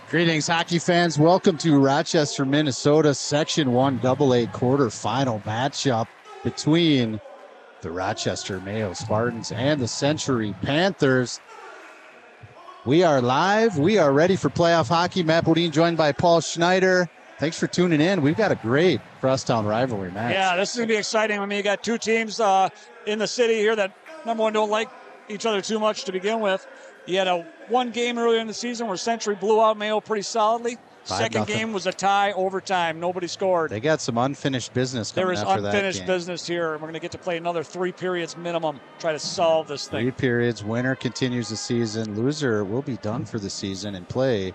Greetings, hockey fans. Welcome to Rochester, Minnesota, Section 1AA Quarterfinal matchup between the Rochester Mayo Spartans and the Century Panthers. We are live. We are ready for playoff hockey. Matt Bodine joined by Paul Schneider. Thanks for tuning in. We've got a great crosstown rivalry match. Yeah, this is going to be exciting. I mean, you got two teams in the city here that, number one, don't like each other too much to begin with. You had one game earlier in the season where Century blew out Mayo pretty solidly. 5-0. Second game was a tie, overtime. Nobody scored. They got some unfinished business coming after that game. There is unfinished business here. We're going to get to play another 3 periods minimum, try to solve this thing. 3 periods. Winner continues the season. Loser will be done for the season and play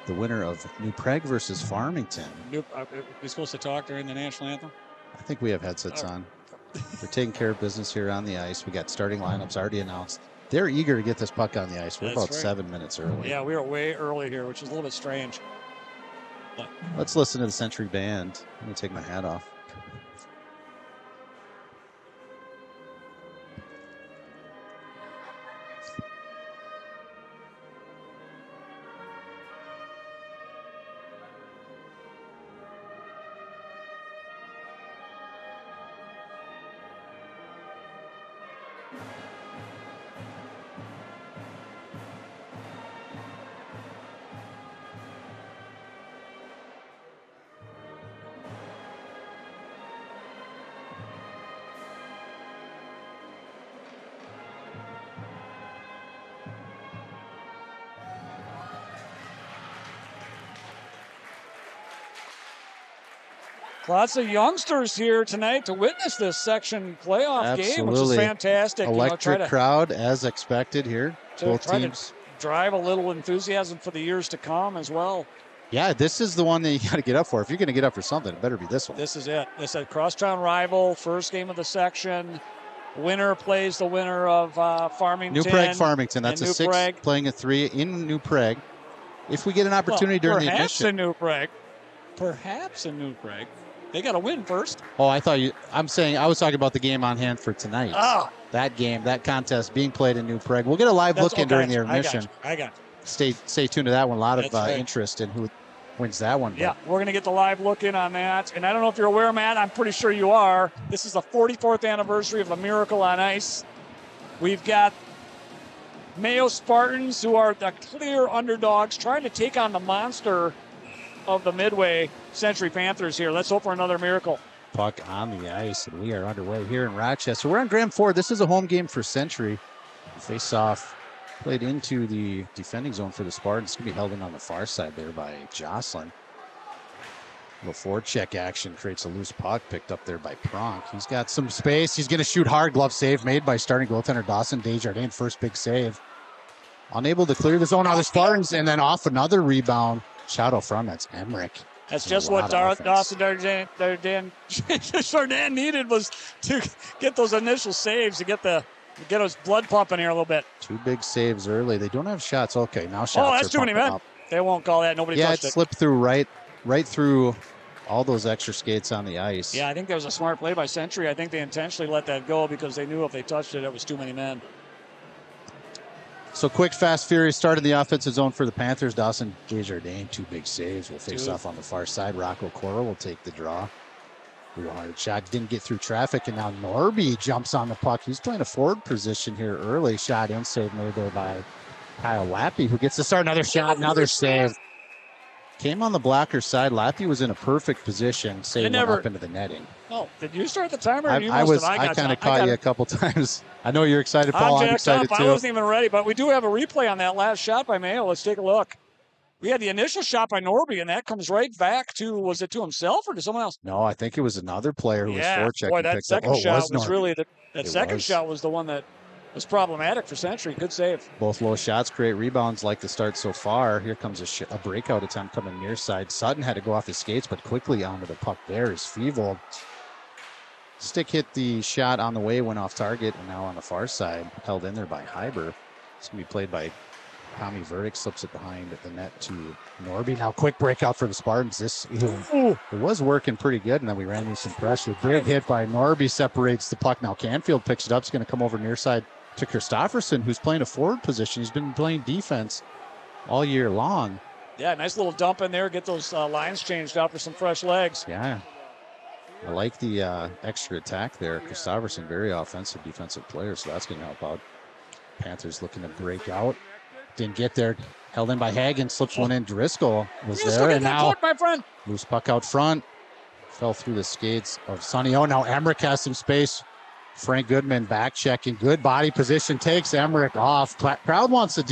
the winner of New Prague versus Farmington. Are we supposed to talk during the national anthem? I think we have headsets on. We're taking care of business here on the ice. We got starting lineups already announced. They're eager to get this puck on the ice. We're about 7 minutes early. Yeah, we were way early here, which is a little bit strange. But let's listen to the Century Band. I'm going to take my hat off. Lots of youngsters here tonight to witness this section playoff game, which is fantastic. Electric crowd, as expected here. Both teams to drive a little enthusiasm for the years to come as well. Yeah, this is the one that you got to get up for. If you're going to get up for something, it better be this one. This is it. This is a crosstown rival, first game of the section. Winner plays the winner of Farmington. New Prague, Farmington. That's a 6 playing a 3 in New Prague. If we get an opportunity during the admission. Perhaps in New Prague. They got to win first. Oh, I was talking about the game on hand for tonight. Oh. That game, that contest being played in New Prague. We'll get a live look in during the intermission. I got you. Stay tuned to that one. A lot of interest in who wins that one. Yeah, we're going to get the live look in on that. And I don't know if you're aware, Matt, I'm pretty sure you are. This is the 44th anniversary of the Miracle on Ice. We've got Mayo Spartans, who are the clear underdogs, trying to take on the monster of the Midway Century Panthers here. Let's hope for another miracle. Puck on the ice, and we are underway here in Rochester. We're on Graham Ford. This is a home game for Century. Face-off played into the defending zone for the Spartans. It's going to be held in on the far side there by Jocelyn. Little forecheck action creates a loose puck picked up there by Pronk. He's got some space. He's going to shoot hard. Glove save made by starting goaltender Dawson Desjardins. First big save. Unable to clear the zone. Now the Spartans, and then off another rebound. Shot out front. That's Emmerich. That's just what Dawson Desjardins needed, was to get those initial saves to get his blood pumping here a little bit. 2 big saves early. They don't have shots. Okay, now shots. Oh, that's too many men. They won't call that. Nobody touched it. Yeah, it slipped through right through all those extra skates on the ice. Yeah, I think that was a smart play by Century. I think they intentionally let that go because they knew if they touched it, it was too many men. So quick, fast, furious start in the offensive zone for the Panthers. Dawson Desjardins, 2 big saves. Will face off on the far side. Rocco Cora will take the draw. Real hard shot. Didn't get through traffic, and now Norby jumps on the puck. He's playing a forward position here early. Shot in, save made there by Kyle Lappy, who gets to start another shot, another save. Came on the blocker side. Lappy was in a perfect position, saving up into the netting. Oh, did you start the timer? I kind of caught you a couple times. I know you're excited, Paul. I'm excited too. I wasn't even ready, but we do have a replay on that last shot by Mayo. Let's take a look. We had the initial shot by Norby, and that comes right back to, was it to himself or to someone else? No, I think it was another player who was forechecking. Boy, that second shot was really shot was the one that was problematic for Century. Good save. Both low shots create rebounds like the start so far. Here comes a breakout attempt coming near side. Sutton had to go off his skates, but quickly onto the puck there is Feevold. Stick hit the shot on the way, went off target, and now on the far side, held in there by Hyber. It's going to be played by Tommy Verdick, slips it behind the net to Norby. Now quick breakout for the Spartans. It was working pretty good, and then we ran into some pressure. Big hit by Norby separates the puck. Now Canfield picks it up. It's going to come over near side to Christofferson, who's playing a forward position. He's been playing defense all year long. Yeah, nice little dump in there. Get those lines changed out for some fresh legs. Yeah. I like the extra attack there. Kristofferson, very offensive defensive player, so that's going to help out. Panthers looking to break out. Didn't get there. Held in by Hagen, slips one in. Driscoll was there, and now puck, my friend. Loose puck out front. Fell through the skates of Sonny O. Now Emmerich has some space. Frank Goodman back checking. Good body position. Takes Emmerich off. Crowd wants a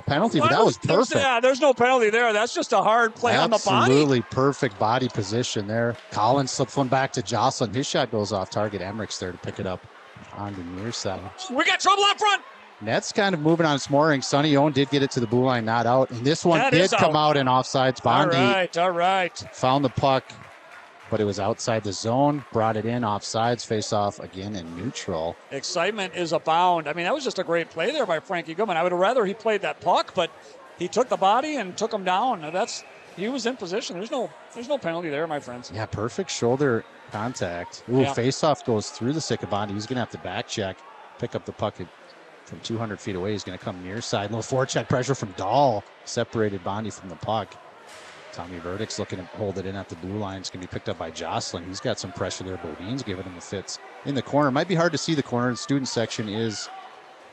penalty, but that was perfect. There's no penalty there. That's just a hard play on the body. Absolutely perfect body position there. Collins slips one back to Jocelyn. His shot goes off target. Emmerich's there to pick it up on the near side. We got trouble up front. Net's kind of moving on its mooring. Sonny Owen did get it to the blue line, not out. And this one did come out in offsides. Bondi all right. found the puck, but it was outside the zone. Brought it in offsides. Face off again in neutral. Excitement is abound. I mean, that was just a great play there by Frankie Goodman. I would have rather he played that puck, but he took the body and took him down. He was in position. There's no penalty there, my friends. Yeah, perfect shoulder contact. Ooh, face off goes through the stick of Bondi. He's going to have to back check, pick up the puck from 200 feet away. He's going to come near side. Little forecheck pressure from Dahl. Separated Bondi from the puck. Tommy Verdict's looking to hold it in at the blue line. It's going to be picked up by Jocelyn. He's got some pressure there. Bodine's giving him the fits in the corner. Might be hard to see the corner. The student section is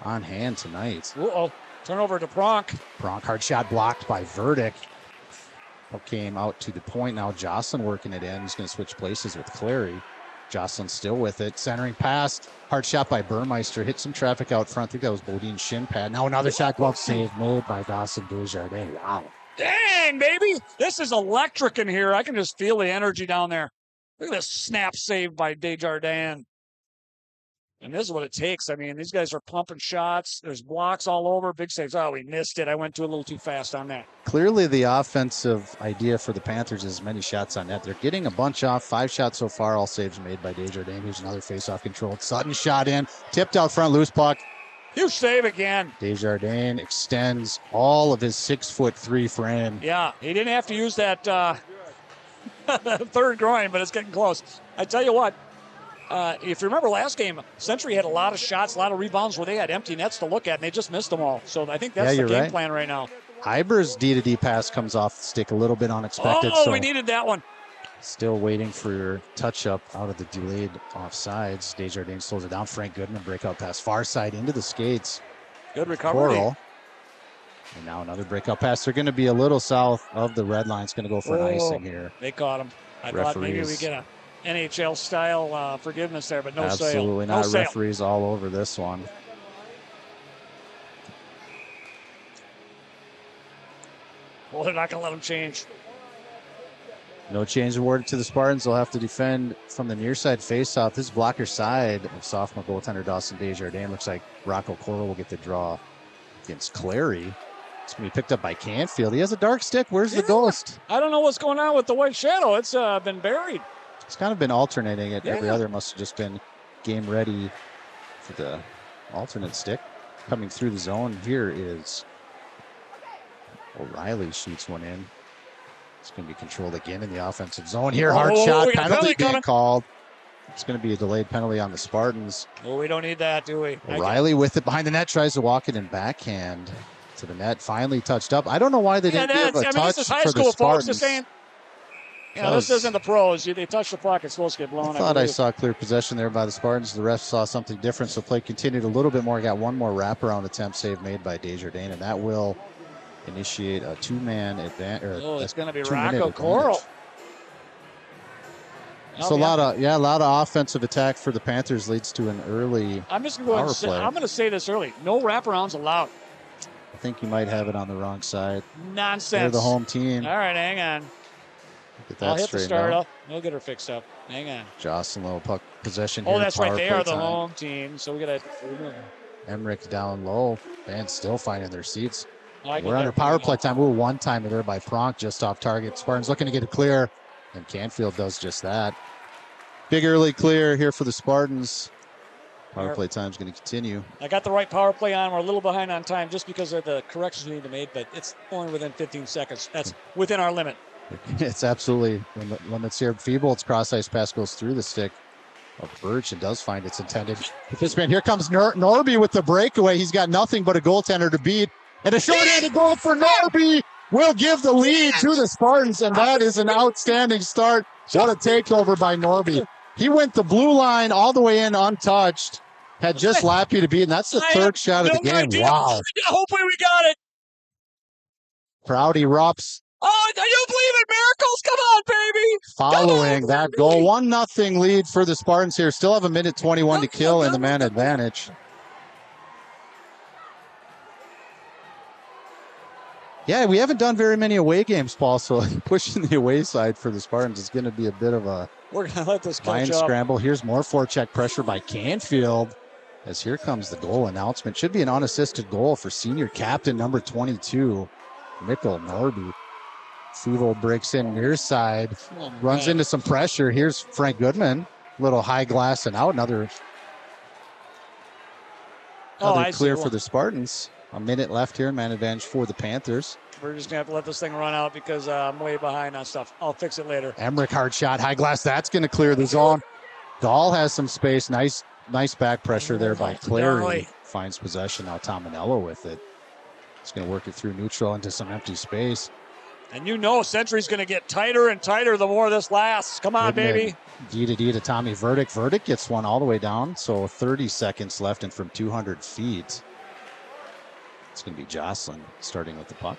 on hand tonight. Uh-oh. Turnover to Pronk. Pronk, hard shot blocked by Verdict. Came out to the point. Now Jocelyn working it in. He's going to switch places with Clary. Jocelyn still with it. Centering pass. Hard shot by Burmeister. Hit some traffic out front. I think that was Bodine's shin pad. Now another shot glove save made by Dawson Desjardins. Wow. Dang, baby. This is electric in here. I can just feel the energy down there. Look at this snap save by Desjardins. And this is what it takes. I mean, these guys are pumping shots. There's blocks all over. Big saves. Oh, we missed it. I went a little too fast on that. Clearly the offensive idea for the Panthers is many shots on net. They're getting a bunch off. 5 shots so far. All saves made by Desjardins. Here's another face-off controlled. Sutton shot in. Tipped out front. Loose puck. Huge save again. Desjardins extends all of his 6'3" frame. Yeah, he didn't have to use that third groin, but it's getting close. I tell you what, if you remember last game, Century had a lot of shots, a lot of rebounds where they had empty nets to look at, and they just missed them all. So I think that's the game plan right now. Iber's D-to-D pass comes off the stick a little bit unexpected. Oh, we needed that one. Still waiting for your touch-up out of the delayed offsides. Desjardins slows it down. Frank Goodman breakout pass far side into the skates. Good recovery. Coral. And now another breakout pass. They're going to be a little south of the red line. It's going to go for an icing here. They caught him. I thought maybe we get a NHL-style forgiveness there, but no sale. Absolutely not. Referees all over this one. Well, they're not going to let them change. No change awarded to the Spartans. They'll have to defend from the near side faceoff. This blocker side of sophomore goaltender Dawson Desjardins. Looks like Rocco Coral will get the draw against Clary. It's going to be picked up by Canfield. He has a dark stick. Where's the ghost? I don't know what's going on with the white shadow. It's been buried. It's kind of been alternating it. Every other must have just been game ready for the alternate stick. Coming through the zone here is O'Reilly shoots one in. It's going to be controlled again in the offensive zone here. Hard shot, penalty being called. It's going to be a delayed penalty on the Spartans. Oh, we don't need that, do we? O'Reilly with it behind the net, tries to walk it in backhand to the net. Finally touched up. I don't know why they didn't give a touch this is high for school, the Spartans. Folks, this isn't the pros. They touch the puck, it's supposed to get blown. I thought I saw clear possession there by the Spartans. The ref saw something different, so play continued a little bit more. Got one more wraparound attempt save made by Desjardins, and that will initiate a two-man advantage. Oh, it's going to be Rocco Coral. So a lot of offensive attack for the Panthers leads to an early I'm just going to say, I'm going to say this early. No wraparounds allowed. I think you might have it on the wrong side. Nonsense. They're the home team. All right, hang on. Get that I'll hit the start out. up. We'll get her fixed up. Hang on. Jocelyn low puck possession. Oh, that's right. They are the home team. So we got to. Emmerich down low. Fans still finding their seats. We're under power play time. Ooh, one timer there by Pronk just off target. Spartans looking to get it clear, and Canfield does just that. Big early clear here for the Spartans. Power play time is going to continue. I got the right power play on. We're a little behind on time just because of the corrections we need to make, but it's only within 15 seconds. That's within our limit. It's absolutely limits here. Feeble, cross ice pass goes through the stick of Birch and does find its intended participant. Here comes Norby with the breakaway. He's got nothing but a goaltender to beat. And a short-handed goal for Norby. will give the lead to the Spartans, and that is an outstanding start. What a takeover by Norby. He went the blue line all the way in untouched. Had just Lappy to beat, and that's the third shot of the game. Idea. Wow. Hopefully we got it. Proud erupts. Oh, do you believe in miracles? Come on, baby. Following that goal, 1-0 lead for the Spartans here. Still have a minute 21 to kill in the man advantage. Yeah, we haven't done very many away games, Paul, so pushing the away side for the Spartans is going to be a bit of a We're going to let this mind scramble. Here's more forecheck pressure by Canfield, as here comes the goal announcement. Should be an unassisted goal for senior captain number 22, Mikkel Norby. Feeble breaks in near side, runs into some pressure. Here's Frank Goodman, little high glass and out. Another clear for the Spartans. A minute left here in man advantage for the Panthers. We're just going to have to let this thing run out because I'm way behind on stuff. I'll fix it later. Emmerich, hard shot, high glass. That's going to clear the zone. Dahl has some space. Nice back pressure there by Clary. Finds possession. Now Tominello with it. He's going to work it through neutral into some empty space. And you know Century's going to get tighter and tighter the more this lasts. Come on, baby. D to Tommy Verdict. Verdict gets one all the way down. So 30 seconds left and from 200 feet. It's going to be Jocelyn starting with the puck.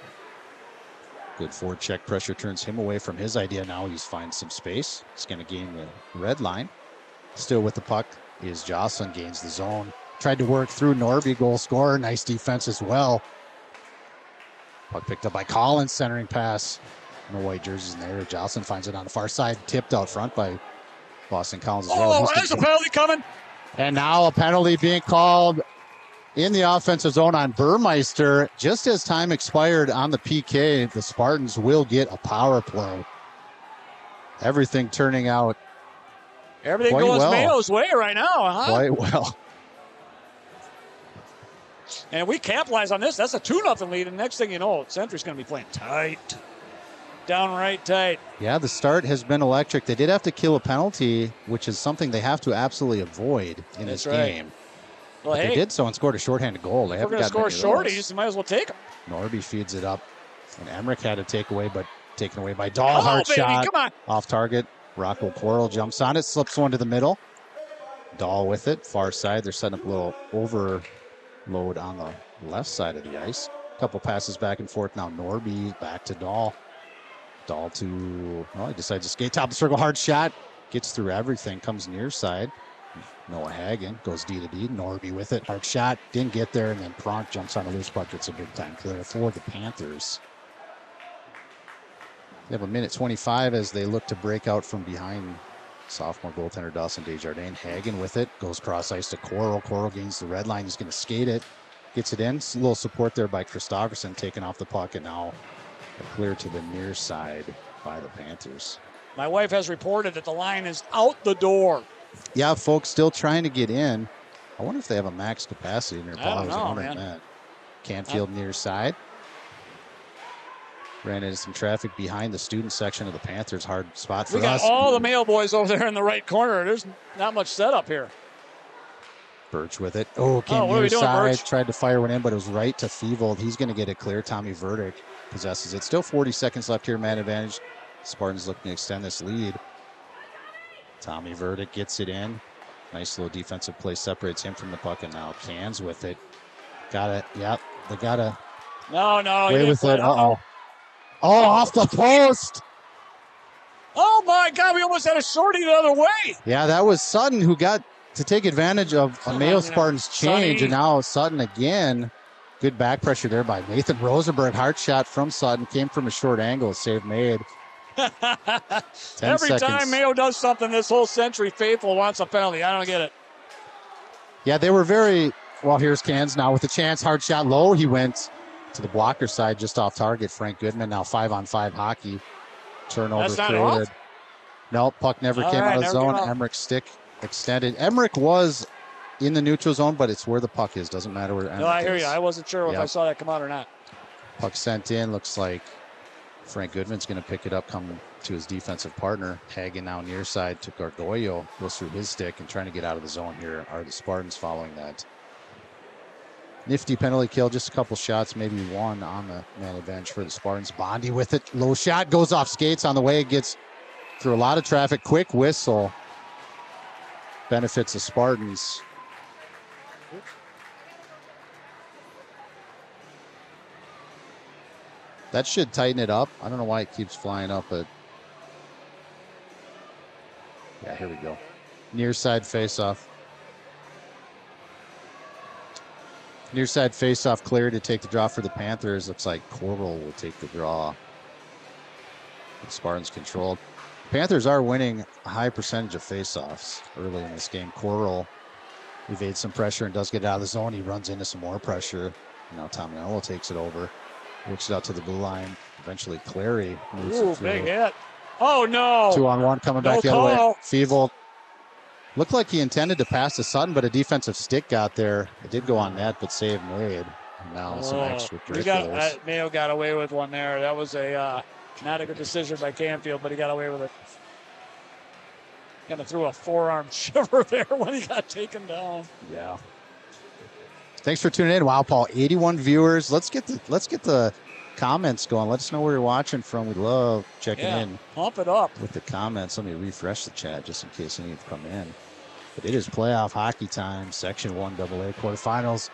Good forward check pressure turns him away from his idea. Now he's finding some space. He's going to gain the red line. Still with the puck is Jocelyn, gains the zone. Tried to work through Norby, goal scorer. Nice defense as well. Puck picked up by Collins, centering pass. No white jerseys in there. Jocelyn finds it on the far side. Tipped out front by Boston Collins as well. Oh, there's a penalty coming. And now a penalty being called in the offensive zone on Burmeister. Just as time expired on the PK, the Spartans will get a power play. Everything turning out Everything goes Mayo's way right now, huh? Quite well. And we capitalize on this. That's a 2-0 lead. And next thing you know, Century's going to be playing tight. Downright tight. Yeah, the start has been electric. They did have to kill a penalty, which is something they have to absolutely avoid in this game. Well, hey, they did so and scored a shorthanded goal. They haven't got score shorties. You might as well take them. Norby feeds it up. And Emmerich had a takeaway, but taken away by Dahl. Hard shot. Come on. Off target. Rocco Quarrel jumps on it, slips one to the middle. Dahl with it. Far side. They're setting up a little overload on the left side of the ice. Couple passes back and forth. Now Norby back to Dahl. Dahl to, well, he decides to skate top of the circle. Hard shot. Gets through everything. Comes near side. Noah Hagen goes D to D. Norby with it. Hard shot. Didn't get there. And then Pronk jumps on a loose puck. It's a big time clear for the Panthers. They have a minute 25 as they look to break out from behind sophomore goaltender Dawson Desjardins. Hagen with it. Goes cross ice to Quarrel. Quarrel gains the red line. He's going to skate it. Gets it in. A little support there by Christofferson taking off the puck. And now clear to the near side by the Panthers. My wife has reported that the line is out the door. Yeah, folks still trying to get in. I wonder if they have a max capacity in their I don't know, man. That. Canfield near side. Ran into some traffic behind the student section of the Panthers. Hard spot for us. We got all the Mayo boys over there in the right corner. There's not much setup here. Birch with it. Oh, came near side. Tried to fire one in, but it was right to Feevold. He's going to get it clear. Tommy Verdict possesses it. Still 40 seconds left here, man advantage. Spartans looking to extend this lead. Tommy Verdict gets it in. Nice little defensive play separates him from the puck, and now Cans with it. Got it. Yep. They got to away with it. Uh-oh. Oh, off the post. Oh, my God. We almost had a shorty the other way. Yeah, that was Sutton who got to take advantage of a Mayo Spartans change, and now Sutton again. Good back pressure there by Nathan Rosenberg. Hard shot from Sutton. Came from a short angle. Save made. Every time Mayo does something, this whole Century faithful wants a penalty. I don't get it. Yeah, they were very well. Here's Cans now with a chance. Hard shot low. He went to the blocker side, just off target. Frank Goodman now 5-on-5 hockey. Turnover created. Nope, puck never came out of the zone. Emmerich stick extended. Emmerich was in the neutral zone, but it's where the puck is. Doesn't matter where Emmerich I hear you. I wasn't sure if I saw that come out or not. Puck sent in. Looks like Frank Goodman's going to pick it up, coming to his defensive partner. Hagen now near side to Gargoyo. Goes through his stick and trying to get out of the zone here are the Spartans following that. Nifty penalty kill, just a couple shots, maybe one on the man advantage for the Spartans. Bondi with it, low shot, goes off skates on the way, gets through a lot of traffic, quick whistle. Benefits the Spartans. That should tighten it up. I don't know why it keeps flying up, but yeah, here we go. Near side face-off. Near side face-off clear to take the draw for the Panthers. Looks like Coral will take the draw. The Spartans controlled. Panthers are winning a high percentage of face-offs early in this game. Coral evades some pressure and does get out of the zone. He runs into some more pressure. Now Tominello takes it over. Works it out to the blue line. Eventually Clary moves it through. Big hit. Oh, no. 2-on-1 coming back the other way. Feeble. Looked like he intended to pass to Sutton, but a defensive stick got there. It did go on net, but save made. And now some extracurriculars. Mayo got away with one there. That was a not a good decision by Canfield, but he got away with it. Kind of threw a forearm shiver there when he got taken down. Yeah. Thanks for tuning in. Wow, Paul, 81 viewers. Let's get the comments going. Let us know where you're watching from. We love checking in. Pump it up with the comments. Let me refresh the chat just in case any have come in. But it is playoff hockey time. Section 1AA Quarterfinals.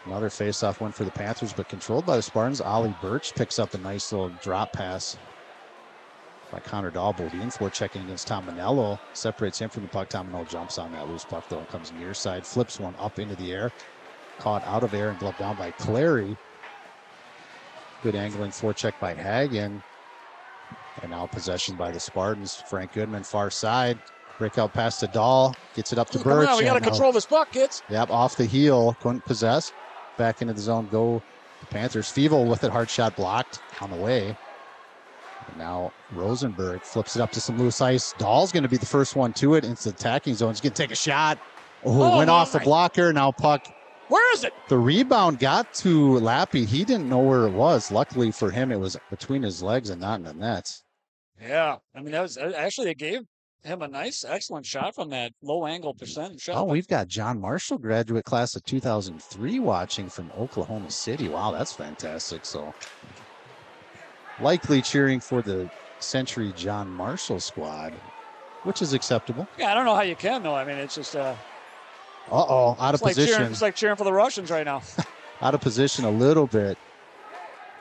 Another face-off win for the Panthers, but controlled by the Spartans. Ollie Birch picks up a nice little drop pass by Connor Dahl. Bodine checking against Tominello. Separates him from the puck. Tominello jumps on that loose puck, though, and comes near side. Flips one up into the air. Caught out of air and gloved down by Clary. Good angling forecheck by Hagen. And now possession by the Spartans. Frank Goodman, far side. Breakout pass to Dahl. Gets it up to Birch. Come on, we got to control this puck, kids. Yep, off the heel. Couldn't possess. Back into the zone. Go the Panthers. Feeble with it. Hard shot blocked on the way. And now Rosenberg flips it up to some loose ice. Dahl's going to be the first one to it into the attacking zone. He's going to take a shot. Oh, went off the blocker. Now puck. Where is it? The rebound got to Lappy. He didn't know where it was. Luckily for him, it was between his legs and not in the net. Yeah. I mean, that was actually, they gave him a nice, excellent shot from that low angle percent shot. Oh, we've got John Marshall, graduate class of 2003, watching from Oklahoma City. Wow, that's fantastic. So likely cheering for the Century John Marshall squad, which is acceptable. Yeah, I don't know how you can, though. I mean, it's just out of position. It's like cheering for the Russians right now. Out of position a little bit.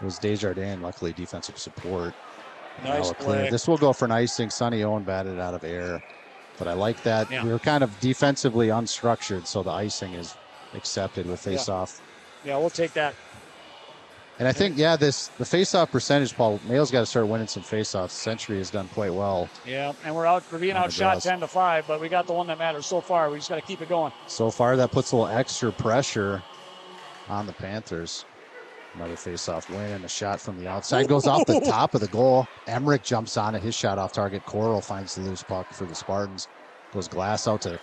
It was Desjardins, luckily defensive support. Nice play. This will go for an icing. Sonny Owen batted out of air. But I like that. Yeah. We were kind of defensively unstructured, so the icing is accepted with face-off. Yeah, we'll take that. And I think, the face-off percentage, Paul, Mayo's got to start winning some face-offs. Century has done quite well. Yeah, and we're being outshot 10-5, but we got the one that matters so far. We just got to keep it going. So far, that puts a little extra pressure on the Panthers. Another face-off win, and a shot from the outside goes off the top of the goal. Emmerich jumps on it. His shot off target. Coral finds the loose puck for the Spartans. Goes glass out to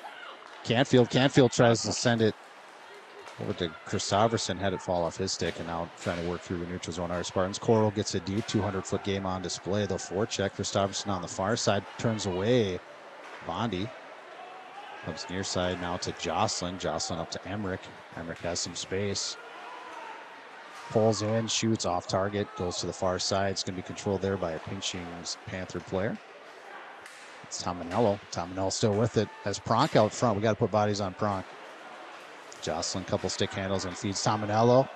Canfield. Canfield tries to send it over to Christopherson, had it fall off his stick, and now trying to work through the neutral zone. Our Spartans. Coral gets a deep 200-foot game on display. The forecheck. Christopherson on the far side turns away. Bondi comes near side now to Jocelyn. Jocelyn up to Emmerich. Emmerich has some space. Pulls in, shoots off target, goes to the far side. It's going to be controlled there by a pinching Panther player. It's Tominello. Tominello still with it. As Pronk out front. We got to put bodies on Pronk. Jocelyn, couple stick handles and feeds Tominello.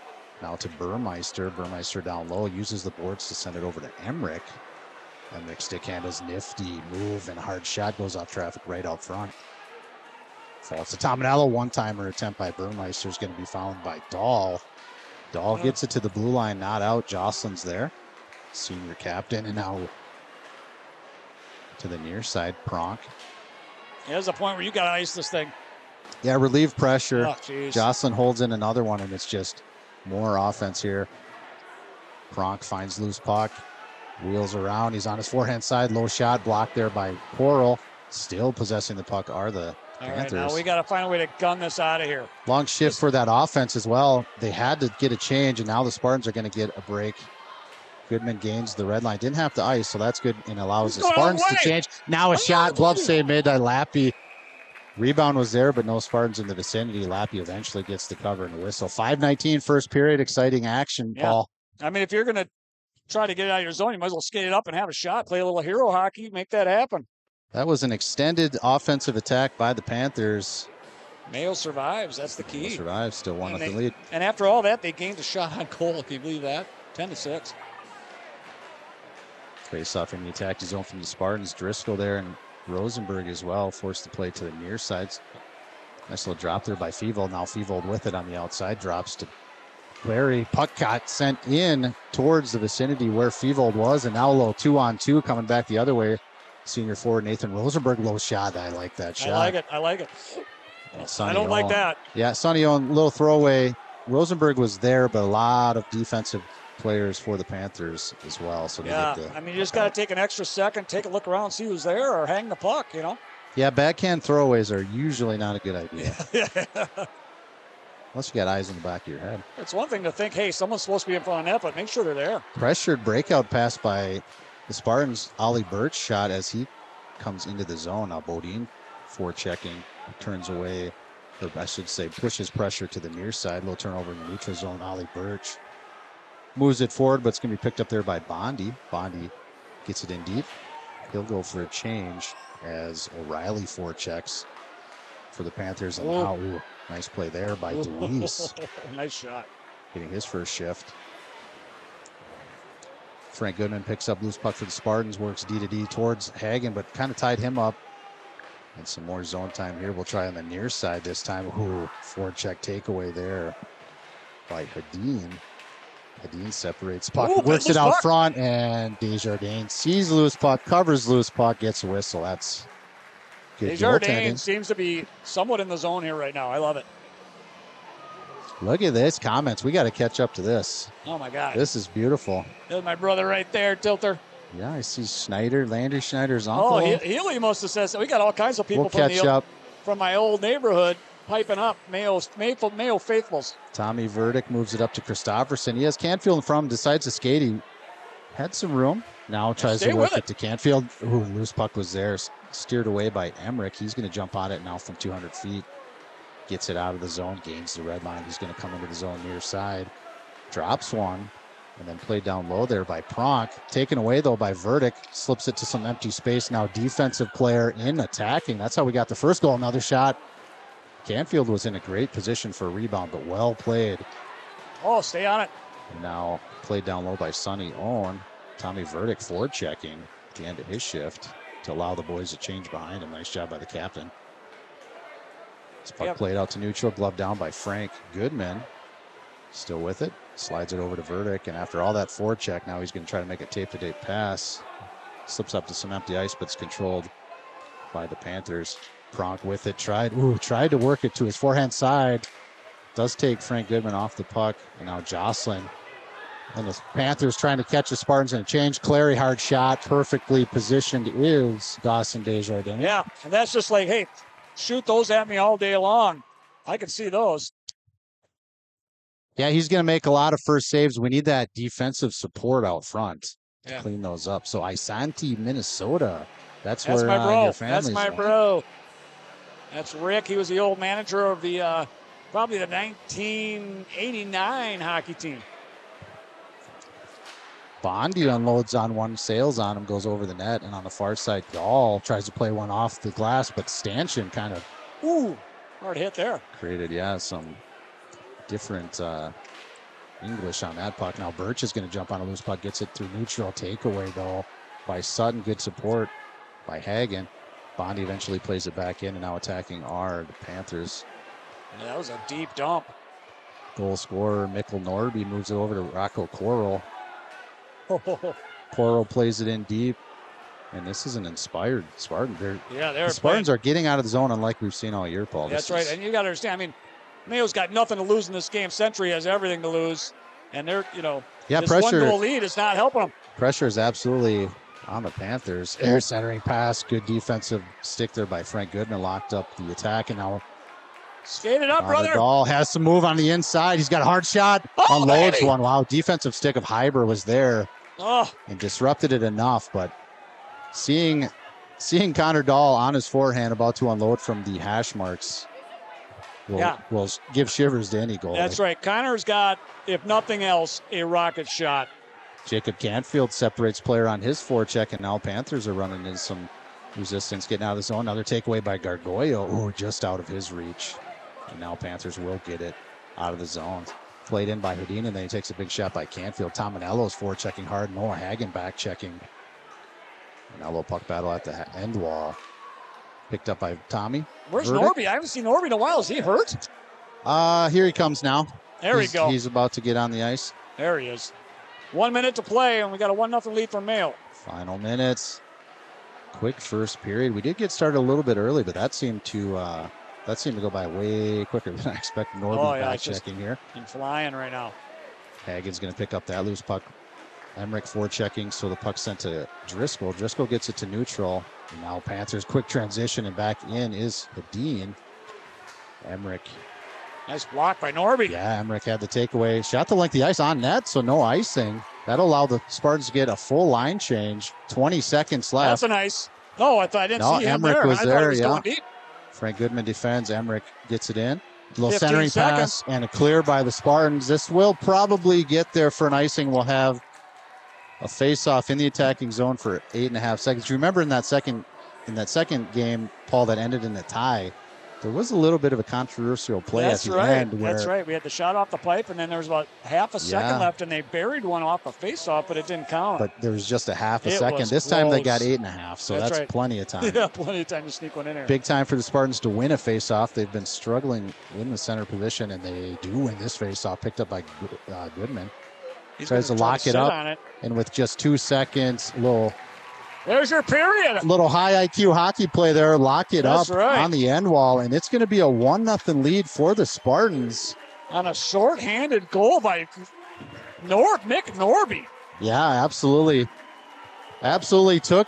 Now to Burmeister. Burmeister down low. Uses the boards to send it over to Emmerich. Emmerich stick handles, nifty move, and a hard shot goes off traffic right out front. Falls to Tominello. One-timer attempt by Burmeister is going to be found by Dahl. Dahl gets it to the blue line, not out. Jocelyn's there. Senior captain, and now to the near side, Pronk. Yeah, there's a point where you got to ice this thing. Yeah, relieve pressure. Oh, Jocelyn holds in another one, and it's just more offense here. Pronk finds loose puck. Wheels around. He's on his forehand side. Low shot blocked there by Coral. Still possessing the puck are the Panthers. All right, now we got to find a way to gun this out of here. Long shift for that offense as well. They had to get a change, and now the Spartans are going to get a break. Goodman gains the red line. Didn't have to ice, so that's good and allows the Spartans to change. Now a shot, glove save made by Lappy. Rebound was there, but no Spartans in the vicinity. Lappy eventually gets the cover and a whistle. 5:19 first period. Exciting action, Yeah. Paul. I mean, if you're going to try to get it out of your zone, you might as well skate it up and have a shot. Play a little hero hockey. Make that happen. That was an extended offensive attack by the Panthers. Mayo survives. That's the key. Mayo survives. Still 1-0 lead. And after all that, they gained a shot on goal. Can you believe that? 10-6. Face off in the attacking zone from the Spartans. Driscoll there and Rosenberg as well. Forced to play to the near sides. Nice little drop there by Fevold. Now Fevold with it on the outside. Drops to Larry. Puck got sent in towards the vicinity where Fevold was. And now a little 2-on-2 coming back the other way. Senior forward Nathan Rosenberg. Low shot. I like that shot. I like it. I don't Owen. like that. Yeah, Sonny Owen, little throwaway. Rosenberg was there, but a lot of defensive players for the Panthers as well. So yeah, I mean, you just got to take an extra second, take a look around, see who's there, or hang the puck, you know? Yeah, backhand throwaways are usually not a good idea. Unless you got eyes in the back of your head. It's one thing to think, hey, someone's supposed to be in front of net, but make sure they're there. Pressured breakout pass by the Spartans. Ollie Birch shot as he comes into the zone. Now Bodine forechecking, turns away, or I should say pushes pressure to the near side. Little turnover in the neutral zone. Ollie Birch moves it forward, but it's going to be picked up there by Bondi. Bondi gets it in deep. He'll go for a change as O'Reilly forechecks for the Panthers. And now, nice play there by Deweese. Nice shot. Getting his first shift. Frank Goodman picks up loose puck for the Spartans, works D-to-D towards Hagen, but kind of tied him up. And some more zone time here. We'll try on the near side this time. Forecheck takeaway there by Hadeen. Hadeen separates puck, whips it out front, and Desjardins sees loose puck, covers loose puck, gets a whistle. That's good. Desjardins seems to be somewhat in the zone here right now. I love it. Look at this comments. We got to catch up to this. Oh my God. This is beautiful. There's my brother right there, Tilter. Yeah, I see Schneider, Landry Schneider's uncle. Oh, Healy must have said so. We got all kinds of people from my old neighborhood piping up Mayo faithfuls. Tommy Verdick moves it up to Christofferson. He has Canfield in front, decides to skate. He had some room. Now tries to work it to Canfield. Loose puck was there. Steered away by Emmerich. He's going to jump on it now from 200 feet. Gets it out of the zone, gains the red line. He's going to come into the zone near side. Drops one. And then played down low there by Pronk. Taken away, though, by Verdick. Slips it to some empty space. Now defensive player in attacking. That's how we got the first goal. Another shot. Canfield was in a great position for a rebound, but well played. Oh, stay on it. And now played down low by Sonny Owen. Tommy Verdick forward checking at the end of his shift to allow the boys to change behind him. Nice job by the captain. This puck played out to neutral. Glove down by Frank Goodman. Still with it. Slides it over to Verdick, and after all that forecheck, now he's going to try to make a tape-to-tape pass. Slips up to some empty ice, but it's controlled by the Panthers. Pronk with it, tried to work it to his forehand side. Does take Frank Goodman off the puck, and now Jocelyn. And the Panthers trying to catch the Spartans in a change. Clary, hard shot, perfectly positioned is Dawson Desjardins. Yeah, and that's just like, hey, shoot those at me all day long. I can see those. Yeah, he's going to make a lot of first saves. We need that defensive support out front to clean those up. So Isanti, Minnesota. That's where my bro. Your family's That's my bro. That's Rick. He was the old manager of the probably the 1989 hockey team. Bondi unloads on one, sails on him, goes over the net, and on the far side, Dahl tries to play one off the glass, but Stanchion kind of hard hit there. Created, some different English on that puck. Now Birch is going to jump on a loose puck, gets it through neutral. Takeaway, though, by Sutton. Good support by Hagen. Bondi eventually plays it back in, and now attacking the Panthers. Yeah, that was a deep dump. Goal scorer Mikkel Norby moves it over to Rocco Corral. Corral plays it in deep, and this is an inspired Spartan. The Spartans are getting out of the zone unlike we've seen all year, Paul. That's right, and you got to understand, I mean, Mayo's got nothing to lose in this game. Century has everything to lose, and they're, this pressure. 1-goal lead is not helping them. Pressure is absolutely on the Panthers. Air centering pass, good defensive stick there by Frank Goodman, locked up the attack, and now skate it up, brother. Dahl has some move on the inside. He's got a hard shot. Unloads one. Wow, defensive stick of Hyber was there and disrupted it enough, but seeing seeing Connor Dahl on his forehand about to unload from the hash marks will give shivers to any goalie. That's right. Connor's got, if nothing else, a rocket shot. Jacob Canfield separates player on his forecheck, and now Panthers are running in some resistance, getting out of the zone. Another takeaway by Gargoyle. Oh, just out of his reach. And now Panthers will get it out of the zone. Played in by Hedin, and then he takes a big shot by Canfield. Tominello's forechecking hard. Noah Hagen back checking. Now a little puck battle at the end wall. Picked up by Tommy. Where's Verdict? Norby? I haven't seen Norby in a while. Is he hurt? Here he comes now. There we go. He's about to get on the ice. There he is. 1 minute to play, and we got a 1-0 lead for Mayo. Final minutes. Quick first period. We did get started a little bit early, but that seemed to go by way quicker than I expected. Norby back checking here. And flying right now. Hagen's going to pick up that loose puck. Emmerich forechecking, so the puck sent to Driscoll. Driscoll gets it to neutral. And now Panthers quick transition, and back in is Hedin. Emmerich. Nice block by Norby. Yeah, Emmerich had the takeaway. Shot the length of the ice on net, so no icing. That'll allow the Spartans to get a full line change. 20 seconds left. That's a nice. No, I didn't see him Emmerich there. was I there, thought he was yeah. going deep. Frank Goodman defends. Emmerich gets it in. A little 15 centering seconds. pass and a clear by the Spartans. This will probably get there for an icing. We'll have a face-off in the attacking zone for 8.5 seconds. You remember in that second game, Paul, that ended in a tie, there was a little bit of a controversial play at the end. That's right. We had the shot off the pipe, and then there was about half a second left, and they buried one off a face-off, but it didn't count. But there was just a half a It second. was This time they close. got 8.5, so that's right. plenty of time. Yeah, plenty of time to sneak one in there. Big time for the Spartans to win a face-off. They've been struggling in the center position, and they do win this face-off, picked up by Goodman. He's Tries to gonna try lock it sit up, on it. and with just 2 seconds, There's your period. little high IQ hockey play there, lock it That's up right. on the end wall, and it's going to be a 1-0 lead for the Spartans. On a short-handed goal by Mick Norby. Yeah, absolutely. Absolutely took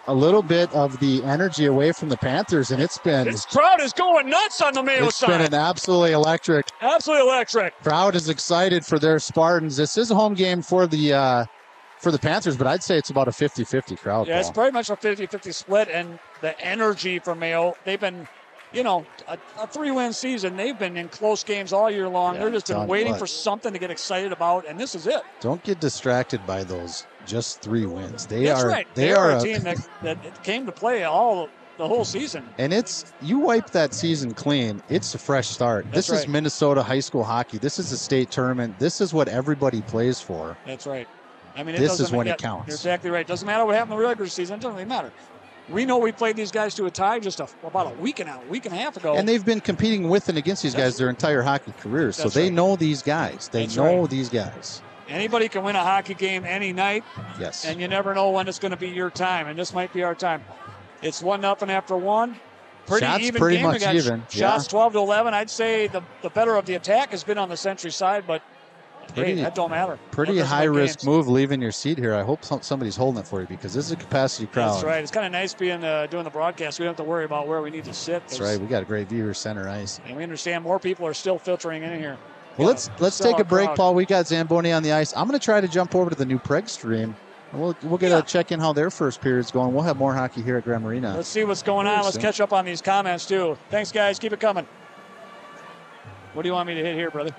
a little bit of the energy away from the Panthers, and it's been This crowd is going nuts on the Mayo been side. an absolutely electric. Absolutely electric. Crowd is excited for their Spartans. This is a home game for the Panthers, but I'd say it's about a 50-50 crowd. Yeah, it's Paul. pretty much a 50-50 split, and the energy from Mayo, they've been, a 3-win season. They've been in close games all year long. Yeah, They're just been tell you waiting what. for something to get excited about, and this is it. Don't get distracted by those just 3 wins. That's right. They are a team that came to play the whole season. And you wipe that season clean, it's a fresh start. That's This is right. Minnesota high school hockey. This is a state tournament. This is what everybody plays for. That's right. I mean, This is when it counts. You're exactly right. Doesn't matter what happened in the regular season. It doesn't really matter. We know we played these guys to a tie just about a week and a half ago. And they've been competing with and against these guys their entire hockey careers. So That's they right. know these guys. They That's know right. these guys. Anybody can win a hockey game any night, Yes. and you never know when it's going to be your time, and this might be our time. It's 1-0 after one. Pretty Shots even pretty game. We much got even, Shots yeah. 12-11. I'd say the better of the attack has been on the Century side, but hey, that don't matter. Pretty That doesn't high win risk games. move leaving your seat here. I hope somebody's holding it for you because this is a capacity crowd. That's right. It's kind of nice being doing the broadcast. We don't have to worry about where we need to sit. That's right. We got a great viewer center ice. And we understand more people are still filtering in here. Well, let's take a break, crowd. Paul. We got Zamboni on the ice. I'm going to try to jump over to the new Preg stream. And we'll get a check in how their first period's going. We'll have more hockey here at Grand Marina. Let's see what's going on. Let's catch up on these comments, too. Thanks, guys. Keep it coming. What do you want me to hit here, brother?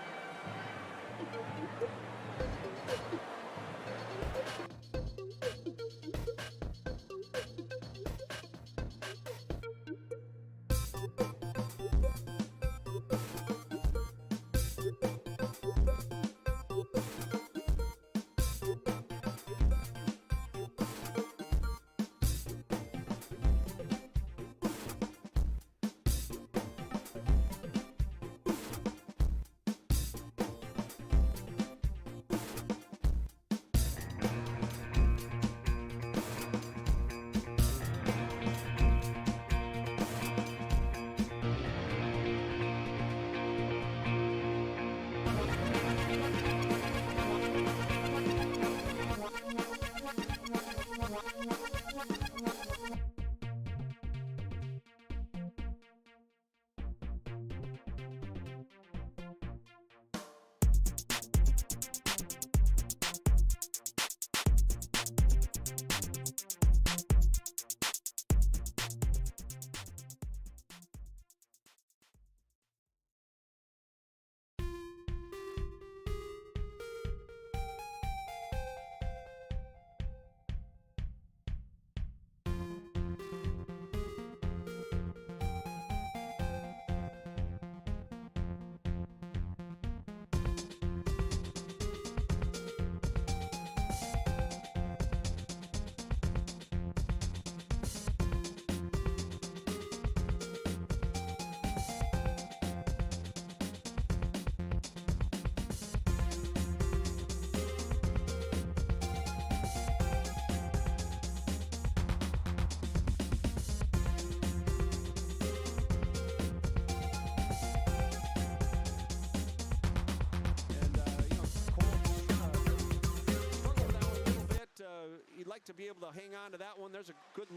right to be able to hang on to that one. There's a good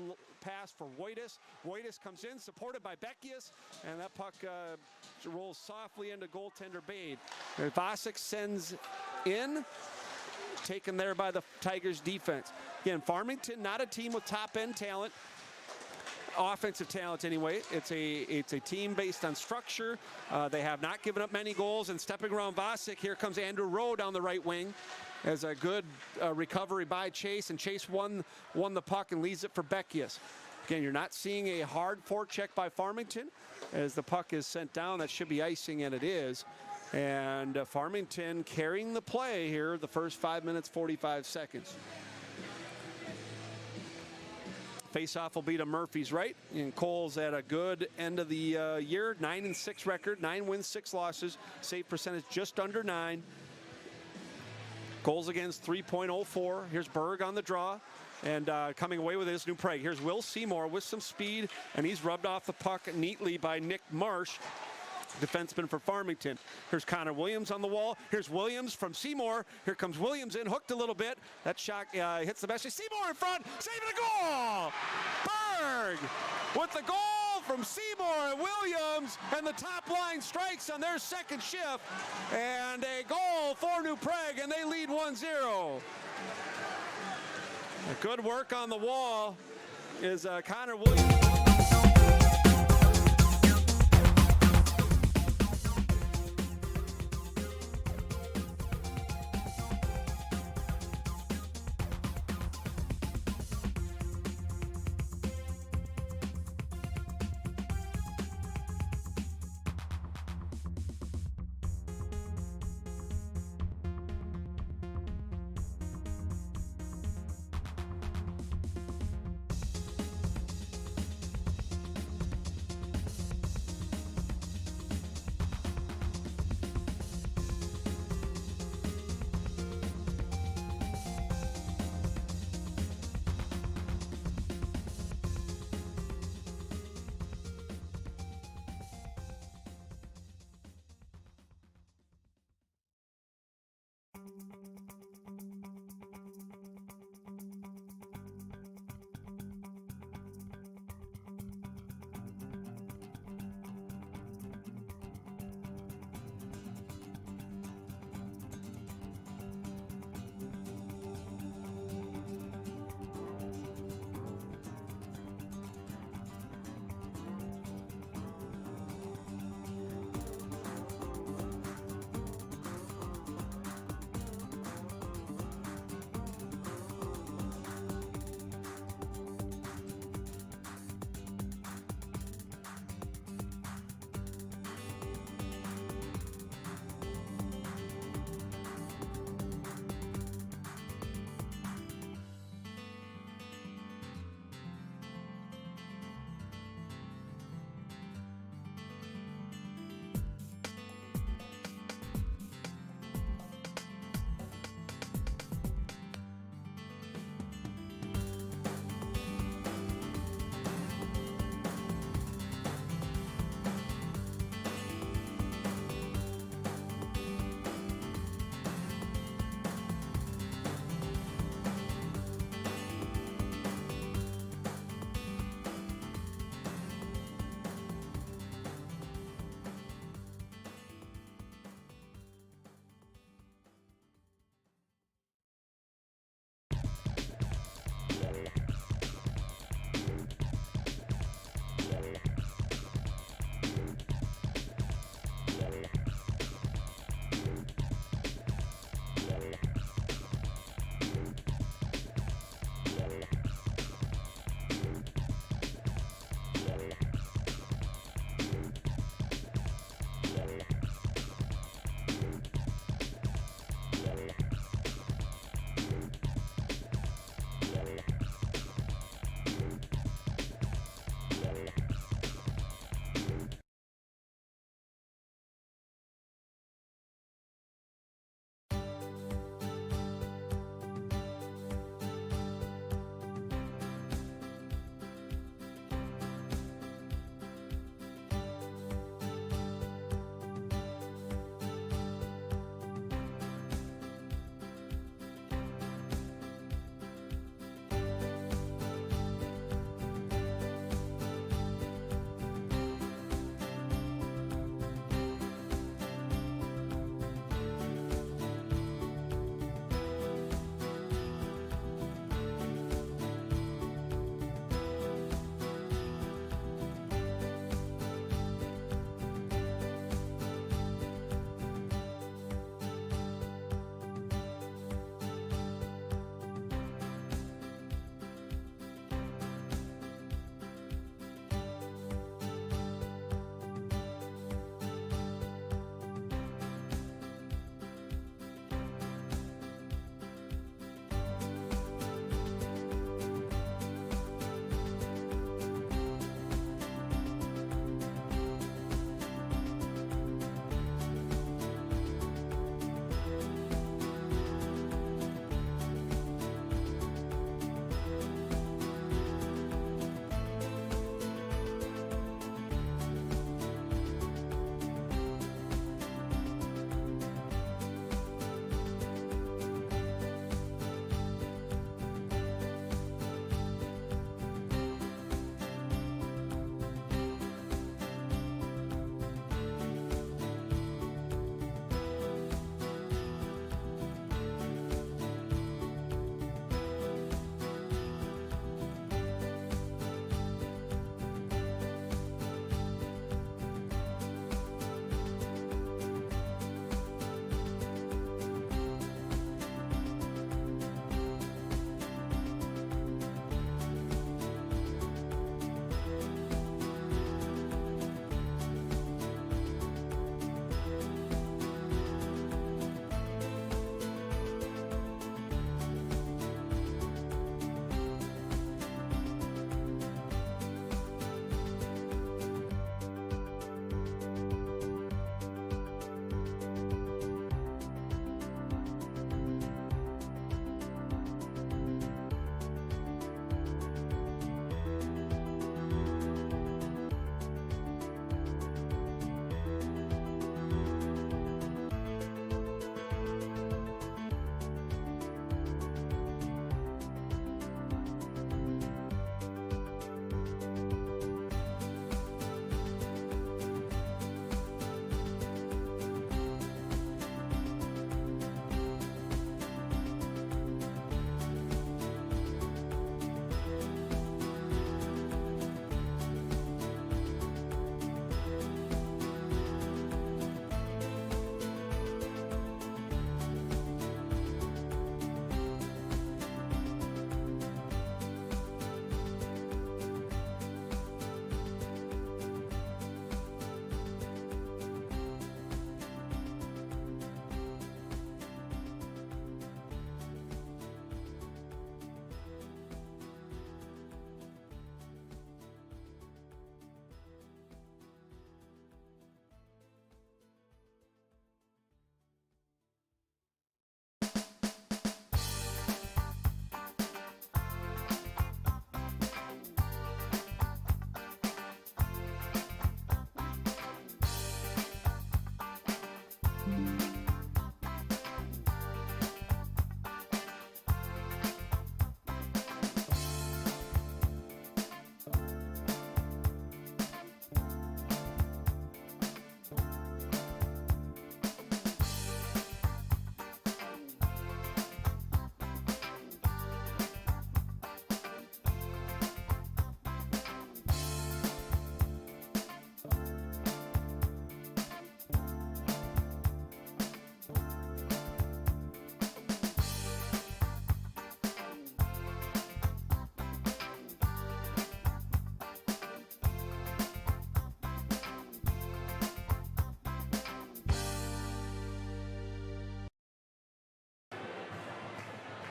pass for Wojtas. Wojtas comes in, supported by Beckius, and that puck rolls softly into goaltender Bade. Vasic sends in, taken there by the Tigers defense. Again, Farmington, not a team with top-end talent. Offensive talent anyway. It's a team based on structure. They have not given up many goals, and stepping around Vasic, here comes Andrew Rowe down the right wing as a good recovery by Chase, and Chase won the puck and leaves it for Beckius. Again, you're not seeing a hard forecheck by Farmington as the puck is sent down. That should be icing, and it is. And Farmington carrying the play here the first 5 minutes, 45 seconds. Face-off will be to Murphy's right, and Cole's at a good end of the year, 9-6 record, 9 wins, 6 losses, save percentage just under 9. Goals against 3.04. Here's Berg on the draw, and coming away with his new Prague. Here's Will Seymour with some speed, and he's rubbed off the puck neatly by Nick Marsh, defenseman for Farmington. Here's Connor Williams on the wall. Here's Williams from Seymour. Here comes Williams in, hooked a little bit. That shot hits the mesh. Seymour in front, saving a goal! Berg with the goal from Seymour and Williams, and the top line strikes on their second shift, and a goal for New Prague, and they lead 1-0. Good work on the wall is Connor Williams.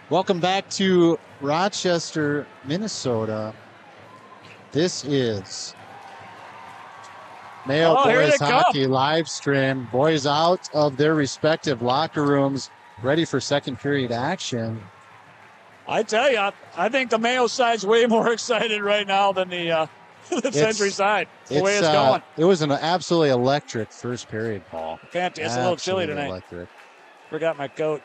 Welcome back to Rochester, Minnesota. This is Mayo Boys Hockey live stream. Boys out of their respective locker rooms, ready for second period action. I tell you, I think the Mayo side's way more excited right now than the Century side. The way it's going. It was an absolutely electric first period, Paul. Fantastic. It's a little chilly tonight. Electric. Forgot my coat.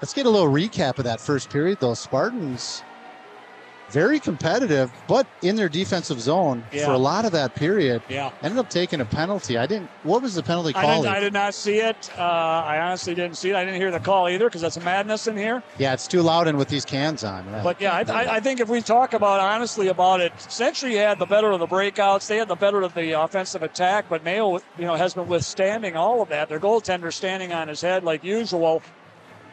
Let's get a little recap of that first period, though. Spartans, very competitive, but in their defensive zone for a lot of that period. Yeah. Ended up taking a penalty. What was the penalty call? I did not see it. I honestly didn't see it. I didn't hear the call either because that's madness in here. Yeah, it's too loud and with these cans on. Right? But yeah, I think if we talk honestly about it, Century had the better of the breakouts. They had the better of the offensive attack, but Mayo, has been withstanding all of that. Their goaltender standing on his head like usual,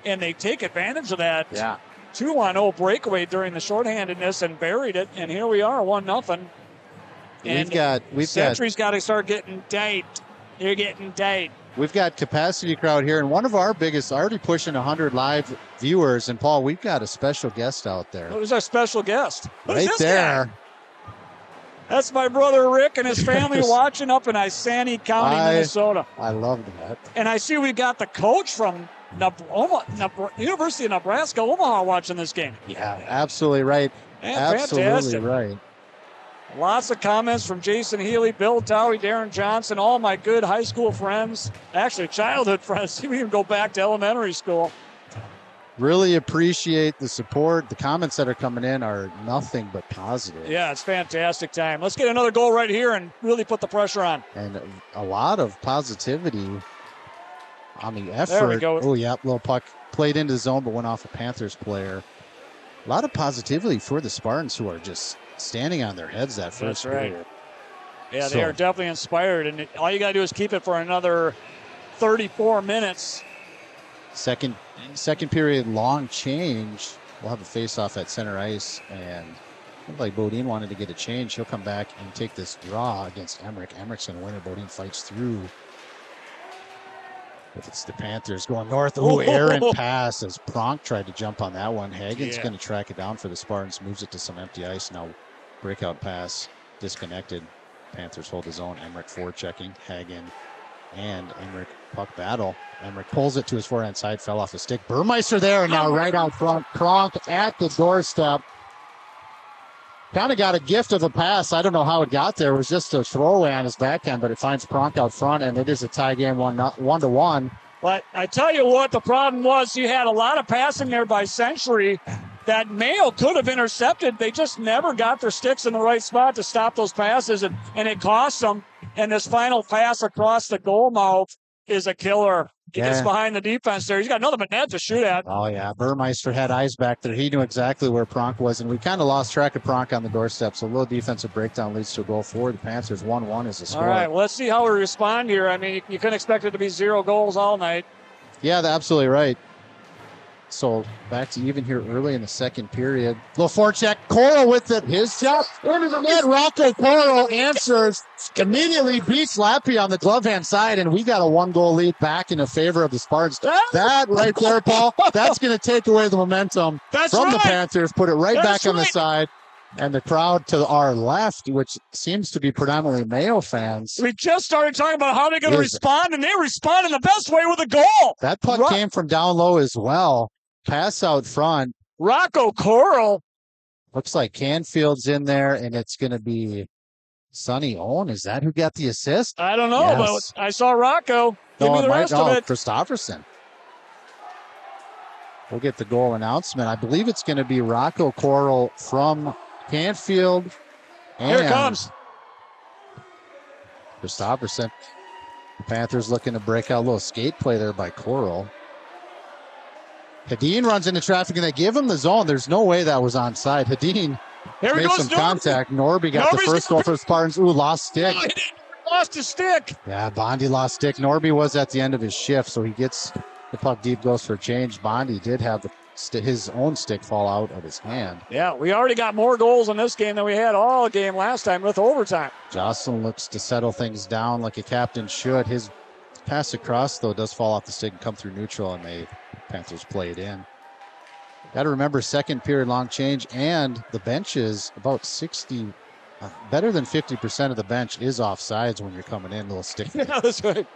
and they take advantage of that. Yeah. 2-0 breakaway during the shorthandedness and buried it, and here we are, 1-0. And Century's got to start getting tight. They're getting tight. We've got capacity crowd here, and one of our biggest, already pushing 100 live viewers. And Paul, we've got a special guest out there. Who's our special guest? Right there. Guy? That's my brother Rick and his family watching up in Isani County, Minnesota. I love that. And I see we got the coach from University of Nebraska, Omaha, watching this game. Yeah, absolutely right. Absolutely fantastic. Right. Lots of comments from Jason Healy, Bill Towie, Darren Johnson, all my good high school friends, actually childhood friends. We even go back to elementary school. Really appreciate the support. The comments that are coming in are nothing but positive. Yeah, it's fantastic time. Let's get another goal right here and really put the pressure on. And a lot of positivity on the effort. There we go. Oh, yeah, little puck played into the zone but went off a Panthers player. A lot of positivity for the Spartans, who are just standing on their heads that first period. Yeah, they are definitely inspired, and all you got to do is keep it for another 34 minutes. Second period, long change. We'll have a face-off at center ice, and looked like Bodine wanted to get a change. He'll come back and take this draw against Emmerich. Emmerich's going to win it. Bodine fights through. But it's the Panthers going north. Oh, errant pass as Pronk tried to jump on that one. Hagen's going to track it down for the Spartans. Moves it to some empty ice. Now breakout pass disconnected. Panthers hold his own. Emmerich forechecking. Hagen and Emmerich puck battle. Emmerich pulls it to his forehand side. Fell off the stick. Burmeister there. And now right out front. Pronk at the doorstep. Kind of got a gift of a pass. I don't know how it got there. It was just a throwaway on his backhand, but it finds Pronk out front, and it is a tie game, 1-1. But I tell you what, the problem was you had a lot of passing there by Century that Mayo could have intercepted. They just never got their sticks in the right spot to stop those passes, and it cost them. And this final pass across the goal mouth is a killer. He gets behind the defense there. He's got nothing but net to shoot at. Oh, yeah. Burmeister had eyes back there. He knew exactly where Pronk was, and we kind of lost track of Pronk on the doorstep. So a little defensive breakdown leads to a goal for the Panthers. 1-1 is the score. All right, well, let's see how we respond here. I mean, you couldn't expect it to be 0 goals all night. Yeah, absolutely right. So back to even here early in the second period. Little forecheck. Coral with it. His shot into the net. Rocco Coral answers. Immediately beats Lappy on the glove hand side, and we got a 1-goal lead back in favor of the Spartans. That right there, Paul, that's going to take away the momentum from the Panthers, put it back on the side. And the crowd to our left, which seems to be predominantly Mayo fans. We just started talking about how they're going to respond, and they respond in the best way with a goal. That puck came from down low as well. Pass out front. Rocco Coral. Looks like Canfield's in there, and it's going to be Sonny Owen. Is that who got the assist? I don't know, but I saw Rocco. Give me the rest of it. Christofferson. We'll get the goal announcement. I believe it's going to be Rocco Coral from Canfield. Here it comes. Christofferson. The Panthers looking to break out a little skate play there by Coral. Hedin runs into traffic, and they give him the zone. There's no way that was onside. Hedin made some contact. Norby got the first goal for the Spartans. Ooh, lost stick. Oh, he lost his stick. Yeah, Bondi lost stick. Norby was at the end of his shift, so he gets the puck deep, goes for a change. Bondi did have his own stick fall out of his hand. Yeah, we already got more goals in this game than we had all game last time with overtime. Jocelyn looks to settle things down like a captain should. His pass across, though, does fall off the stick and come through neutral, and they Panthers play it in. Got to remember, second period long change, and the bench is about 60, better than 50% of the bench is offsides when you're coming in. Little stick. Yeah, that's right.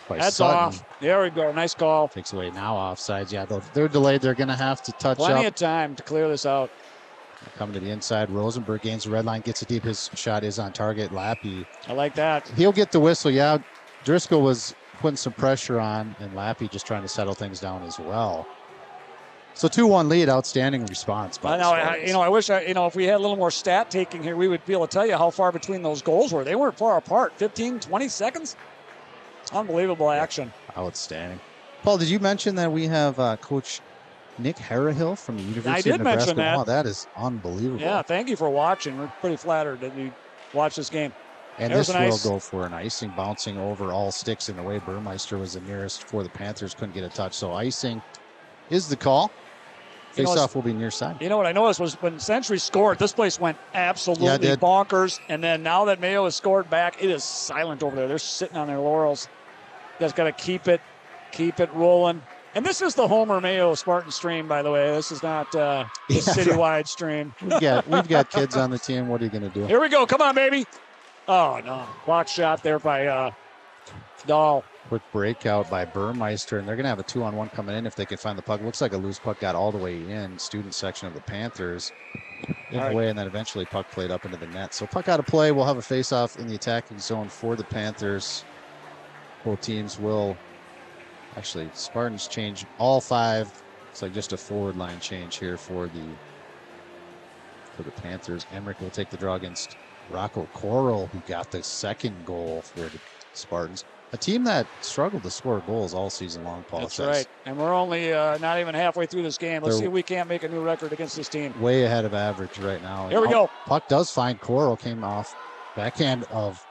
That's Sutton. off. There we go. Nice call. Takes away now offsides. Yeah, they're delayed. They're going to have to touch Plenty up. of time to clear this out. Coming to the inside. Rosenberg gains the red line, gets it deep. His shot is on target. Lappy. I like that. He'll get the whistle. Yeah, Driscoll was putting some pressure on, and Lappy just trying to settle things down as well. So 2-1 lead, outstanding response. I wish if we had a little more stat taking here, we would be able to tell you how far between those goals were. They weren't far apart, 15, 20 seconds. Unbelievable action. Outstanding. Paul, did you mention that we have Coach Nick Harahill from the University of Nebraska? I did mention that. Wow, that is unbelievable. Yeah, thank you for watching. We're pretty flattered that you watched this game. And this will go for an icing, bouncing over all sticks in the way. Burmeister was the nearest for the Panthers, couldn't get a touch. So icing is the call. Face-off will be near side. You know what I noticed was when Century scored, this place went absolutely bonkers. And then now that Mayo has scored back, it is silent over there. They're sitting on their laurels. You guys got to keep it rolling. And this is the Homer Mayo Spartan stream, by the way. This is not the citywide stream. We've got kids on the team. What are you going to do? Here we go. Come on, baby. Oh, no. Block shot there by Dahl. Quick breakout by Burmeister, and they're going to have a 2-on-1 coming in if they can find the puck. Looks like a loose puck got all the way in, student section of the Panthers. In the way, and then eventually puck played up into the net. So puck out of play. We'll have a face-off in the attacking zone for the Panthers. Both teams will actually, Spartans change all five. It's like just a forward line change here for the Panthers. Emmerich will take the draw against Rocco Coral, who got the second goal for the Spartans. A team that struggled to score goals all season long, Paul. That's right. And we're only not even halfway through this game. Let's see if we can't make a new record against this team. Way ahead of average right now. Here we go. Puck does find Coral. Came off backhand of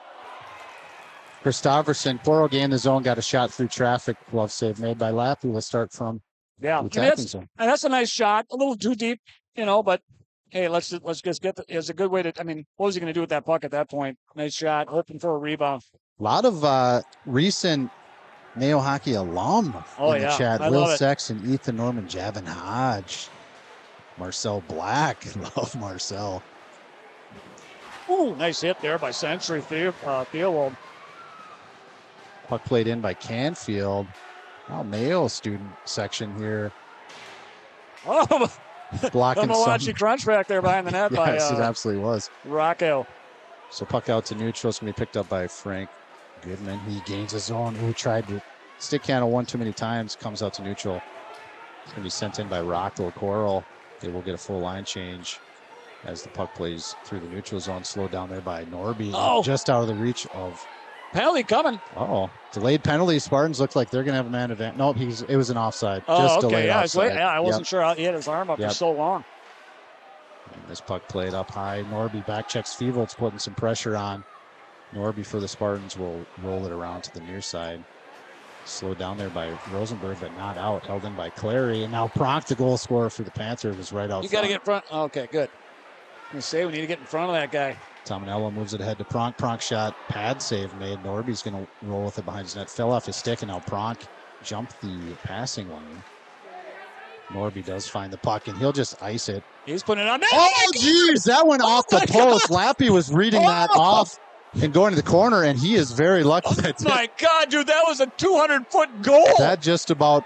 Christofferson. Coral gained the zone, got a shot through traffic. Glove save made by Lappy. We'll start from the attacking zone. And that's a nice shot. A little too deep, but hey, let's just get it's a good way to. What was he going to do with that puck at that point? Nice shot, hoping for a rebound. A lot of recent Mayo hockey alum in the chat. Will Sexton, Ethan Norman, Javin Hodge, Marcel Black. Love Marcel. Ooh, nice hit there by Century Theobald. Puck played in by Canfield. Now Mayo student section here. Oh, blocking the Malachi crunch back there behind the net. Yes, it absolutely was. Rocco. So puck out to neutral. It's going to be picked up by Frank Goodman. He gains his own. Who tried to stick handle one too many times. Comes out to neutral. It's going to be sent in by Rocco Coral. They will get a full line change as the puck plays through the neutral zone. Slowed down there by Norby. Oh. Just out of the reach of. Penalty coming. Delayed penalty. Spartans look like they're going to have a man advantage. Nope, it was an offside. Oh, just okay. Offside. I wasn't sure. He had his arm up for so long. And this puck played up high. Norby back checks Feevold's putting some pressure on. Norby for the Spartans will roll it around to the near side. Slowed down there by Rosenberg, but not out. Held in by Clary. And now Pronk, the goal scorer for the Panthers, is right out. You got to get in front. Okay, good. We need to get in front of that guy. Tominello moves it ahead to Pronk. Pronk shot, pad save made. Norby's going to roll with it behind his net. Fell off his stick, and now Pronk jumped the passing lane. Norby does find the puck, and he'll just ice it. He's putting it on. Oh, jeez, that went off the post. Lappy was reading that off and going to the corner, and he is very lucky. Oh, my God, dude, that was a 200-foot goal. That just about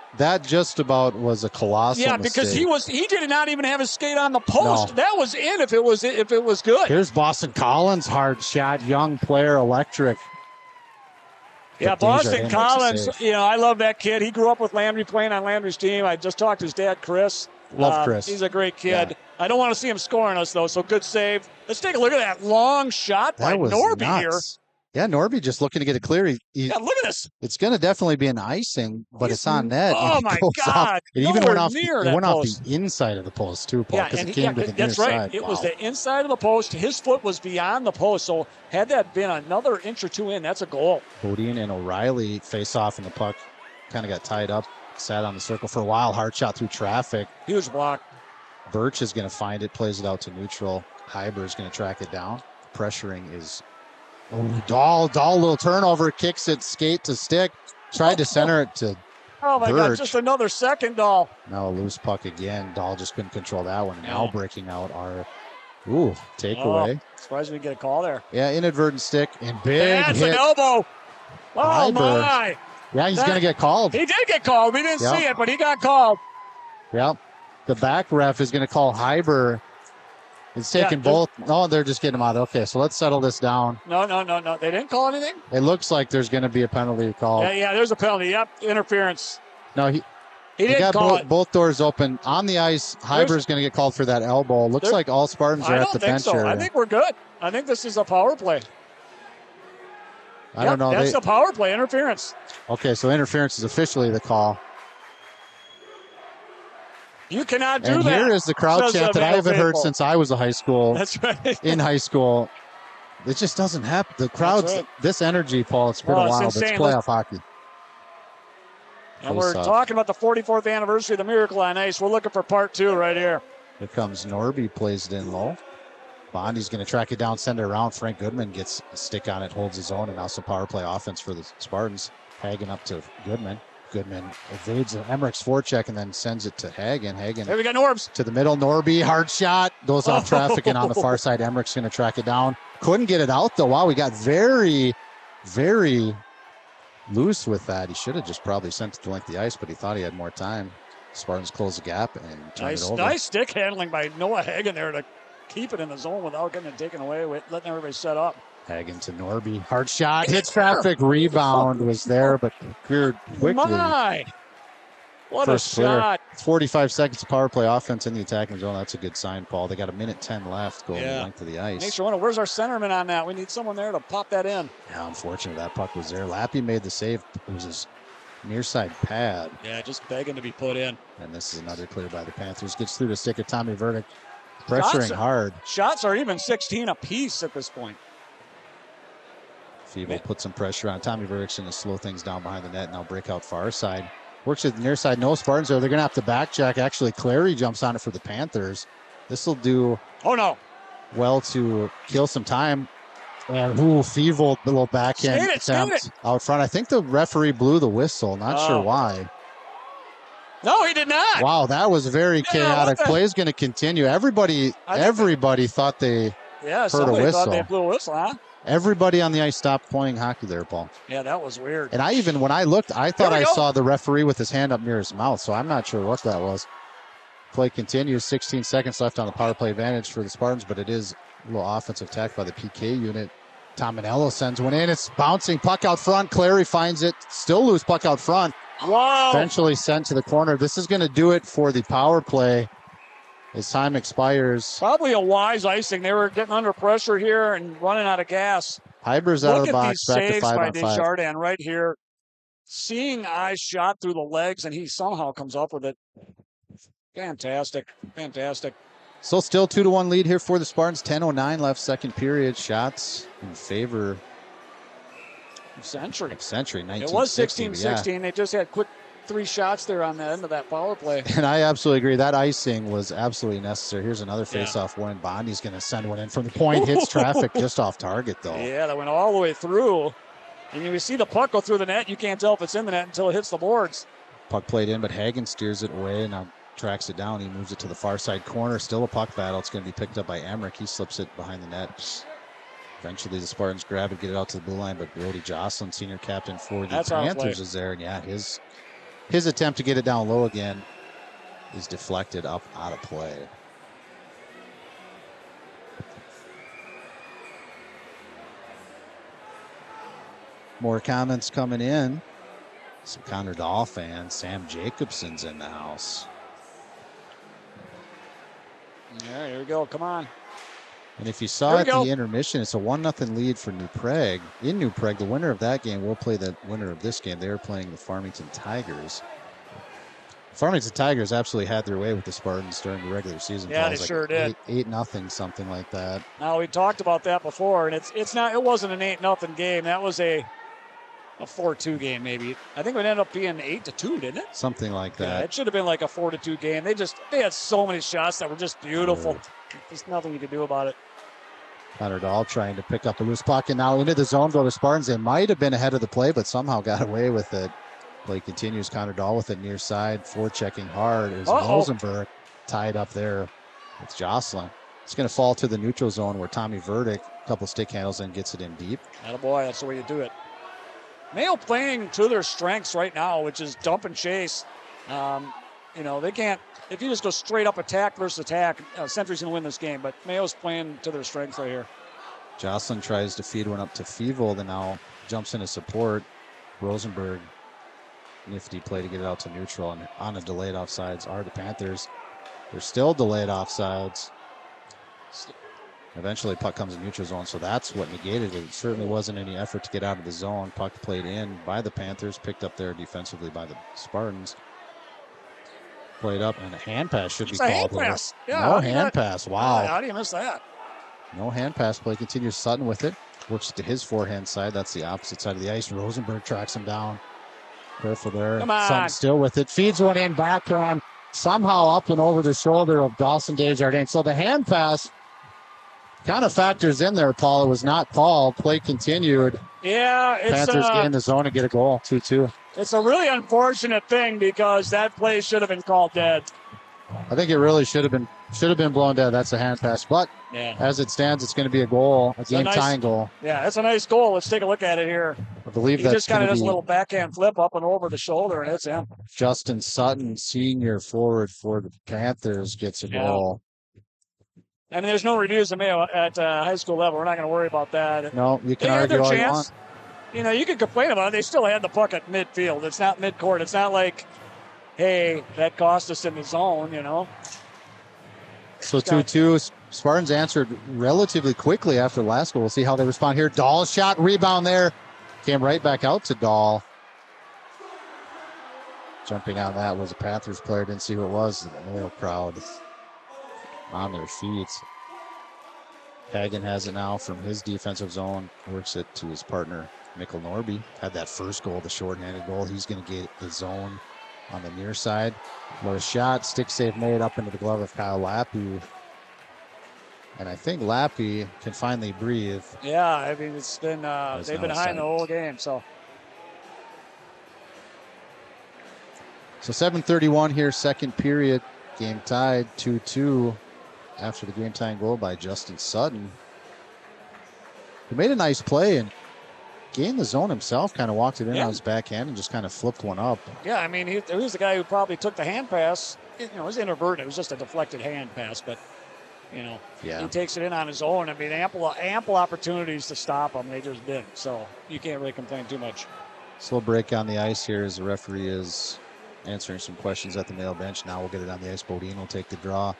was a colossal because mistake. he did not even have his skate on the post. No. That was in if it was good. Here's Boston Collins, hard shot, young player, electric. Yeah, Boston Collins, I love that kid. He grew up with Landry, playing on Landry's team. I just talked to his dad, Chris. Love Chris. He's a great kid. Yeah. I don't want to see him scoring us, though, so good save. Let's take a look at that long shot by Norby here. Yeah, Norby just looking to get it clear. Look at this. It's going to definitely be an icing, but it's on net. Oh, my God. It even went off the inside of the post, too, Paul, because it came to the near side. That's right. It was the inside of the post. His foot was beyond the post, so had that been another inch or two in, that's a goal. Bodine and O'Reilly face off, and the puck kind of got tied up, sat on the circle for a while. Hard shot through traffic. Huge block. Birch is going to find it, plays it out to neutral. Hyber is going to track it down. Pressuring is Dahl, little turnover, kicks it, skate to stick. Tried to center it to Oh my God, Birch. just another second, Dahl. Now a loose puck again. Dahl just couldn't control that one. No. Now breaking out our takeaway. Surprised we didn't get a call there. Yeah, inadvertent stick and big That's hit. an elbow. Oh Hyberg. my. Yeah, he's going to get called. He did get called. We didn't see it, but he got called. Yep. The back ref is going to call Hyber. It's taking both. No, they're just getting him out. Okay, so let's settle this down. No. They didn't call anything? It looks like there's going to be a penalty called. Yeah, there's a penalty. Yep, interference. No, he didn't got call it. both doors open. On the ice, Hyber's going to get called for that elbow. Looks like all Spartans are at the bench area. I think we're good. I think this is a power play. I don't know. That's a power play, interference. Okay, so interference is officially the call. You cannot do and that. Here is the crowd chant that I haven't heard since I was a high school. That's right. In high school. It just doesn't happen. The crowds, this energy, Paul, it's been a while, but it's playoff hockey. And we're talking about the 44th anniversary of the Miracle on Ice. We're looking for part 2 right here. Here comes Norby, plays it in low. Bondi's going to track it down, send it around. Frank Goodman gets a stick on it, holds his own, and now some power play offense for the Spartans. Hagen up to Goodman. Goodman evades Emmerich's forecheck and then sends it to Hagen. There we got Norbs. To the middle. Norby, hard shot. Goes off traffic and on the far side. Emmerich's going to track it down. Couldn't get it out, though. Wow, we got very, very loose with that. He should have just probably sent it to length the ice, but he thought he had more time. Spartans close the gap and turn it over. Nice stick handling by Noah Hagen there to keep it in the zone without getting it taken away, letting everybody set up. Hagen to Norby. Hard shot. Hits traffic. Rebound was there, but cleared quickly. My! What a shot. It's 45 seconds of power play offense in the attacking zone. That's a good sign, Paul. They got 1:10 left going the length of the ice. Makes you wonder, where's our centerman on that? We need someone there to pop that in. Yeah, unfortunate that puck was there. Lappy made the save. It was his near side pad. Yeah, just begging to be put in. And this is another clear by the Panthers. Gets through to stick of Tommy Verdick. Pressuring hard. Shots are even 16 apiece at this point. Feeble put some pressure on. Tommy Verdick's going to slow things down behind the net. Now break out far side. Works at the near side. No Spartans there. They're going to have to back check. Actually, Clary jumps on it for the Panthers. This will do well to kill some time. And Feeble little backhand attempt out front. I think the referee blew the whistle. Not sure why. No, he did not. Wow, that was very chaotic. Play is going to continue. Everybody thought they heard a whistle. Thought they blew a whistle, huh? Everybody on the ice stopped playing hockey there, Paul. Yeah, that was weird. And when I looked, I thought I saw the referee with his hand up near his mouth, so I'm not sure what that was. Play continues. 16 seconds left on the power play advantage for the Spartans, but it is a little offensive attack by the PK unit. Tominello sends one in. It's bouncing. Puck out front. Clary finds it. Still loose puck out front. Wow. Eventually sent to the corner. This is going to do it for the power play as time expires. Probably a wise icing. They were getting under pressure here and running out of gas. Hyber's out of the box. Look at back these to 5 saves by on 5. Desjardins right here. Seeing eyes shot through the legs, and he somehow comes up with it. Fantastic. So still 2-1 lead here for the Spartans. 10:09 left, second period. Shots in favor of Century. 1960. It was 16-16. Yeah. They just had quick 3 shots there on the end of that power play. And I absolutely agree. That icing was absolutely necessary. Here's another face-off win. Bondi's going to send one in from the point. Hits traffic just off target, though. Yeah, that went all the way through. And you see the puck go through the net. You can't tell if it's in the net until it hits the boards. Puck played in, but Hagen steers it away. Now tracks it down. He moves it to the far side corner. Still a puck battle. It's going to be picked up by Emmerich. He slips it behind the net. Eventually, the Spartans grab it, get it out to the blue line, but Brody Jocelyn, senior captain for the Panthers, is there. And yeah, his attempt to get it down low again is deflected up out of play. More comments coming in. Some Connor Dahl fans. Sam Jacobson's in the house. Yeah, here we go. Come on. And if you saw at the intermission, it's a 1-0 lead for New Prague. In New Prague, the winner of that game will play the winner of this game. They are playing the Farmington Tigers. Farmington Tigers absolutely had their way with the Spartans during the regular season. Yeah, they sure did. 8-0, something like that. Now, we talked about that before, and it wasn't an 8-0 game. That was a 4-2 game, maybe. I think it ended up being 8-2, didn't it? Something like that. Yeah, it should have been like a 4-2 game. They had so many shots that were just beautiful. There's nothing you could do about it. Connor Dahl trying to pick up a loose puck, and now into the zone go the Spartans. They might have been ahead of the play, but somehow got away with it. Play continues. Connor Dahl with it near side. Forechecking hard is Uh-oh. Rosenberg tied up there with Jocelyn. It's going to fall to the neutral zone where Tommy Verdick, a couple stick handles in, gets it in deep. Attaboy, that's the way you do it. Mayo playing to their strengths right now, which is dump and chase. You know, they can't, if you just go straight up attack versus attack, Century's going to win this game, but Mayo's playing to their strengths right here. Jocelyn tries to feed one up to Feevold and now jumps into support. Rosenberg, nifty play to get it out to neutral, and on a delayed offsides are the Panthers. They're still delayed offsides. Eventually puck comes in neutral zone, so that's what negated it. It certainly wasn't any effort to get out of the zone. Puck played in by the Panthers, picked up there defensively by the Spartans. Played up, and a hand pass should be called. Hand pass. Yeah, no hand pass. Wow. How do you miss that? No hand pass play. Continues Sutton with it. Works to his forehand side. That's the opposite side of the ice. Rosenberg tracks him down. Careful there. Come on. Sutton still with it. Feeds one in backhand. Somehow up and over the shoulder of Dawson Desjardins. So the hand pass kind of factors in there, Paul. It was not called. Play continued. Yeah, it's Panthers get in the zone and get a goal. 2-2. It's a really unfortunate thing because that play should have been called dead. I think it really should have been blown dead. That's a hand pass. But as it stands, it's going to be a goal, a game-tying goal. Yeah, it's a nice goal. Let's take a look at it here. I believe he that's just kind of does a little backhand flip up and over the shoulder, and it's him. Justin Sutton, senior forward for the Panthers, gets a goal. I mean, there's no reviews of Mayo at high school level. We're not going to worry about that. No, you can argue all you want. You know, you can complain about it. They still had the puck at midfield. It's not midcourt. It's not like, hey, that cost us in the zone, you know. So 2-2. Spartans answered relatively quickly after the last goal. We'll see how they respond here. Dahl's shot, rebound there. Came right back out to Dahl. Jumping on that was a Panthers player. Didn't see who it was. The Mayo crowd on their feet. Hagen has it now from his defensive zone. Works it to his partner, Mikkel Norby. Had that first goal, the shorthanded goal. He's going to get the zone on the near side. What a shot. Stick save made up into the glove of Kyle Lappy. And I think Lappy can finally breathe. Yeah, I mean, it's been they've been high in the whole game. So 7:31 here, second period. Game tied 2-2 after the game tying goal by Justin Sutton. He made a nice play and gained the zone himself, kind of walked it in on his backhand and just kind of flipped one up. Yeah, I mean, he was the guy who probably took the hand pass. You know, it was inadvertent. It was just a deflected hand pass, but, you know, he takes it in on his own. I mean, ample opportunities to stop him. They just didn't. So you can't really complain too much. Slow break on the ice here as the referee is answering some questions at the Mayo bench. Now we'll get it on the ice. Bodine will take the draw.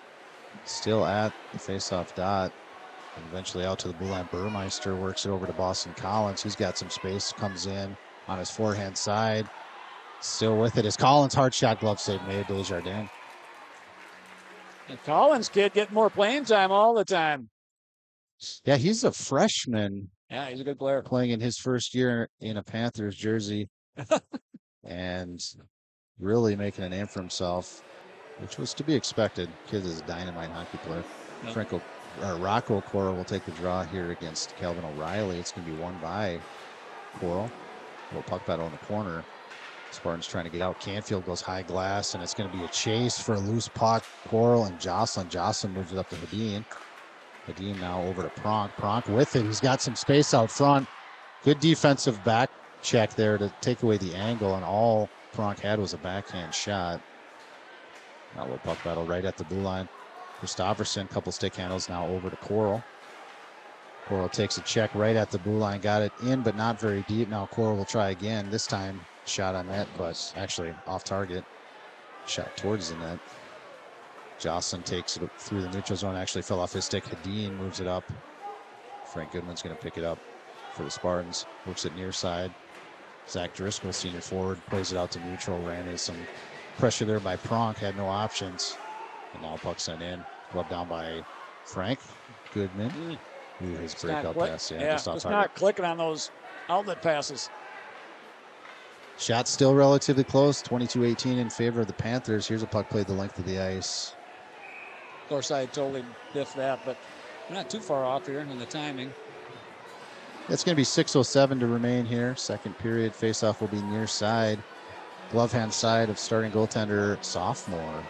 Still at the faceoff dot. And eventually out to the blue line. Burmeister works it over to Boston Collins. He's got some space. Comes in on his forehand side. Still with it is Collins. Hard shot, glove save made. Desjardins. And Collins kid getting more playing time all the time. Yeah, he's a freshman. Yeah, he's a good player. Playing in his first year in a Panthers jersey. And really making a name for himself, which was to be expected. Kid is a dynamite hockey player. Yep. Rocco Coral will take the draw here against Calvin O'Reilly. It's going to be won by Coral. A little puck battle in the corner. Spartans trying to get out. Canfield goes high glass, and it's going to be a chase for a loose puck. Coral and Jocelyn. Jocelyn moves it up to Hadeen. Hadeen now over to Pronk. Pronk with it. He's got some space out front. Good defensive back check there to take away the angle, and all Pronk had was a backhand shot. Now a little puck battle right at the blue line. Christofferson, couple stick handles now over to Coral. Coral takes a check right at the blue line. Got it in, but not very deep. Now Coral will try again. This time, shot on net, but actually off target. Shot towards the net. Jocelyn takes it through the neutral zone. Actually fell off his stick. Hadeen moves it up. Frank Goodman's going to pick it up for the Spartans. Works it near side. Zach Driscoll, senior forward, plays it out to neutral. Ran into some pressure there by Pronk. Had no options. And now puck sent in. Gloved down by Frank Goodman. Ooh, his breakout pass. Just not clicking on those outlet passes. Shot still relatively close. 22-18 in favor of the Panthers. Here's a puck played the length of the ice. Of course, I totally biffed that, but we're not too far off here in the timing. It's going to be 6:07 to remain here. Second period. Faceoff will be near side. glove hand side of starting goaltender, sophomore,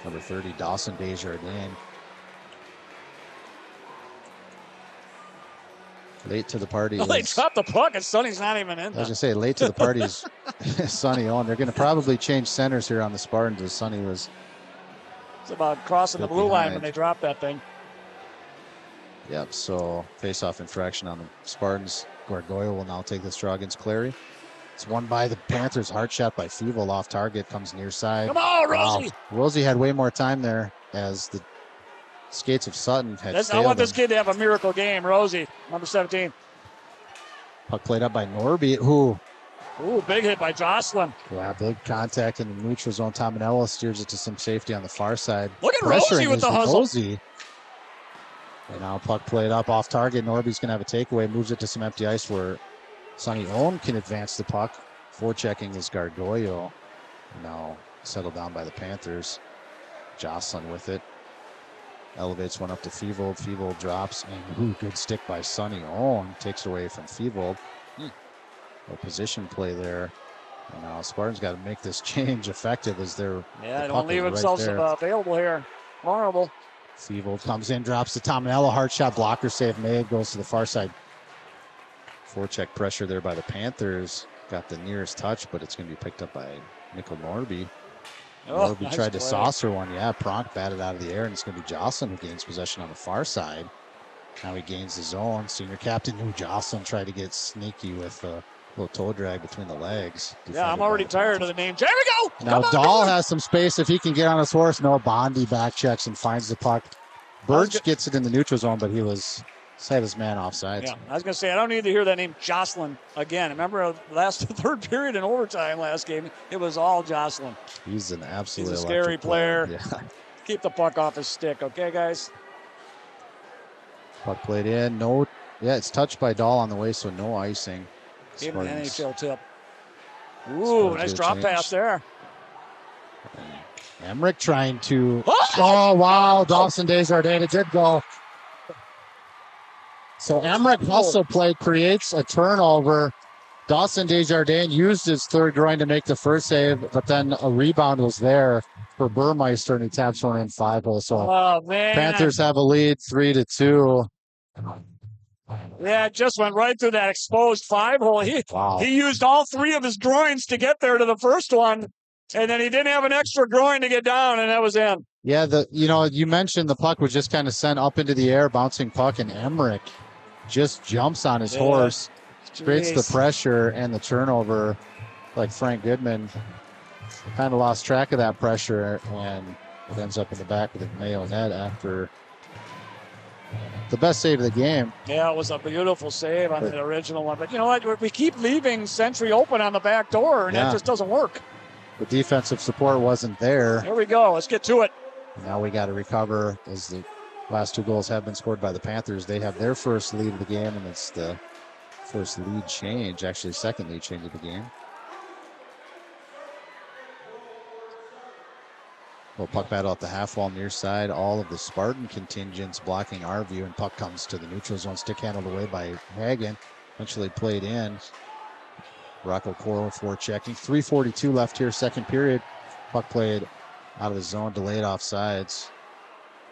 number 30, Dawson Desjardins. Late to the party. Oh, they dropped the puck and Sonny's not even in. I was going to say, late to the party is Sonny Owen. They're going to probably change centers here on the Spartans as Sonny was. It's about crossing the blue line when they dropped that thing. Yep, so face-off infraction on the Spartans. Gorgoyo will now take this draw against Clary. It's won by the Panthers. Hard shot by Feeble off target, comes near side. Come on, Rosie! Wow. Rosie had way more time there as the skates of Sutton had I want this kid to have a miracle game. Rosie, number 17. Puck played up by Norby, who... Ooh, big hit by Jocelyn. Yeah, big contact in the neutral zone. Tominello steers it to some safety on the far side. Look at Rosie with the hustle. Rosie. And now puck played up off target. Norby's going to have a takeaway. Moves it to some empty ice where Sonny Owen can advance the puck. Forechecking is Gargoyo. Now settled down by the Panthers. Jocelyn with it. Elevates one up to Feevold. Feevold drops. And good stick by Sonny Owen. Takes it away from Feevold. A position play there. And now Spartans got to make this change effective as they're. Yeah, don't leave themselves available here. Vulnerable. Feevold comes in, drops to Tominello. Hard shot, blocker save made. Goes to the far side. Forecheck pressure there by the Panthers. Got the nearest touch, but it's going to be picked up by Mikkel Norby. Oh, Norby nice tried to play. saucer one. Yeah, Pronk batted out of the air, and it's going to be Jocelyn who gains possession on the far side. Now he gains the zone. Senior captain knew Jocelyn tried to get sneaky with a little toe drag between the legs. Yeah, I'm already tired of the name. There we go. Now Dahl has some space if he can get on his horse. No, Bondi back checks and finds the puck. Birch gets it in the neutral zone, but he had his man offside. Yeah, I was going to say, I don't need to hear that name Jocelyn again. Remember last third period in overtime last game, it was all Jocelyn. He's an absolute He's a scary player. Yeah. Keep the puck off his stick, okay, guys? Puck played in. No, yeah, it's touched by Dahl on the way, so no icing. Give him an NHL tip. Ooh, nice drop pass there. Emmerich trying to. Oh, wow. Dawson Desjardins. It did go. So Emmerich also creates a turnover. Dawson Desjardins used his third groin to make the first save, but then a rebound was there for Burmeister, and he taps one in 5-0. So Panthers have a lead 3-2. Yeah, it just went right through that exposed 5-hole. He used all 3 of his groins to get there to the first one, and then he didn't have an extra groin to get down, and that was in. Yeah, you mentioned the puck was just kind of sent up into the air, bouncing puck, and Emmerich just jumps on his horse, creates the pressure and the turnover. Like Frank Goodman kind of lost track of that pressure, and it ends up in the back of the Mayo net after the best save of the game. Yeah, it was a beautiful save on the original one. But you know what? We keep leaving Century open on the back door, and that just doesn't work. The defensive support wasn't there. Here we go. Let's get to it. Now we got to recover as the last 2 goals have been scored by the Panthers. They have their first lead of the game, and it's the first lead change, actually second lead change of the game. Well, puck battle at the half wall near side. All of the Spartan contingents blocking our view, and puck comes to the neutral zone. Stick handled away by Hagen. Eventually played in. Rocco Coro forechecking. 3:42 left here, second period. Puck played out of the zone, delayed offsides.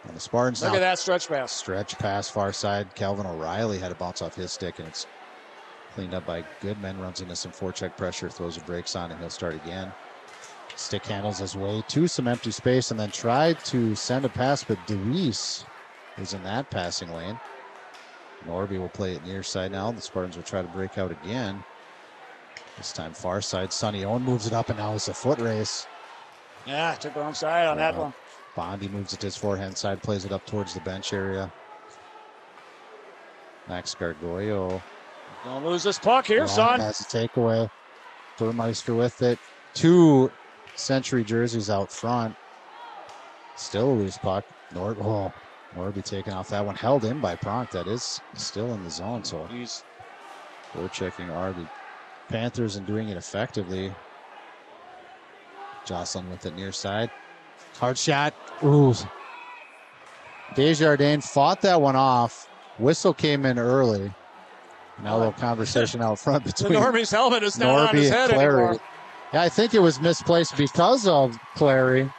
And the Spartans Look at that stretch pass. Stretch pass far side. Calvin O'Reilly had to bounce off his stick, and it's cleaned up by Goodman. Runs into some forecheck pressure, throws the brakes on, and he'll start again. Stick handles his way to some empty space and then tried to send a pass, but DeWeese is in that passing lane. Norby will play it near side now. The Spartans will try to break out again. This time far side. Sonny Owen moves it up, and now it's a foot race. Yeah, took the wrong side on that one. Bondi moves it to his forehand side, plays it up towards the bench area. Max Gargoyo. Don't lose this puck here, son. Has a takeaway. Burmeister with it. 2 Century jerseys out front. Still a loose puck. Norby taking off that one. Held in by Pronk. That is still in the zone. So we're checking the Panthers and doing it effectively. Jocelyn with it near side. Hard shot. Ooh. Desjardins fought that one off. Whistle came in early. Now a little conversation out front between Norby's helmet is not on his head anymore. Yeah, I think it was misplaced because of Clary.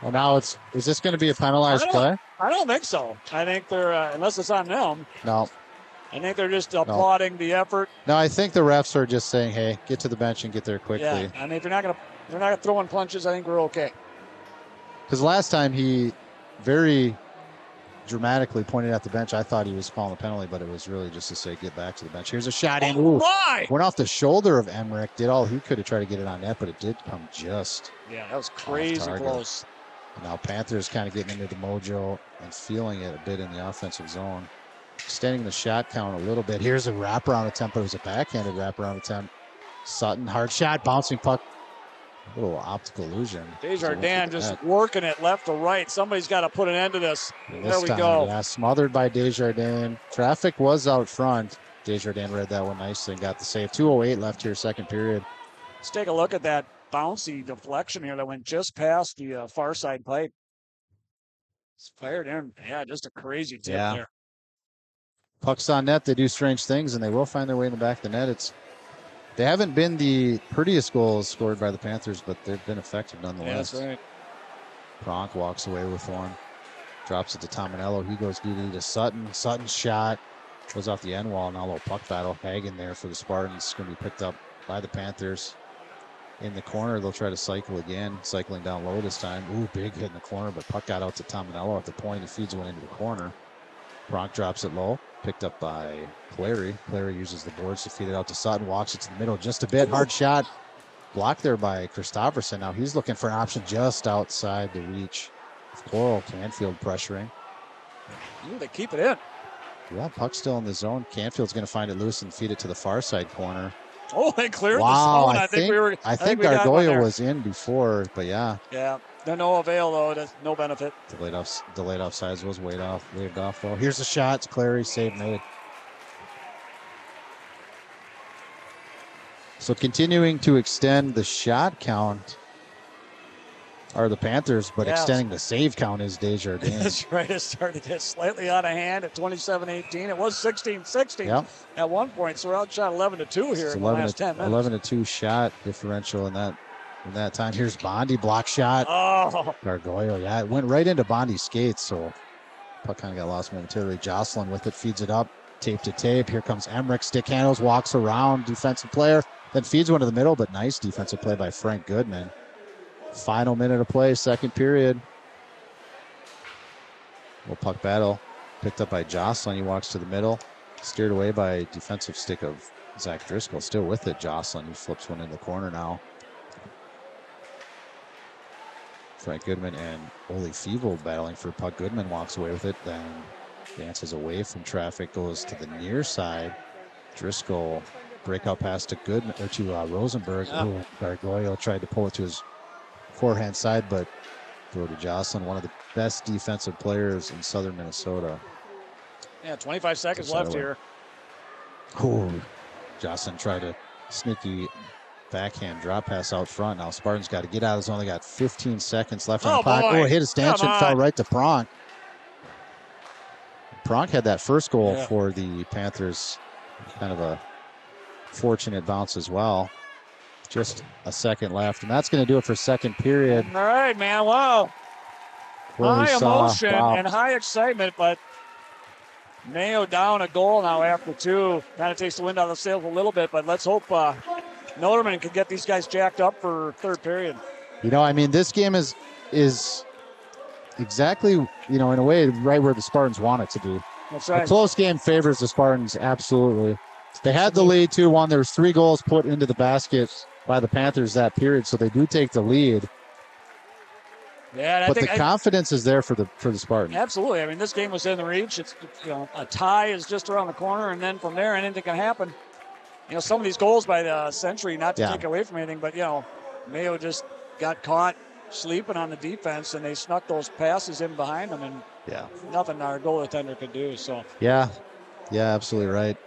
Well, now is this going to be a penalized play? I don't think so. I think they're, unless it's on them. No. I think they're just applauding the effort. No, I think the refs are just saying, hey, get to the bench and get there quickly. Yeah, I mean, if they're not throwing punches, I think we're okay. Because last time he very dramatically pointed at the bench. I thought he was calling a penalty, but it was really just to say, get back to the bench. Here's a shot in. Oh, my! Went off the shoulder of Emmerich. Did all he could to try to get it on net, but it did come just. Yeah, that was crazy close. Now Panthers kind of getting into the mojo and feeling it a bit in the offensive zone. Extending the shot count a little bit. Here's a wraparound attempt, but it was a backhanded wraparound attempt. Sutton, hard shot, bouncing puck. A little optical illusion. Desjardins just working it left to right. Somebody's got to put an end to this. There we go. Yeah, smothered by Desjardins. Traffic was out front. Desjardins read that one nicely and got the save. 2:08 left here, second period. Let's take a look at that bouncy deflection here that went just past the far side pipe. It's fired in. Yeah, just a crazy tip there. Pucks on net, they do strange things, and they will find their way in the back of the net. They haven't been the prettiest goals scored by the Panthers, but they've been effective nonetheless. Yeah, that's right. Pronk walks away with one. Drops it to Tominello. He goes DD to Sutton. Sutton's shot goes off the end wall. Now a little puck battle. Hagen there for the Spartans. Going to be picked up by the Panthers. In the corner, they'll try to cycle again. Cycling down low this time. Ooh, big hit in the corner, but puck got out to Tominello at the point. He feeds one into the corner. Pronk drops it low. Picked up by Clary. Clary uses the boards to feed it out to Sutton. Walks it to the middle just a bit. Hard shot. Blocked there by Christopherson. Now he's looking for an option just outside the reach of Coral. Canfield pressuring. Ooh, they keep it in. Yeah, puck still in the zone. Canfield's going to find it loose and feed it to the far side corner. Oh, they cleared the zone. I think Gargoyle was in before, but yeah. Yeah, no avail though. That's no benefit. Delayed offsides was waved off though. Here's the shot. It's Clary, save made. So continuing to extend the shot count are the Panthers, but extending the save count is Desjardins. That's right. It started to get slightly out of hand at 27-18. It was 16-16 at one point, so we're outshot 11-2 here in the last 10 minutes. 11-2 shot differential in that time. Here's Bondi, block shot. Oh. Gargoyle, yeah, it went right into Bondi's skates, so puck kind of got lost momentarily. Jocelyn with it, feeds it up, tape to tape. Here comes Emmerich, stick handles, walks around, defensive player, then feeds one to the middle, but nice defensive play by Frank Goodman. Final minute of play, second period. Little puck battle. Picked up by Jocelyn. He walks to the middle. Steered away by defensive stick of Zach Driscoll. Still with it, Jocelyn. He flips one in the corner now. Frank Goodman and Ole Feeble battling for puck. Goodman walks away with it. Then dances away from traffic. Goes to the near side. Driscoll breakout pass to Goodman or to Rosenberg. Ooh, Gargoyle tried to pull it to his forehand side, but throw to Jocelyn, one of the best defensive players in southern Minnesota. Yeah, 25 seconds left here. Ooh, Jocelyn tried to sneaky backhand drop pass out front. Now Spartans got to get out of zone. They got 15 seconds left on the clock. Oh, it hit a stanchion, fell right to Pronk. Pronk had that first goal for the Panthers. Kind of a fortunate bounce as well. Just a second left, and that's going to do it for second period. All right, man. Wow. High emotion and high excitement, but Mayo down a goal now after two. Kind of takes the wind out of the sails a little bit, but let's hope Millerman can get these guys jacked up for third period. You know, I mean, this game is exactly, you know, in a way, right where the Spartans want it to be. That's right. A close game favors the Spartans, absolutely. They had the lead 2-1. There was 3 goals put into the basket by the Panthers that period, so they do take the lead. Yeah, but the confidence is there for the Spartans. Absolutely. I mean, this game was in the reach. It's, you know, a tie is just around the corner, and then from there, anything can happen. You know, some of these goals by the Century, not to take away from anything, but, you know, Mayo just got caught sleeping on the defense, and they snuck those passes in behind them, and nothing our goaltender could do. So yeah, absolutely right.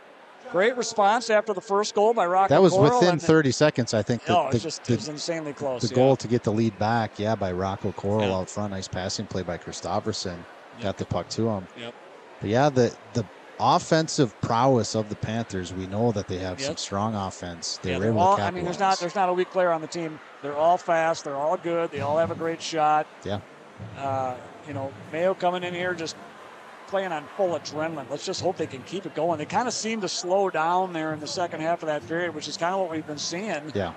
Great response after the first goal by Rocco. That was Coral, within 30 seconds, I think. It was insanely close. The goal to get the lead back, by Rocco Coral out front. Nice passing play by Christopherson. Got the puck to him. Yep. But yeah, the offensive prowess of the Panthers, we know that they have some strong offense. They were able to capitalize. I mean, there's not a weak player on the team. They're all fast. They're all good. They all have a great shot. Yeah. Mayo coming in here just playing on full adrenaline. Let's just hope they can keep it going. They kind of seem to slow down there in the second half of that period, which is kind of what we've been seeing. Yeah.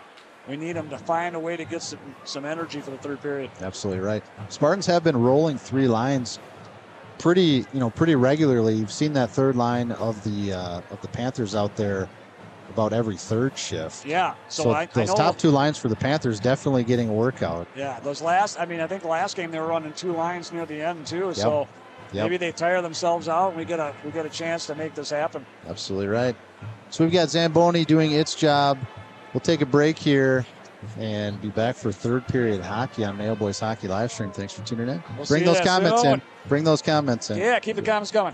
We need them to find a way to get some energy for the third period. Absolutely right. Spartans have been rolling three lines pretty regularly. You've seen that third line of the Panthers out there about every third shift. Yeah. So those top two lines for the Panthers definitely getting a workout. Yeah. I think the last game they were running two lines near the end too. Yep. So maybe they tire themselves out and we get a chance to make this happen. Absolutely right. So we've got Zamboni doing its job. We'll take a break here and be back for third period hockey on Mayo Boys Hockey live stream. Thanks for tuning in. Bring those comments in. Bring those comments in. Yeah, keep the comments coming.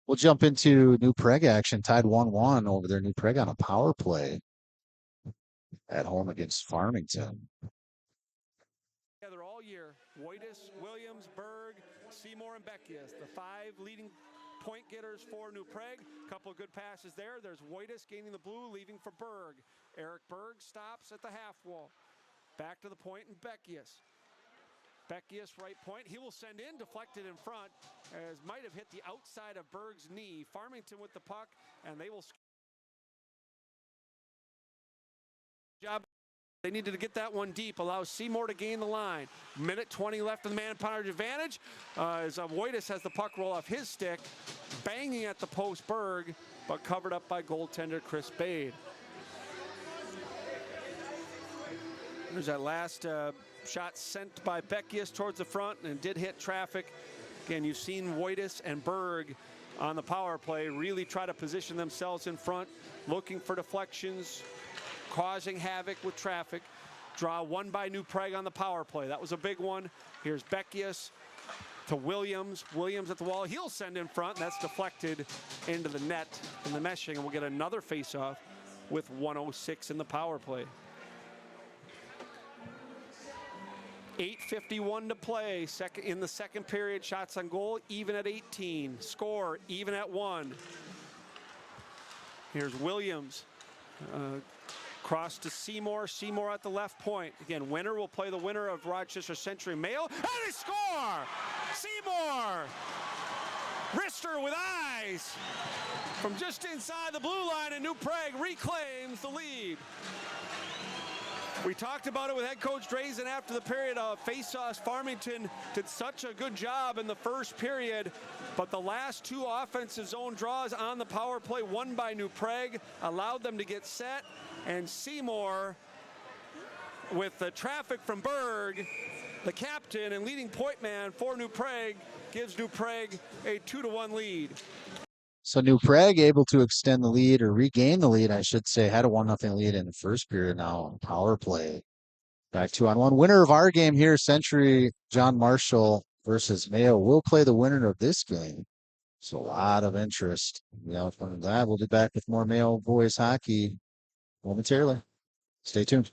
We'll jump into New Prague action, tied 1-1 over there. New Prague on a power play at home against Farmington. Together all year, Wojtis, Williams, Berg, Seymour, and Beckius, the five leading point getters for New Prague. A couple of good passes there. There's Wojtis gaining the blue, leaving for Berg. Eric Berg stops at the half wall. Back to the point, and Beckius. Beckius right point. He will send in, deflected in front, as might have hit the outside of Berg's knee. Farmington with the puck, and they will job. They needed to get that one deep, allows Seymour to gain the line. Minute 20 left in the manpower advantage, as Wojtis has the puck roll off his stick, banging at the post Berg, but covered up by goaltender Chris Bade. There's that last shot sent by Beckius towards the front and did hit traffic. Again, you've seen Wojtis and Berg on the power play really try to position themselves in front, looking for deflections, causing havoc with traffic. Draw one by New Prague on the power play. That was a big one. Here's Beckius to Williams. Williams at the wall. He'll send in front. And that's deflected into the net in the meshing, and we'll get another face-off with 1:06 in the power play. 8:51 to play in the second period. Shots on goal even at 18. Score even at 1. Here's Williams. Cross to Seymour. Seymour at the left point. Again, winner will play the winner of Rochester Century Mayo. And they score! Seymour! Wrister with eyes from just inside the blue line, and New Prague reclaims the lead. We talked about it with head coach Drazen after the period of face-offs. Farmington did such a good job in the first period, but the last two offensive zone draws on the power play, one by New Prague, allowed them to get set, and Seymour, with the traffic from Berg, the captain and leading point man for New Prague, gives New Prague a 2-1 lead. So New Prague able to extend the lead, or regain the lead, I should say. Had a 1-0 lead in the first period. Now on power play. Back 2-on-1. Winner of our game here, Century John Marshall versus Mayo, will play the winner of this game. So a lot of interest. From that, we'll be back with more Mayo boys hockey momentarily. Stay tuned.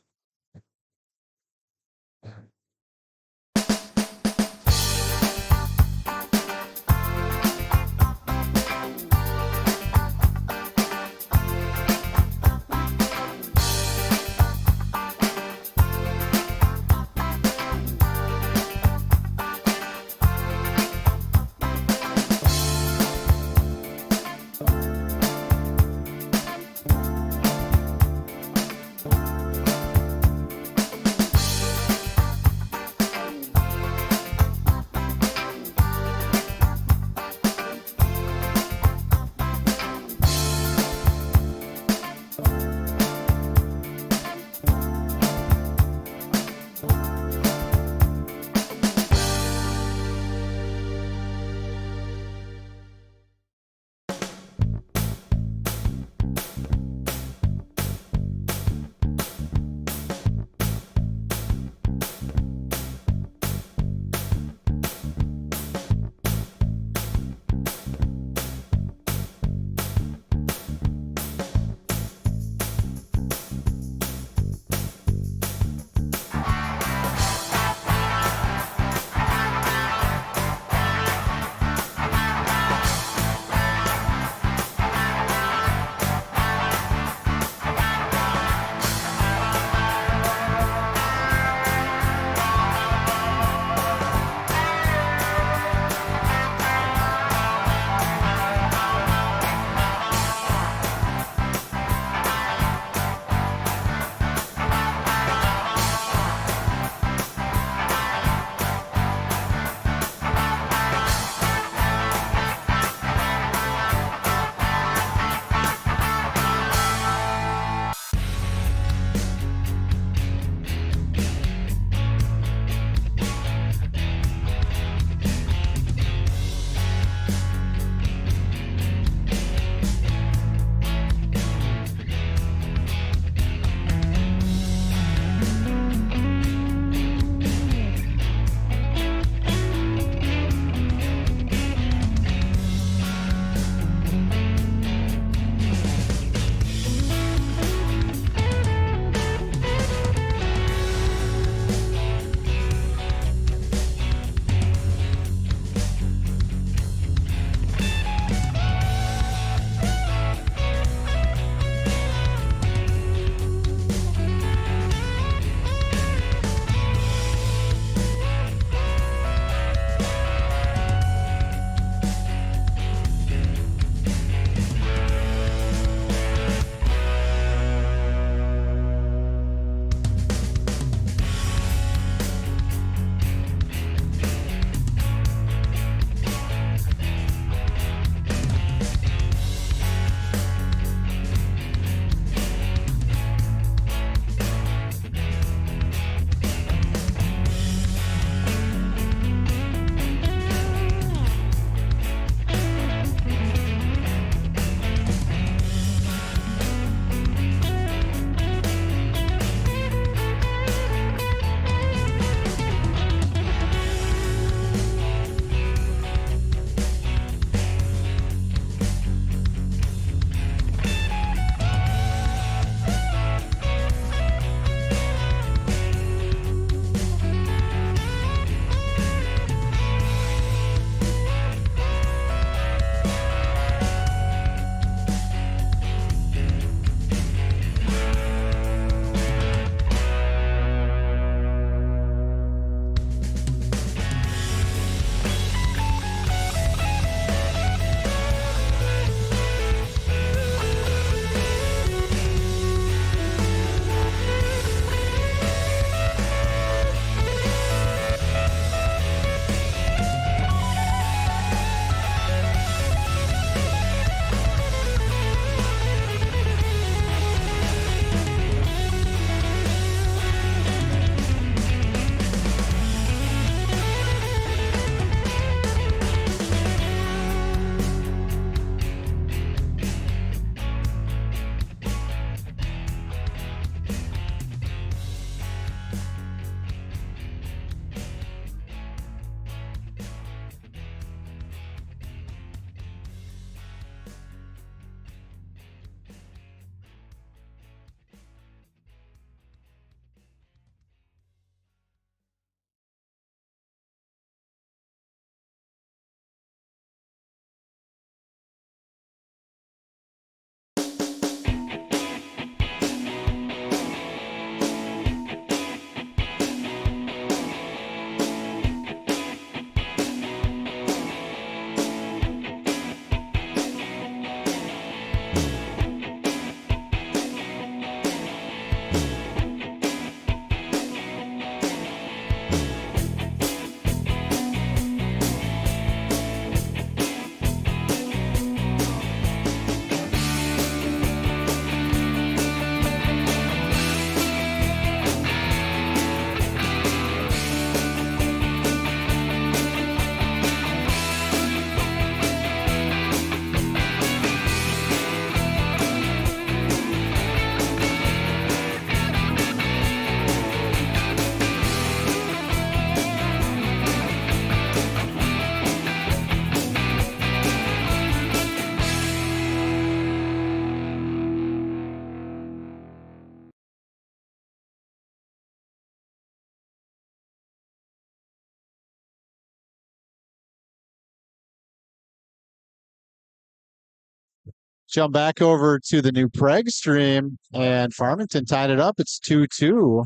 Jump back over to the new Preg stream, and Farmington tied it up. It's 2-2.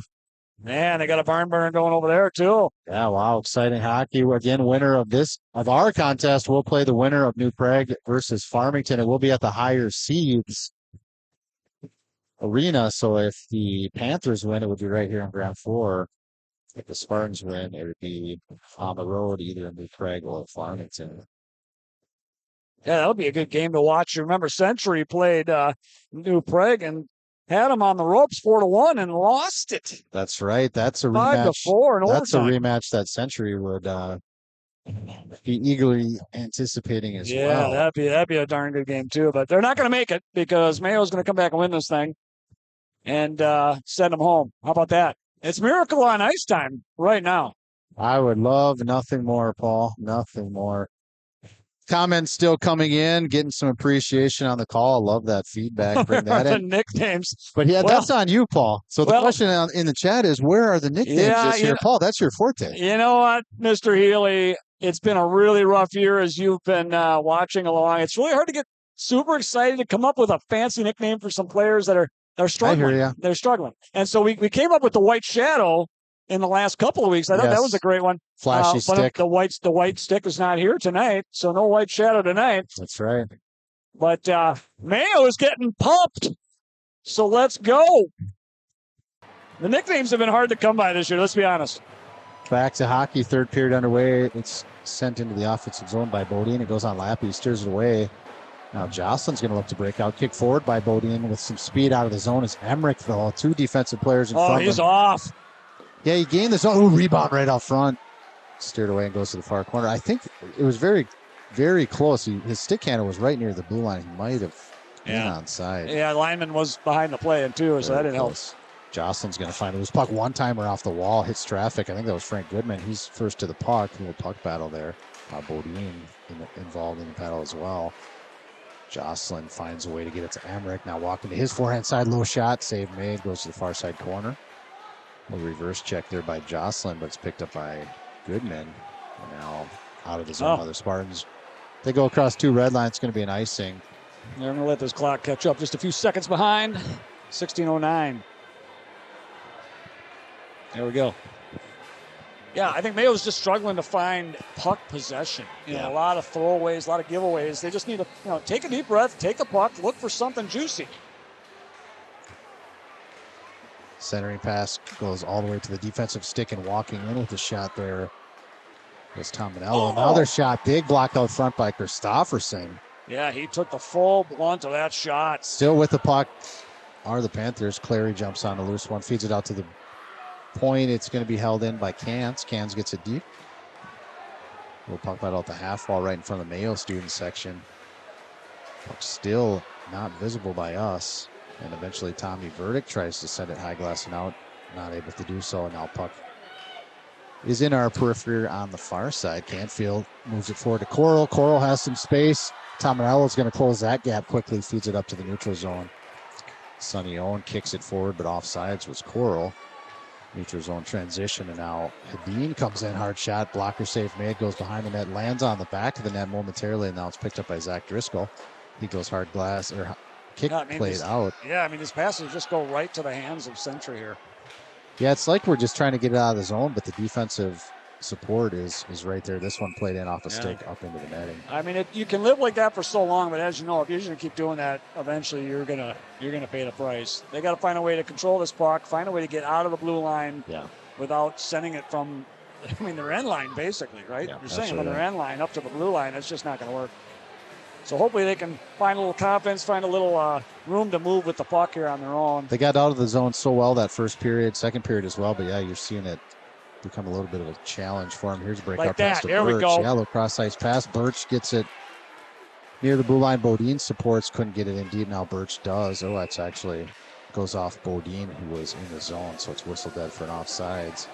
Man, they got a barn burner going over there, too. Yeah, wow, exciting hockey. Again, winner of our contest, we'll play the winner of New Prague versus Farmington. It will be at the higher seeds arena. So if the Panthers win, it would be right here on ground floor. If the Spartans win, it would be on the road, either in New Prague or Farmington. Yeah, that'll be a good game to watch. You remember Century played New Prague and had them on the ropes 4-1 and lost it. That's right. That's a 5-4 rematch. in That's overtime. a rematch that Century would be eagerly anticipating as well. Yeah, that'd be a darn good game too. But they're not going to make it because Mayo's going to come back and win this thing and send them home. How about that? It's Miracle on Ice time right now. I would love nothing more, Paul. Nothing more. Comments still coming in, getting some appreciation on the call. I love that feedback. Bring that the in. nicknames. But yeah, that's on you, Paul. So the question in the chat is, where are the nicknames this year? Paul, that's your forte. You know what, Mr. Healy? It's been a really rough year as you've been watching along. It's really hard to get super excited to come up with a fancy nickname for some players that are struggling. I hear ya. They're struggling. And so we came up with the White Shadow in the last couple of weeks. I thought that was a great one. Flashy stick. The white stick is not here tonight, so no White Shadow tonight. That's right. But Mayo is getting pumped. So let's go. The nicknames have been hard to come by this year, let's be honest. Back to hockey, third period underway. It's sent into the offensive zone by Bodine. It goes on Lappy, steers it away. Now Jocelyn's going to look to break out. Kick forward by Bodine with some speed out of the zone. It's Emmerich, though. Two defensive players in front of him. Oh, he's off. Yeah, he gained the zone. Ooh, rebound right out front. Steered away and goes to the far corner. I think it was very, very close. His stick handle was right near the blue line. He might have been onside. Yeah, lineman was behind the play, too, so that didn't help. Jocelyn's going to find it. This puck one-timer off the wall, hits traffic. I think that was Frank Goodman. He's first to the puck. A little puck battle there. Bodine involved in the battle as well. Jocelyn finds a way to get it to Emmerich. Now walking to his forehand side, low shot, save made, goes to the far side corner. A reverse check there by Jocelyn, but it's picked up by Goodman. And now out of the zone by the Spartans. They go across two red lines. It's going to be an icing. They're going to let this clock catch up just a few seconds behind. 16:09. There we go. Yeah, I think Mayo's just struggling to find puck possession. You know, a lot of throwaways, a lot of giveaways. They just need to, take a deep breath, take the puck, look for something juicy. Centering pass goes all the way to the defensive stick, and walking in with the shot there was Tom Manello. Another shot, big block out front by Christofferson. Yeah, he took the full blunt of that shot. Still with the puck are the Panthers. Clary jumps on a loose one, feeds it out to the point. It's going to be held in by Cans. Cans gets it deep. We'll puck that out the half wall right in front of the Mayo student section. Puck still not visible by us. And eventually Tommy Verdict tries to send it high glass and out. Not able to do so. And now puck is in our periphery on the far side. Canfield moves it forward to Coral. Coral has some space. Tominello's going to close that gap quickly. Feeds it up to the neutral zone. Sonny Owen kicks it forward, but offsides was Coral. Neutral zone transition, and now Hadeen comes in, hard shot, blocker safe made, goes behind the net, lands on the back of the net momentarily, and now it's picked up by Zach Driscoll. He goes hard glass, or kick played out. Yeah, these passes just go right to the hands of Century here. Yeah, it's like we're just trying to get it out of the zone, but the defensive support is right there. This one played in off a stick up into the netting. You can live like that for so long, but as you know, if you're just going to keep doing that, eventually you're gonna pay the price. They got to find a way to control this puck, find a way to get out of the blue line without sending it from, their end line basically, right? Yeah, you're saying from their end line up to the blue line. That's just not going to work. So hopefully they can find a little confidence, find a little room to move with the puck here on their own. They got out of the zone so well that first period, second period as well, but yeah, you're seeing it become a little bit of a challenge for him. Here's a breakout pass to Birch. We go. Shallow cross-ice pass. Birch gets it near the blue line. Bodine supports, couldn't get it in deep. Now Birch does. Oh, that's actually goes off Bodine, who was in the zone, so it's whistle dead for an offsides.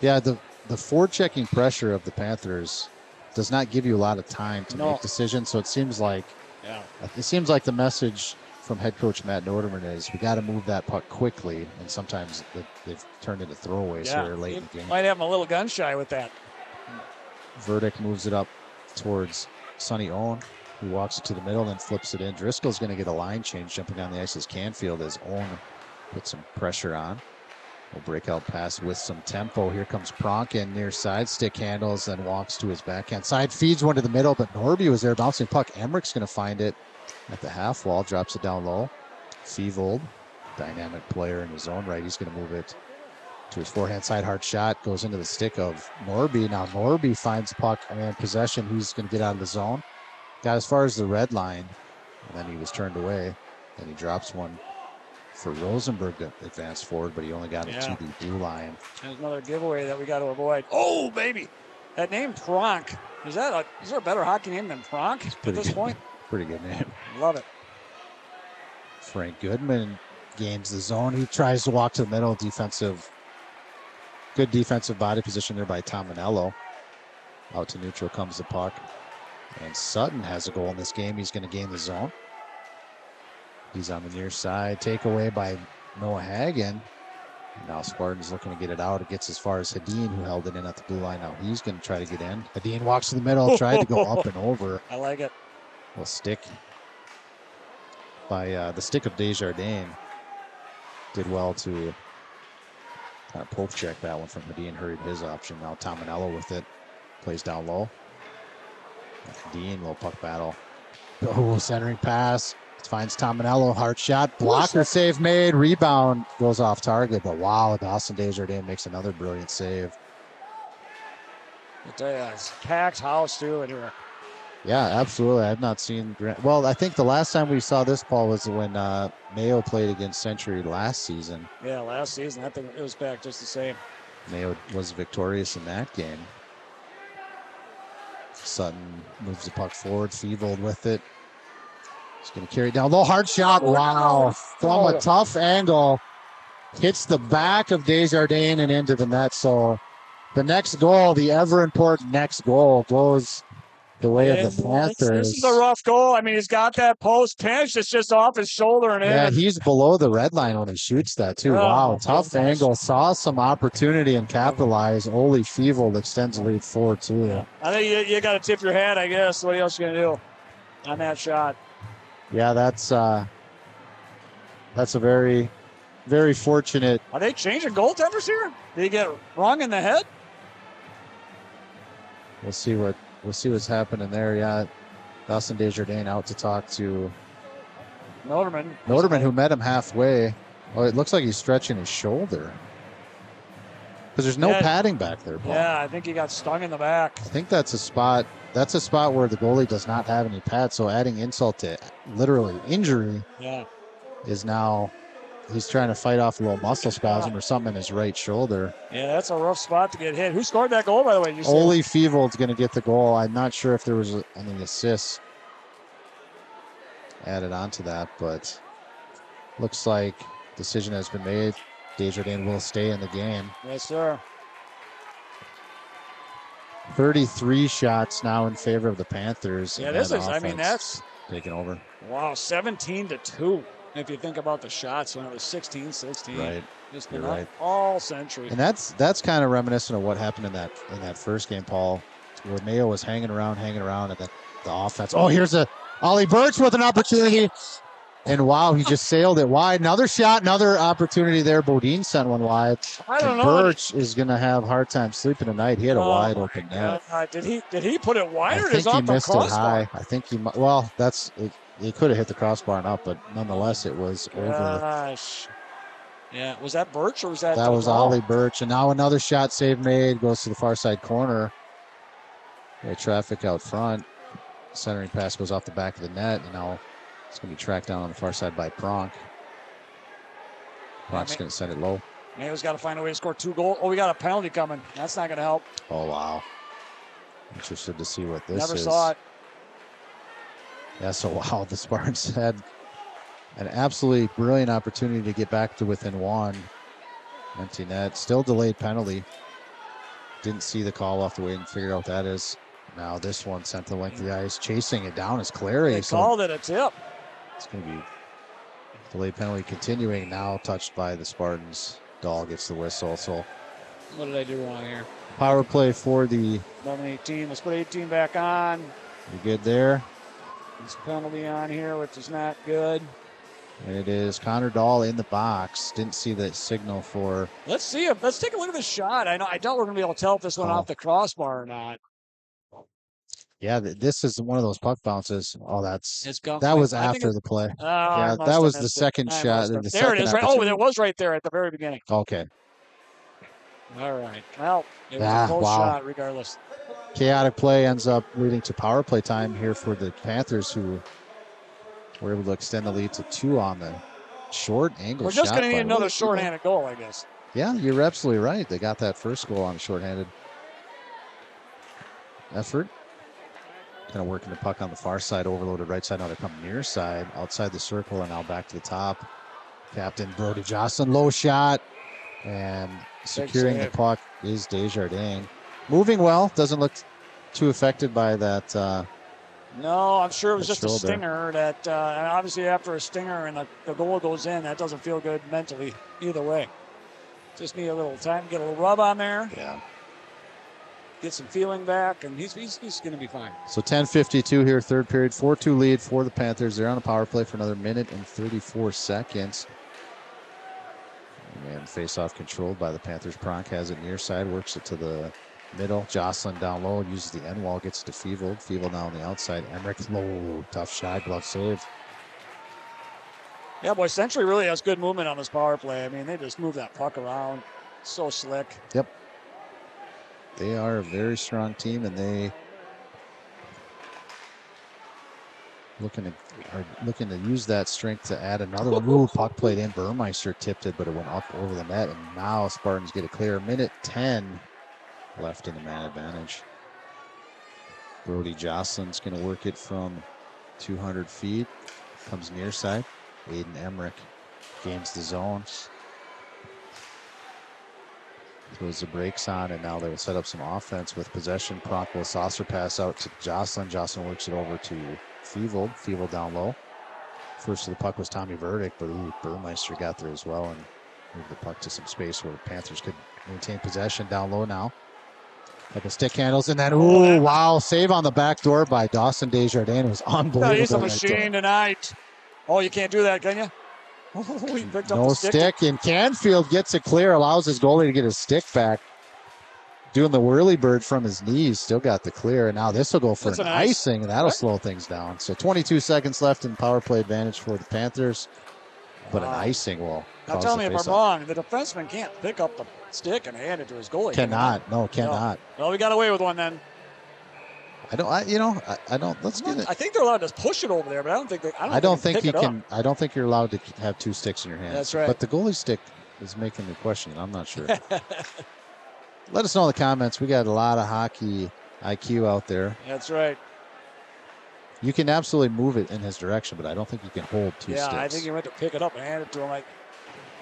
Yeah, the forechecking pressure of the Panthers does not give you a lot of time to make decisions, so it seems like the message from head coach Matt Norderman is we got to move that puck quickly, and sometimes they've turned into throwaways here late in the game. Might have him a little gun shy with that. Verdict moves it up towards Sonny Owen. He walks it to the middle, then flips it in. Driscoll's going to get a line change jumping down the ice as Canfield has put some pressure on. Will breakout pass with some tempo. Here comes Pronk in near side, stick handles, then walks to his backhand side, feeds one to the middle, but Norby was there bouncing puck. Emmerich going to find it at the half wall, drops it down low. Fevold, dynamic player in his own right. He's going to move it to his forehand side, hard shot, goes into the stick of Norby. Now Norby finds puck and possession. He's going to get out of the zone. Got as far as the red line, and then he was turned away. Then he drops one for Rosenberg to advance forward, but he only got it to the blue line. There's another giveaway that we got to avoid. Oh, baby. That name Pronk. Is there a better hockey name than Pronk at this point? Pretty good name. Love it. Frank Goodman gains the zone. He tries to walk to the middle. Good defensive body position there by Tominello. Out to neutral comes the puck. And Sutton has a goal in this game. He's going to gain the zone. He's on the near side. Takeaway by Noah Hagen. Now Spartan's looking to get it out. It gets as far as Hedin, who held it in at the blue line. Now he's going to try to get in. Hedin walks to the middle, tried to go up and over. I like it. Well, stick by the stick of Desjardins. Did well to kind of poke check that one from Hedin, hurried his option. Now Tominello with it. Plays down low. Hedin, little puck battle. Oh, centering pass. Finds Tominello, hard shot, blocker save made, rebound goes off target, but wow, Dawson Desjardins makes another brilliant save. I tell you, it's packed house too in here. Yeah, absolutely. I've not seen well, I think the last time we saw this, Paul, was when Mayo played against Century last season. Yeah, last season. I think it was back just the same. Mayo was victorious in that game. Sutton moves the puck forward, Fevold with it. He's going to carry it down. Low hard shot. Wow. From a tough angle. Hits the back of Desjardins and into the net. So the next goal, the ever important next goal, goes the way of the Panthers. This is a rough goal. I mean, he's got that post pinch. It's just off his shoulder and in. Yeah, he's below the red line when he shoots that too. Wow. Tough angle. Saw some opportunity and capitalized. Ole Fevold extends the lead 4-2. Yeah. I think you got to tip your hat, I guess. What else are you going to do on that shot? Yeah, that's a very, very fortunate. Are they changing goaltenders here? Did he get wrong in the head? We'll see what's happening there. Yeah, Dawson Desjardins out to talk to Noterman, who met him halfway. Oh, it looks like he's stretching his shoulder because there's no padding back there, Paul. Yeah, I think he got stung in the back. I think that's a spot. That's a spot where the goalie does not have any pads. So adding insult to literally injury is now he's trying to fight off a little muscle spasm or something in his right shoulder. Yeah, that's a rough spot to get hit. Who scored that goal, by the way? Ole Fevold's going to get the goal. I'm not sure if there was any assists added onto that, but looks like decision has been made. Desjardins will stay in the game. Yes, sir. 33 shots now in favor of the Panthers. Yeah, this is, I mean, that's taking over. Wow, 17-2. If you think about the shots when it was 16-16. Right. Just been up all century. And that's kind of reminiscent of what happened in that first game, Paul, where Mayo was hanging around, and then the offense. Oh, here's Ollie Birch with an opportunity. And wow, he just sailed it wide. Another shot, another opportunity there. Bodine sent one wide. I don't know. Birch is going to have a hard time sleeping tonight. He had a wide open net. Did he put it wide or is off the crossbar? I think he missed it high. I think he could have hit the crossbar and up, but nonetheless, it was over. Gosh. Yeah, was that Birch or was that? That was Ollie Birch. And now another shot save made, goes to the far side corner. Traffic out front. Centering pass goes off the back of the net, and now it's going to be tracked down on the far side by Pronk. Pronk's going to send it low. Mayo's got to find a way to score 2 goals. Oh, we got a penalty coming. That's not going to help. Oh, wow. Interested to see what this is. Never saw it. Yeah, so wow, the Spartans had an absolutely brilliant opportunity to get back to within 1. Empty net. Still delayed penalty. Didn't see the call off the way and figure out what that is. Now this one sent the length of the ice. Chasing it down is Clary. They called it a tip. It's going to be delayed penalty continuing. Now touched by the Spartans. Dahl gets the whistle. So what did I do wrong here? Power play for the 11-18. Let's put 18 back on. You good there? There's a penalty on here, which is not good. It is Connor Dahl in the box. Didn't see the signal for. Let's take a look at the shot. I doubt we're gonna be able to tell if this went off the crossbar or not. Yeah, this is one of those puck bounces. Oh, that was after the play. Yeah, that was the second shot. There it is. Right. Oh, it was right there at the very beginning. Okay. All right. Well, it was a close shot regardless. Chaotic play ends up leading to power play time here for the Panthers, who were able to extend the lead to 2 on the short angle. We're just going to need another shorthanded goal, I guess. Yeah, you're absolutely right. They got that first goal on a shorthanded effort. Kind of working the puck on the far side, overloaded right side. Now they're coming near side, outside the circle, and now back to the top. Captain Brody Jocelyn, low shot, and securing the puck is Desjardins. Moving well, doesn't look too affected by that. No, I'm sure it was just a stinger. That obviously after a stinger and the goal goes in, that doesn't feel good mentally either way. Just need a little time to get a little rub on there. Yeah. Get some feeling back, and he's going to be fine. So 10:52 here, third period, 4-2 lead for the Panthers. They're on a power play for another minute and 34 seconds. And face-off controlled by the Panthers. Pronk has it near side, works it to the middle. Jocelyn down low, uses the end wall, gets to Feevold. Feevold now on the outside. Emmerich, low, tough shot, glove save. Yeah, boy, Century really has good movement on this power play. I mean, they just move that puck around. So slick. Yep. They are a very strong team, and they are looking to use that strength to add another one. Ooh, puck played in. Burmeister tipped it, but it went up over the net, and now Spartans get a clear. Minute 10 left in the man advantage. Brody Jocelyn's going to work it from 200 feet. Comes near side. Aiden Emmerich gains the zone. Throws the brakes on, and now they'll set up some offense with possession. Pronk will saucer pass out to Jocelyn. Jocelyn works it over to Feevold. Feevold down low. First to the puck was Tommy Verdick, but Burmeister got there as well and moved the puck to some space where the Panthers could maintain possession. Down low now. Couple stick handles, and then, wow, save on the back door by Dawson Desjardins. It was unbelievable. He's a machine tonight. Oh, you can't do that, can you? He picked up no the stick, and Canfield gets it clear, allows his goalie to get his stick back. Doing the whirly bird from his knees, still got the clear, and now this will go for an icing, and that'll slow things down. So 22 seconds left in power play advantage for the Panthers, but an icing will. Now tell me if I'm wrong. The defenseman can't pick up the stick and hand it to his goalie. Cannot. No, cannot. Well, we got away with one then. I don't. Let's get it. I think they're allowed to push it over there, but I don't think they. I don't think you can. I don't think you're allowed to have 2 sticks in your hands. That's right. But the goalie stick is making me question. I'm not sure. Let us know in the comments. We got a lot of hockey IQ out there. That's right. You can absolutely move it in his direction, but I don't think you can hold 2 sticks. Yeah, I think he went to pick it up and hand it to him.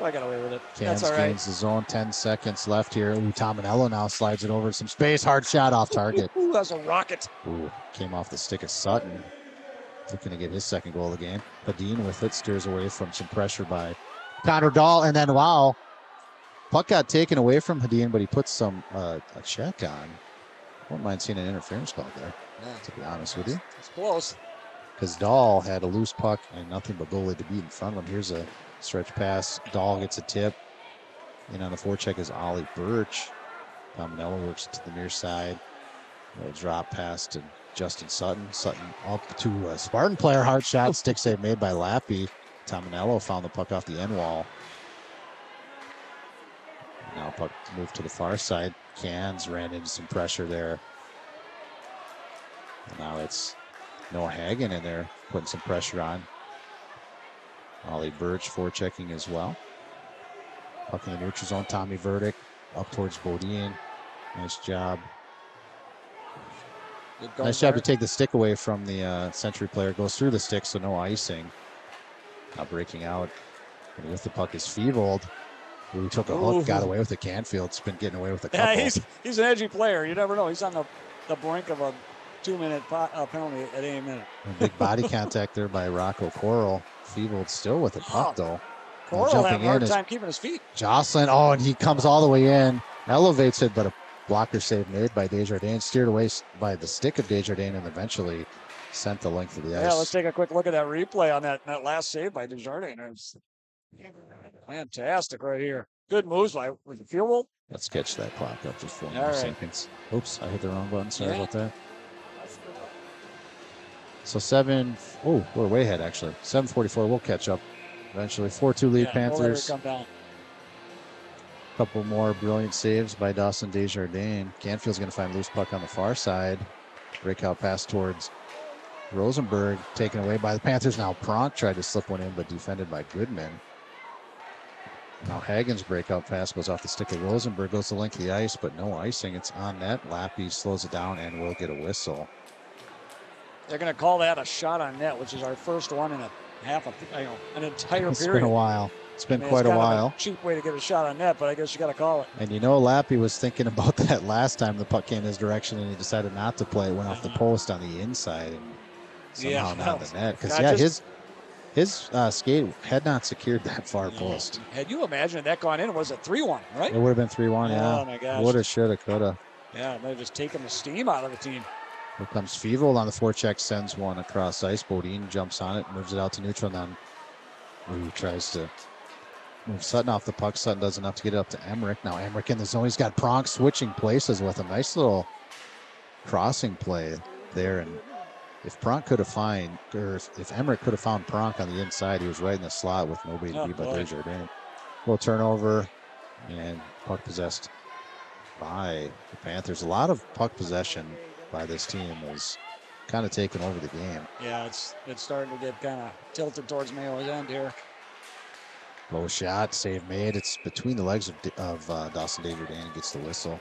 I got away with it. Cans That's all right. gains the zone. 10 seconds left here. Tominello now slides it over some space. Hard shot off target. Ooh, that's a rocket. Ooh, came off the stick of Sutton. Looking to get his second goal of the game. Hadeen with it, steers away from some pressure by Connor Dahl, and then wow, puck got taken away from Hadeen, but he put some a check on. Wouldn't mind seeing an interference call there. Yeah. To be honest with you, it's close. Because Dahl had a loose puck and nothing but goalie to beat in front of him. Here's a stretch pass. Dahl gets a tip. And on the forecheck is Ollie Birch. Tominello works to the near side. A drop pass to Justin Sutton. Sutton up to a Spartan player. Hard shot. Stick save made by Lappy. Tominello found the puck off the end wall. Now puck moved to the far side. Cans ran into some pressure there. And now it's Noah Hagen in there putting some pressure on. Ollie Birch forechecking as well. Puck in the neutral zone. Tommy Verdick up towards Bodine. Nice job. Nice job to take the stick away from the Century player. Goes through the stick, so no icing. Now breaking out. And with the puck is Feevold, who took a hook, got away with the Canfield's been getting away with a couple. Yeah, he's an edgy player. You never know. He's on the brink of a 2-minute penalty at any minute. Big body contact there by Rocco Coral. Feevold still with the puck, though. Coral having a hard time keeping his feet. Jocelyn, and he comes all the way in. Elevates it, but a blocker save made by Desjardins. Steered away by the stick of Desjardins and eventually sent the length of the ice. Yeah, let's take a quick look at that replay on that last save by Desjardins. It's fantastic right here. Good moves by the field goal. Let's catch that clock up just 4 more All right. seconds. Oops, I hit the wrong button. Sorry Yeah. about that. So we're way ahead actually. 7:44. We'll catch up eventually. 4-2 lead Yeah, we'll let her Panthers. come down. Couple more brilliant saves by Dawson Desjardins. Canfield's going to find loose puck on the far side. Breakout pass towards Rosenberg, taken away by the Panthers. Now Pronk tried to slip one in, but defended by Goodman. Now Hagen's breakout pass goes off the stick of Rosenberg, goes the length of the ice, but no icing. It's on net. Lappy slows it down and will get a whistle. They're going to call that a shot on net, which is our first one in an entire It's period. been a while. It's been I mean, quite it's a kind of while. a cheap way to get a shot on net, but I guess you got to call it. And you know, Lappy was thinking about that last time the puck came his direction and he decided not to play. It went off the post on the inside and somehow not the net. Because, his skate had not secured that far post. Had you imagined that gone in, was it 3-1, right? It would have been 3-1, yeah. Oh, my gosh. Woulda, shoulda, coulda. Yeah, they're just taking the steam out of the team. Here comes Feevold on the forecheck, sends one across ice. Bodine jumps on it, moves it out to neutral, and then he tries to move Sutton off the puck. Sutton does enough to get it up to Emmerich. Now Emmerich in the zone. He's got Pronk switching places with a nice little crossing play there. And if Emmerich could have found Pronk on the inside, he was right in the slot with nobody to beat but Desjardins. Little turnover and puck possessed by the Panthers. A lot of puck possession by this team is kind of taking over the game. Yeah, it's starting to get kind of tilted towards Mayo's end here. Low shot, save made. It's between the legs of Dawson Desjardins, gets the whistle.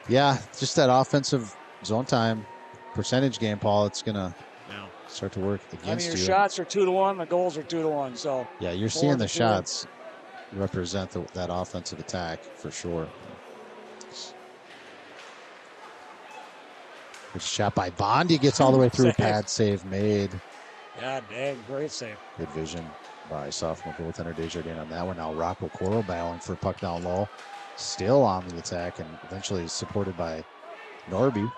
Yeah, just that offensive zone time percentage game, Paul. It's gonna start to work against your you. shots are 2-1, the goals are 2-1. So yeah, you're seeing the shots represent that offensive attack for sure. Good shot by Bondi, gets all the way through. Pad save made. God dang, great save. Good vision by sophomore goaltender Desjardins on that one. Now Rocco Coro battling for puck down low. Still on the attack and eventually supported by Norby.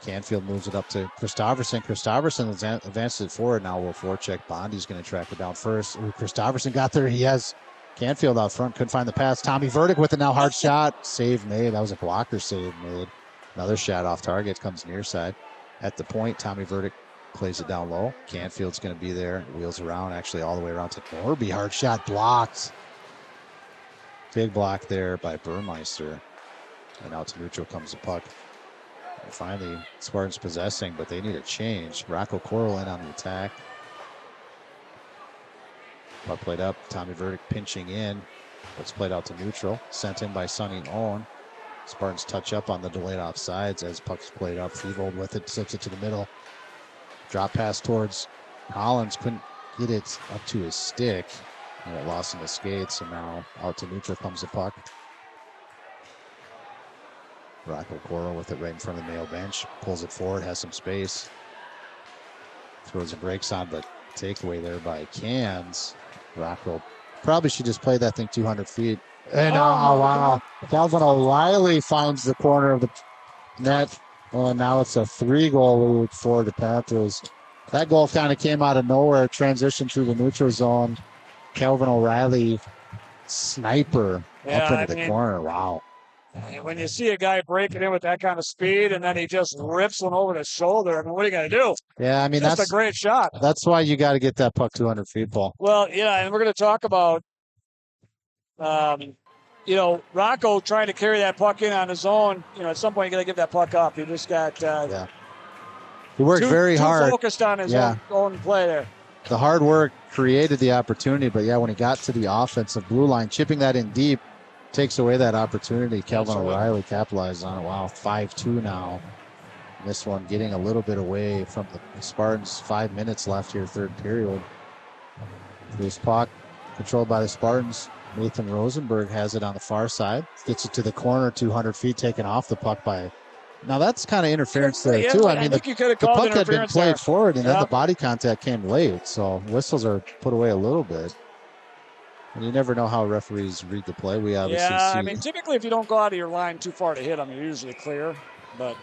Canfield moves it up to Christopherson. Christopherson advances it forward. Now we'll forecheck. Bondi's going to track it down first. Ooh, Christopherson got there. He has Canfield out front. Couldn't find the pass. Tommy Verdick with a now hard shot. Save made. That was a blocker save made. Another shot off target, comes near side. At the point, Tommy Verdick plays it down low. Canfield's going to be there. Wheels around, actually all the way around to Norby. Hard shot blocked. Big block there by Burmeister. And out to neutral comes the puck. And finally, Spartans possessing, but they need a change. Rocco Coral in on the attack. Puck played up. Tommy Verdick pinching in. It's played out to neutral. Sent in by Sonny Owen. Spartans touch up on the delayed offsides as puck's played up. Feevold with it, slips it to the middle. Drop pass towards Collins. Couldn't get it up to his stick. And it lost in the skates, and now out to neutral comes the puck. Rocco Coro with it right in front of the Mayo bench. Pulls it forward, has some space. Throws the brakes on, but takeaway there by Cans. Rocco probably should just play that thing 200 feet. And wow. Calvin O'Reilly finds the corner of the net. And now it's a 3-goal lead for the Panthers. That goal kind of came out of nowhere, transitioned through the neutral zone. Calvin O'Reilly, sniper up into the corner. Wow. And when you see a guy breaking in with that kind of speed and then he just rips one over the shoulder, I mean, what are you going to do? Yeah, I mean, that's a great shot. That's why you got to get that puck 200 feet, Paul. Well, yeah, and we're going to talk about, Rocco trying to carry that puck in on his own. At some point you got to give that puck up. You just got he worked very hard. Focused on his own play there. The hard work created the opportunity, but when he got to the offensive blue line, chipping that in deep takes away that opportunity. Calvin O'Reilly capitalized on it. Wow, 5-2 now. This one getting a little bit away from the Spartans. 5 minutes left here, third period. Loose puck controlled by the Spartans. Nathan Rosenberg has it on the far side. Gets it to the corner, 200 feet, taken off the puck by... Now that's kind of interference there, too. I mean, the puck had been played forward, and then the body contact came late. So whistles are put away a little bit. And you never know how referees read the play. We obviously see. I mean, typically if you don't go out of your line too far to hit them, you're usually clear. But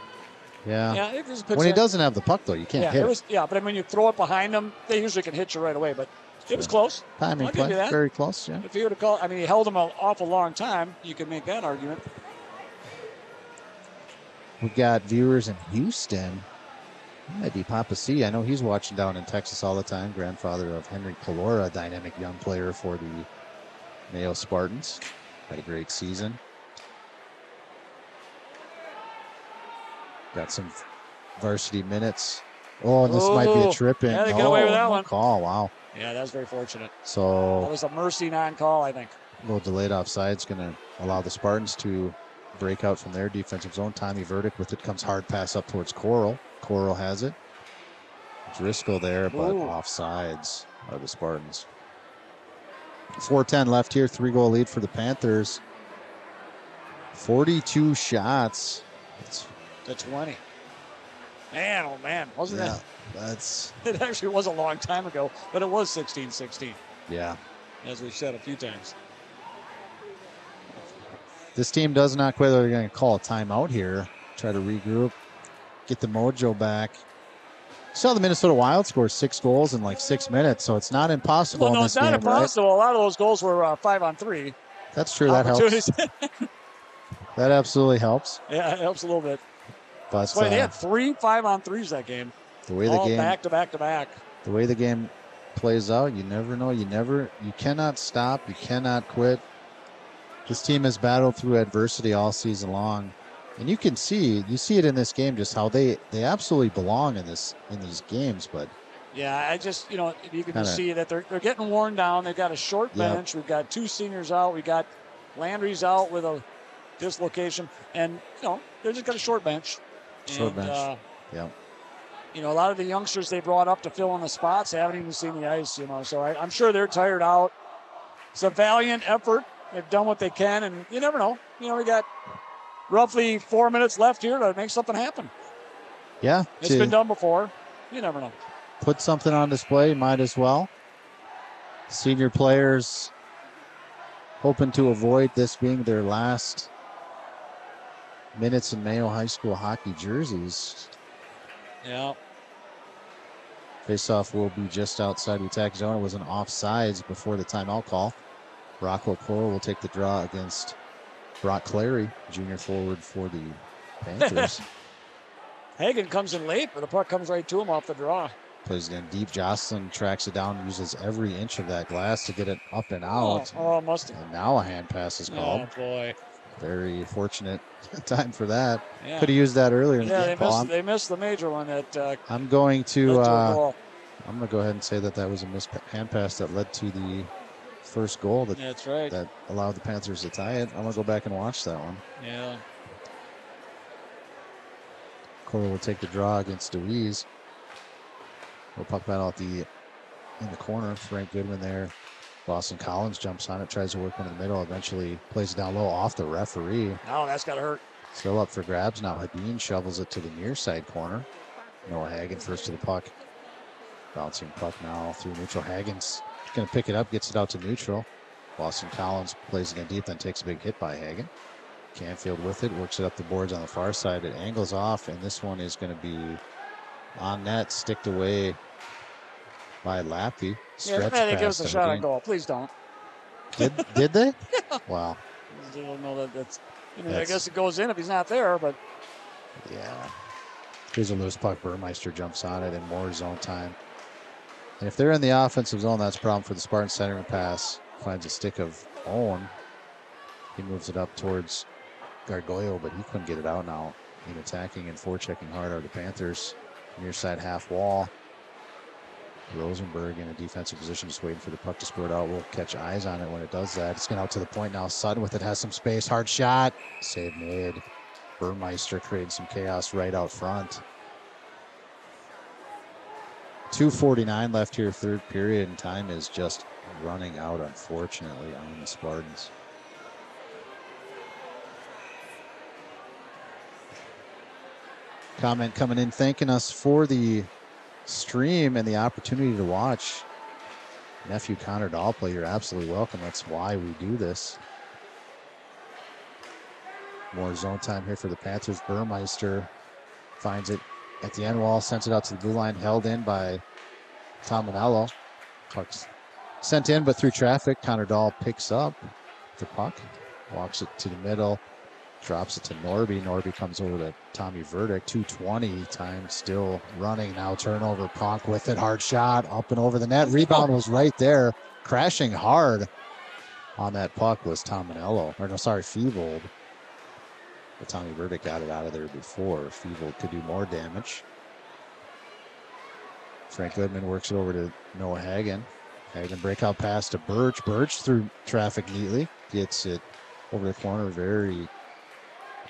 Yeah. Yeah, it was a pitch When he that- doesn't have the puck, though, you can't yeah, hit it it. was. Yeah, but when you throw it behind them, they usually can hit you right away. But it was close. Timing I'll give you play, that. very close, yeah. If he would have called, I mean, he held him an awful long time. You could make that argument. We got viewers in Houston. Might be Papa C. I know he's watching down in Texas all the time. Grandfather of Henry Calora, a dynamic young player for the Mayo Spartans. Had a great season. Got some varsity minutes. Oh, and this might be a trip in. Yeah, they get away with that one. Call, wow. Yeah, that was very fortunate. So That was a mercy non-call, I think. a little delayed offside's going to allow the Spartans to break out from their defensive zone. Tommy Verdict with it comes hard pass up towards Coral. Coral has it. Driscoll there, but offsides are the Spartans. 4:10 left here. 3-goal lead for the Panthers. 42 shots. To 20. Man, oh man, wasn't that? That's. It actually was a long time ago, but it was 16-16, Yeah. as we've said a few times. This team does not quit. They're going to call a timeout here. Try to regroup. Get the mojo back. Saw the Minnesota Wild score 6 goals in like 6 minutes, so it's not impossible. Well, no, in it's this not game, impossible. right? A lot of those goals were 5-on-3. That's true. That helps. Opportunities. That absolutely helps. Yeah, it helps a little bit. But Boy, they had 3 5-on-3s that game. the way All the game, back to back to back. the way the game plays out, you never know. You cannot stop. You cannot quit. This team has battled through adversity all season long, and you see it in this game just how they absolutely belong in these games. But Yeah, I just, you can just see that they're getting worn down. They've got a short bench. We've got 2 seniors out. We got Landry's out with a dislocation, and they're just got a short bench. Short bench. A lot of the youngsters they brought up to fill in the spots haven't even seen the ice. So I'm sure they're tired out. It's a valiant effort. They've done what they can, and you never know. We got roughly 4 minutes left here to make something happen. Yeah, it's been done before. You never know. Put something on display, might as well. Senior players hoping to avoid this being their last minutes in Mayo High School hockey jerseys. Yeah. Faceoff will be just outside the attack zone. It was an offsides before the timeout call. Rocco Coral will take the draw against Brock Clary, junior forward for the Panthers. Hagen comes in late, but the puck comes right to him off the draw. Plays it in deep. Jocelyn tracks it down, uses every inch of that glass to get it up and out. Must have. And now a hand pass is called. Oh, boy. Very fortunate time for that. Yeah. Could have used that earlier in the game. They missed the major one. I'm going to go ahead and say that was a missed hand pass that led to the first goal. That's right. That allowed the Panthers to tie it. I'm going to go back and watch that one. Yeah. Coral will take the draw against DeWeese. We'll puck battle in the corner. Frank Goodman there. Boston Collins jumps on it, tries to work one in the middle, eventually plays it down low off the referee. Oh, that's got to hurt. Still up for grabs now. Hadeen shovels it to the near side corner. Noah Hagen first to the puck. Bouncing puck now through neutral. Hagen's going to pick it up, gets it out to neutral. Boston Collins plays again deep, then takes a big hit by Hagen. Canfield with it, works it up the boards on the far side. It angles off, and this one is going to be on net, sticked away by Lappy. Yeah, they give us a shot on goal. Please don't. Did they? Wow. I don't know that's. I guess it goes in if he's not there, but. Yeah. Here's a loose puck. Burmeister jumps on it, and more zone time. And if they're in the offensive zone, that's a problem for the Spartans. Centering pass finds a stick of Owen. He moves it up towards Gargoyle, but he couldn't get it out now. In attacking and forechecking hard are the Panthers. Near side half wall. Rosenberg in a defensive position, just waiting for the puck to squirt out. We'll catch eyes on it when it does that. It's getting out to the point now. Sutton with it has some space. Hard shot. Save made. Burmeister creating some chaos right out front. 2:49 left here, third period, and time is just running out, unfortunately, on the Spartans. Comment coming in thanking us for the stream and the opportunity to watch nephew Connor Dahl play. You're absolutely welcome. That's why we do this. More zone time here for the Panthers. Burmeister finds it at the end wall, sends it out to the blue line, held in by Tominello. Puck's sent in, but through traffic. Connor Dahl picks up the puck, walks it to the middle, drops it to Norby. Norby comes over to Tommy Verdick. 2:20, time still running. Now turnover, Pronk with it, hard shot, up and over the net. Rebound was right there. Crashing hard on that puck was Tominello. Or no, sorry, Feevold. But Tommy Verdick got it out of there before. Feevold could do more damage. Frank Goodman works it over to Noah Hagen. Hagen breakout pass to Birch. Birch through traffic neatly. Gets it over the corner. Very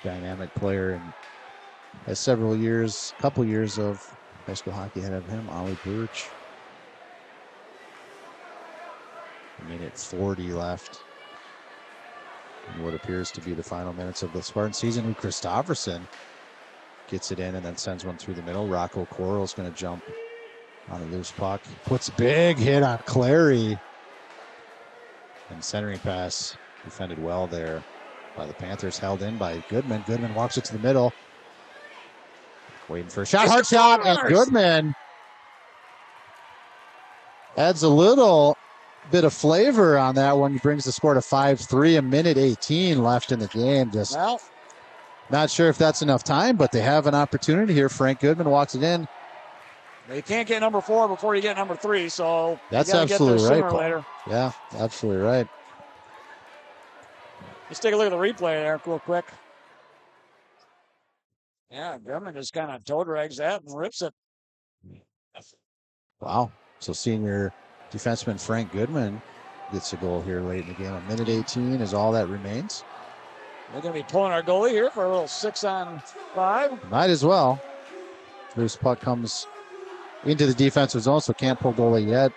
dynamic player and has couple years of high school hockey ahead of him. Ollie Birch. Minute 40 left in what appears to be the final minutes of the Spartan season. Who Christofferson gets it in and then sends one through the middle. Rocco Coral's going to jump on a loose puck. Puts a big hit on Clary. And centering pass defended well there by the Panthers. Held in by Goodman. Goodman walks it to the middle. Waiting for a shot. Hard shot. And Goodman adds a little bit of flavor on that one. He brings the score to 5-3. A minute 18 left in the game. Just not sure if that's enough time, but they have an opportunity here. Frank Goodman walks it in. They can't get number 4 before you get number 3, so that's absolutely right, Paul. Later. Yeah, absolutely right. Let's take a look at the replay there real quick. Yeah, Goodman just kind of toe drags that and rips it. Wow. So senior defenseman Frank Goodman gets a goal here late in the game. A minute 18 is all that remains. We're going to be pulling our goalie here for a little 6-on-5. Might as well. Loose puck comes into the defensive zone, so can't pull goalie yet.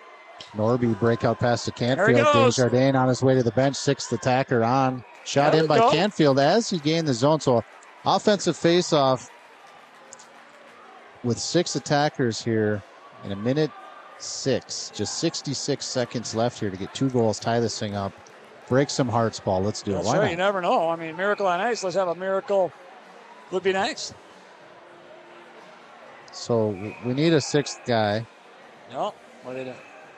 Norby breakout pass to Canfield. Desjardins on his way to the bench. 6th attacker on. Shot in by Canfield as he gained the zone. So offensive faceoff with 6 attackers here in a minute 6. Just 66 seconds left here to get 2 goals, tie this thing up. Break some hearts, Paul. Let's do it. Why not? You never know. I mean, miracle on ice. Let's have a miracle. Would be nice. So we need a 6th guy. No. What did it?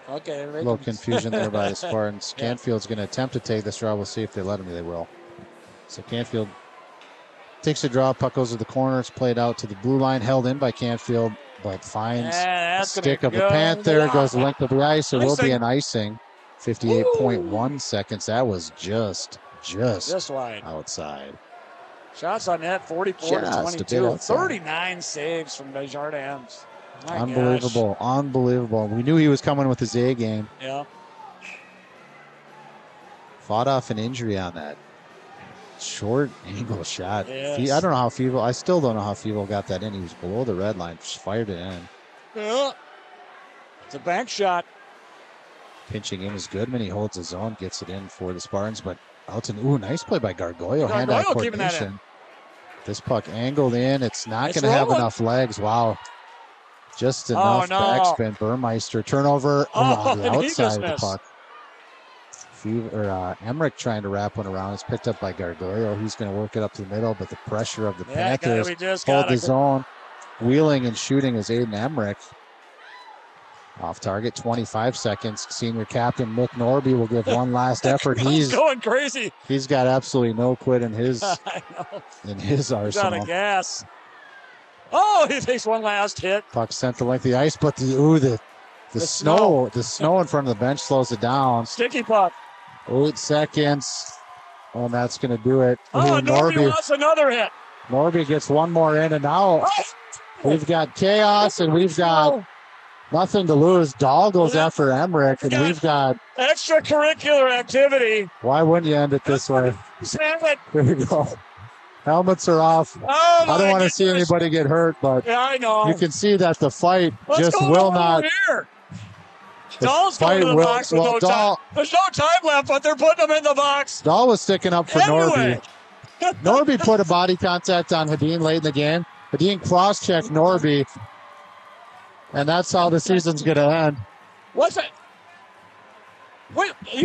Okay. A little confusion there by the Spartans. Yeah. Canfield's going to attempt to take this draw. We'll see if they let him. They will. So Canfield takes the draw. Puck goes to the corner. It's played out to the blue line. Held in by Canfield, but finds the stick of the Panther. Goes the length of the ice. There will be an icing. 58.1 seconds. That was just wide outside. Shots on net, 44-22. 39 saves from Desjardins. Unbelievable. Unbelievable. We knew he was coming with his A game. Yeah. Fought off an injury on that short angle shot. Yes. I don't know how Feeble, I still don't know how Feeble got that in. He was below the red line, just fired it in. Yeah. It's a bank shot. Pinching in is Goodman. He holds his own, gets it in for the Spartans, but Alton, nice play by Gargoyle. Hand-eye coordination. This puck angled in. It's not going to have enough legs. Wow. Just enough backspin. Burmeister turnover on the outside of the puck. Emmerich trying to wrap one around. It's picked up by Gargoyle. He's going to work it up to the middle, but the pressure of the Panthers hold his own. Wheeling and shooting is Aiden Emmerich. Off target, 25 seconds. Senior captain Mick Norby will give one last effort. He's going crazy. He's got absolutely no quit in his arsenal. He's out of gas. Oh, he takes one last hit. Puck sent the length of the ice, but the snow in front of the bench slows it down. Sticky puck. 8 seconds. And that's going to do it. Norby wants another hit. Norby gets one more in, and now we've got chaos, and we've got nothing to lose. Dahl goes after Emmerich, and we've got extracurricular activity. Why wouldn't you end it this way? Here we go. Helmets are off. I don't want to see anybody get hurt, but I know. You can see that the fight will not. Dahl's going to the box with no time. There's no time left, but they're putting him in the box. Dahl was sticking up for Norby. Norby put a body contact on Hadeen late in the game. Hadeen cross-checked Norby. And that's how the season's going to end. What's it? Wait, you're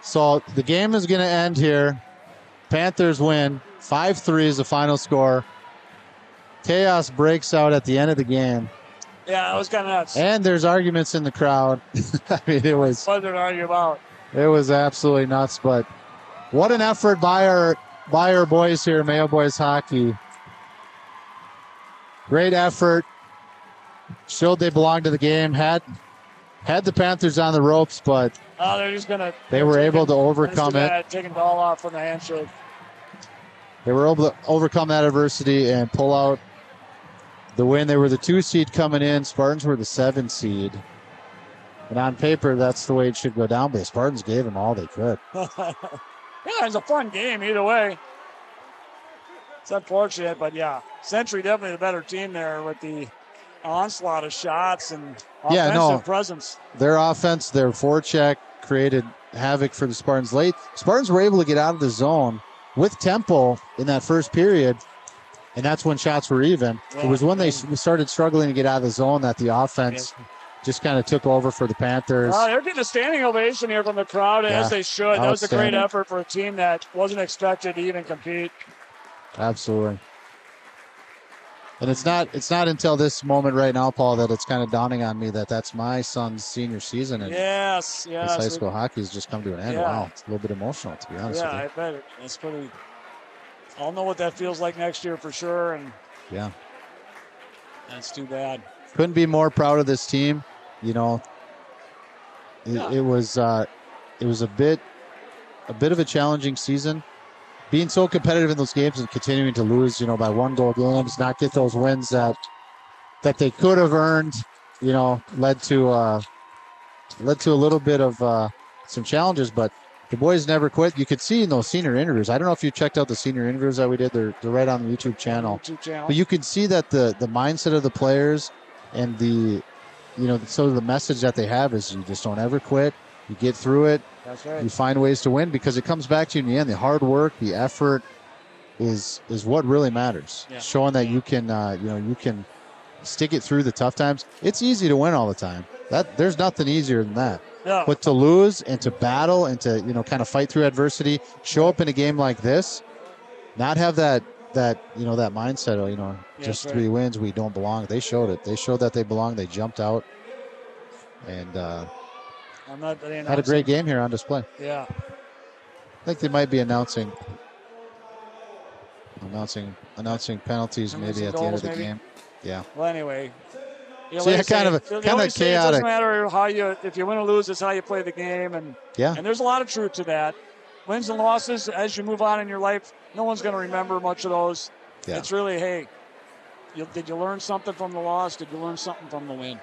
So the game is going to end here. Panthers win. 5-3 is the final score. Chaos breaks out at the end of the game. Yeah, it was kind of nuts. And there's arguments in the crowd. I mean, it was What did they argue about? It was absolutely nuts, but what an effort by our boys here, Mayo Boys Hockey. Great effort. Showed they belonged to the game. Had the Panthers on the ropes, but they were able to overcome it. Taking the ball off from the handshake. They were able to overcome that adversity and pull out the win. They were the 2 seed coming in. Spartans were the 7 seed. And on paper, that's the way it should go down, but the Spartans gave them all they could. Yeah, it was a fun game either way. It's unfortunate, but yeah. Century definitely the better team there with the onslaught of shots and offensive presence. Their offense, their forecheck created havoc for the Spartans late. Spartans were able to get out of the zone with tempo in that first period, and that's when shots were even. It was when they started struggling to get out of the zone that the offense just kind of took over for the Panthers. They're getting a standing ovation here from the crowd, as they should. That was a great effort for a team that wasn't expected to even compete. Absolutely. And it's not until this moment right now, Paul, that it's kind of dawning on me that that's my son's senior season. And yes. His high school hockey has just come to an end. Yeah. Wow, it's a little bit emotional, to be honest with you. Yeah, I bet it's pretty. I'll know what that feels like next year for sure. And yeah, that's too bad. Couldn't be more proud of this team. You know, it was a bit of a challenging season. Being so competitive in those games and continuing to lose, by 1-goal games, not get those wins that they could have earned, led to a little bit of some challenges. But the boys never quit. You could see in those senior interviews. I don't know if you checked out the senior interviews that we did. They're right on the YouTube channel. But you could see that the mindset of the players and the message that they have is you just don't ever quit. You get through it. That's right. You find ways to win because it comes back to you in the end. The hard work, the effort is what really matters. Yeah. Showing that you can, you can stick it through the tough times. It's easy to win all the time. There's nothing easier than that. No. But to lose and to battle and to, kind of fight through adversity, show up in a game like this, not have that mindset of, just 3 wins, we don't belong. They showed it. They showed that they belong. They jumped out and had a great game here on display. Yeah. I think they might be announcing penalties maybe at the end of the game. Yeah. Well, anyway. So kind of chaotic. It doesn't matter if you win or lose, it's how you play the game. And there's a lot of truth to that. Wins and losses, as you move on in your life, no one's going to remember much of those. Yeah. It's really, hey, did you learn something from the loss? Did you learn something from the win?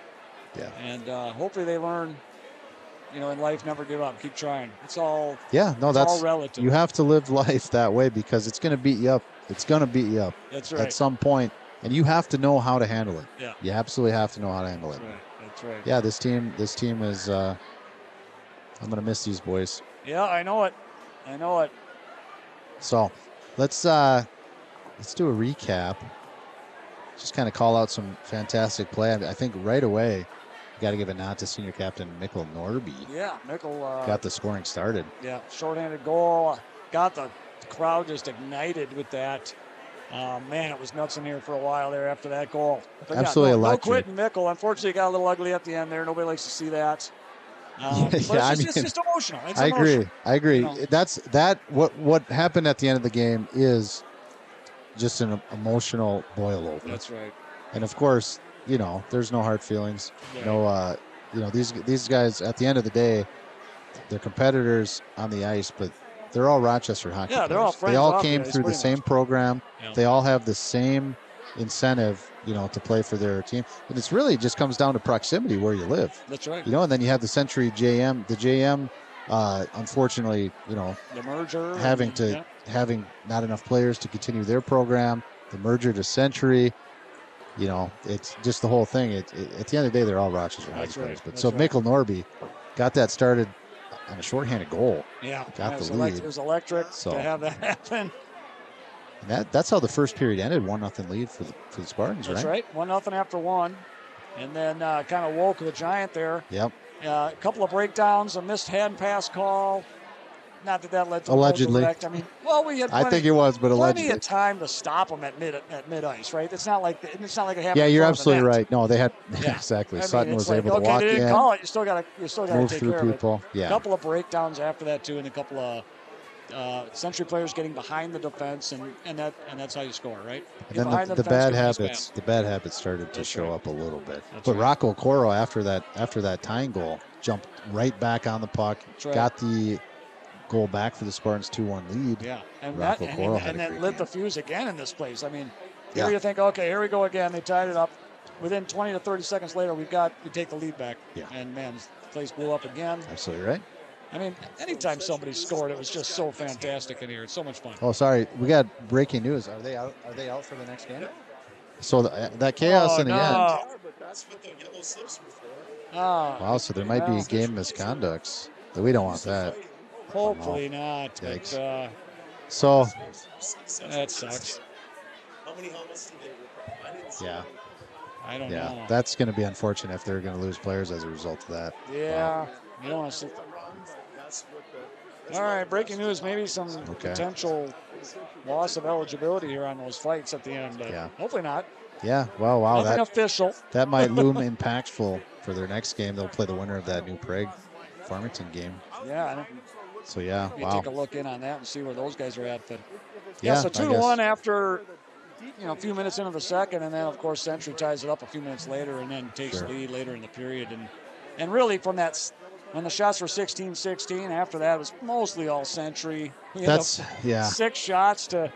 Yeah. And hopefully they learn, in life, never give up. Keep trying. It's all that's all relative. You have to live life that way because it's going to beat you up. It's going to beat you up That's right. at some point, and you have to know how to handle it. Yeah. You absolutely have to know how to handle it. That's right. Yeah, this team is I'm going to miss these boys. Yeah, I know it. So, let's do a recap. Just kind of call out some fantastic play. I think right away, you got to give a nod to senior captain Mikkel Norby. Yeah, Mikkel got the scoring started. Yeah, shorthanded goal. Got the crowd just ignited with that. Man, it was nuts in here for a while there after that goal. But absolutely electric. No quitting Mikkel. Unfortunately, it got a little ugly at the end there. Nobody likes to see that. It's just emotional. It's emotional. I agree. What happened at the end of the game is just an emotional boil over. That's right. And of course, there's no hard feelings. Yeah. No, these guys at the end of the day, they're competitors on the ice, but they're all Rochester hockey players. They're all friends. They all came through the same program. Yeah. They all have the same incentive, to play for their team. And it's really just comes down to proximity where you live. That's right. And then you have the Century JM. The JM, unfortunately, the merger. Having not enough players to continue their program, the merger to Century, it's just the whole thing. At the end of the day, they're all Rochester hockey players. But Mikkel Norby got that started on a shorthanded goal. Yeah. Got the lead. It was electric to have that happen. And that's how the first period ended. 1-0 lead for the Spartans, right? That's right. 1-0 after 1. And then kind of woke the Giant there. Yep. A couple of breakdowns, a missed hand pass call. not that led to Allegedly. a I mean, well, we had I think it was, but plenty allegedly. of time to stop them at mid ice, right? It's not like it happened. Yeah, in you're front of the absolutely net. right. No, they had Yeah. exactly. I mean, Sutton it's was like, able to okay, walk they didn't in, call it. You still got to move take through care people. of it. Yeah. A couple of breakdowns after that too, and a couple of Century players getting behind the defense, and that's how you score, right? And then the bad habits started to show up a little bit. But Rocco Coro after that tying goal jumped right back on the puck, got the goal back for the Spartans 2-1 lead. Yeah, and that lit the fuse again in this place. I mean, here you think, okay, here we go again. They tied it up. Within 20 to 30 seconds later, we take the lead back. Yeah. And man, the place blew up again. Absolutely right. I mean, anytime somebody scored, it was just so fantastic in here. It's so much fun. Oh, sorry, we got breaking news. Are they out for the next game? So that chaos in the end. That's what the yellow slips were for. Wow, so there might be game misconducts. We don't want that. Hopefully not. Yikes. But, so that sucks. How many helmets did they rip off? I didn't see yeah. I don't know. That's going to be unfortunate if they're going to lose players as a result of that. Yeah. You don't want to see. All right, breaking news. Maybe some potential loss of eligibility here on those fights at the end. But hopefully not. Yeah. Well, wow. Nothing official. That might loom impactful for their next game. They'll play the winner of that New Prague Farmington game. Yeah. So yeah. Maybe take a look in on that and see where those guys are at. But so 2-1 after a few minutes into the second, and then of course Century ties it up a few minutes later, and then takes the lead later in the period. And really from that. When the shots were 16-16, after that it was mostly all Century. That's 6 shots to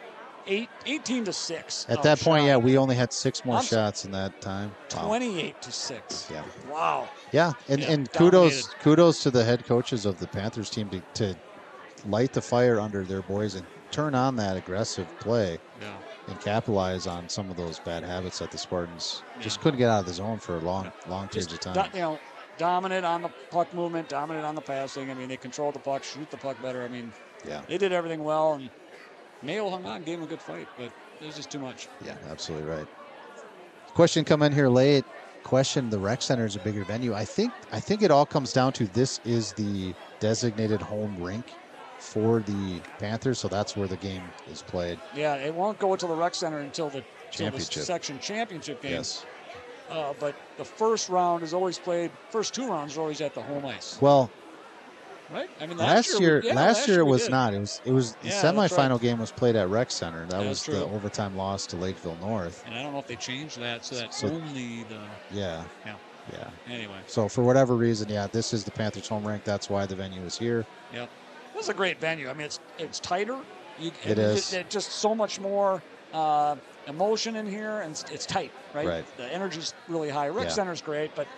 18-6. At that point, we only had 6 more shots in that time. 28-6. Yeah. Wow. Yeah, and kudos to the head coaches of the Panthers team to light the fire under their boys and turn on that aggressive play and capitalize on some of those bad habits that the Spartans just couldn't get out of the zone for long periods of time. Dominant on the puck movement, dominant on the passing. I mean, they controlled the puck, shoot the puck better. I mean, they did everything well, and Mayo hung on, gave them a good fight, but it was just too much. Yeah, absolutely right. Question come in here late. Question: the rec center is a bigger venue. I think it all comes down to this is the designated home rink for the Panthers, so that's where the game is played. Yeah, it won't go to the rec center until the section championship game. Yes. But the first round is always played. First 2 rounds are always at the home ice. Well, right. I mean, last year it was not. It was the semifinal game was played at Rec Center. That was true. The overtime loss to Lakeville North. And I don't know if they changed that so that's only the. Yeah. Anyway. So for whatever reason, this is the Panthers home rink. That's why the venue is here. Yep. This is a great venue. I mean, it's tighter. It is. It's just so much more. Emotion in here, and it's tight, right? The energy's really high. Rec Center's great, but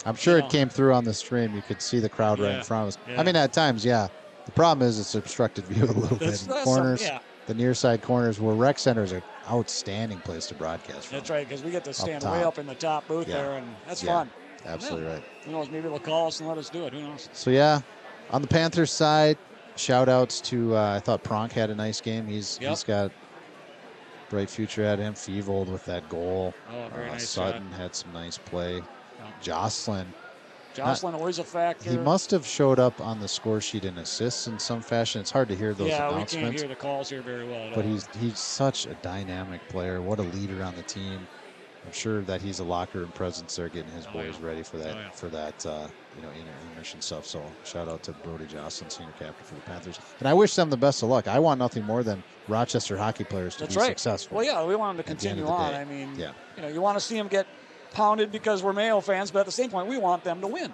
I'm sure it came through on the stream. You could see the crowd right in front of us. Yeah. I mean, at times, the problem is it's obstructed view a little bit. In corners, the near side corners, where Rec Center is an outstanding place to broadcast from. That's right, because we get to stand way up in the top booth there, and that's fun. Absolutely right. Who knows? Maybe they'll call us and let us do it. Who knows? So on the Panthers side, shout outs to I thought Pronk had a nice game. He's got bright future at him. Fevold with that goal. Oh, very nice. Sutton had some nice play. Jocelyn always a factor. He must have showed up on the score sheet in assists in some fashion. It's hard to hear those announcements. We can't hear the calls here very well at all. But he's such a dynamic player. What a leader on the team. I'm sure that he's a locker room presence there, getting his boys ready for that intermission stuff. So shout out to Brody Jocelyn, senior captain for the Panthers, and I wish them the best of luck. I want nothing more than Rochester hockey players to be successful. Well, we want them to continue on. I mean, you want to see them get pounded because we're Mayo fans, but at the same point, we want them to win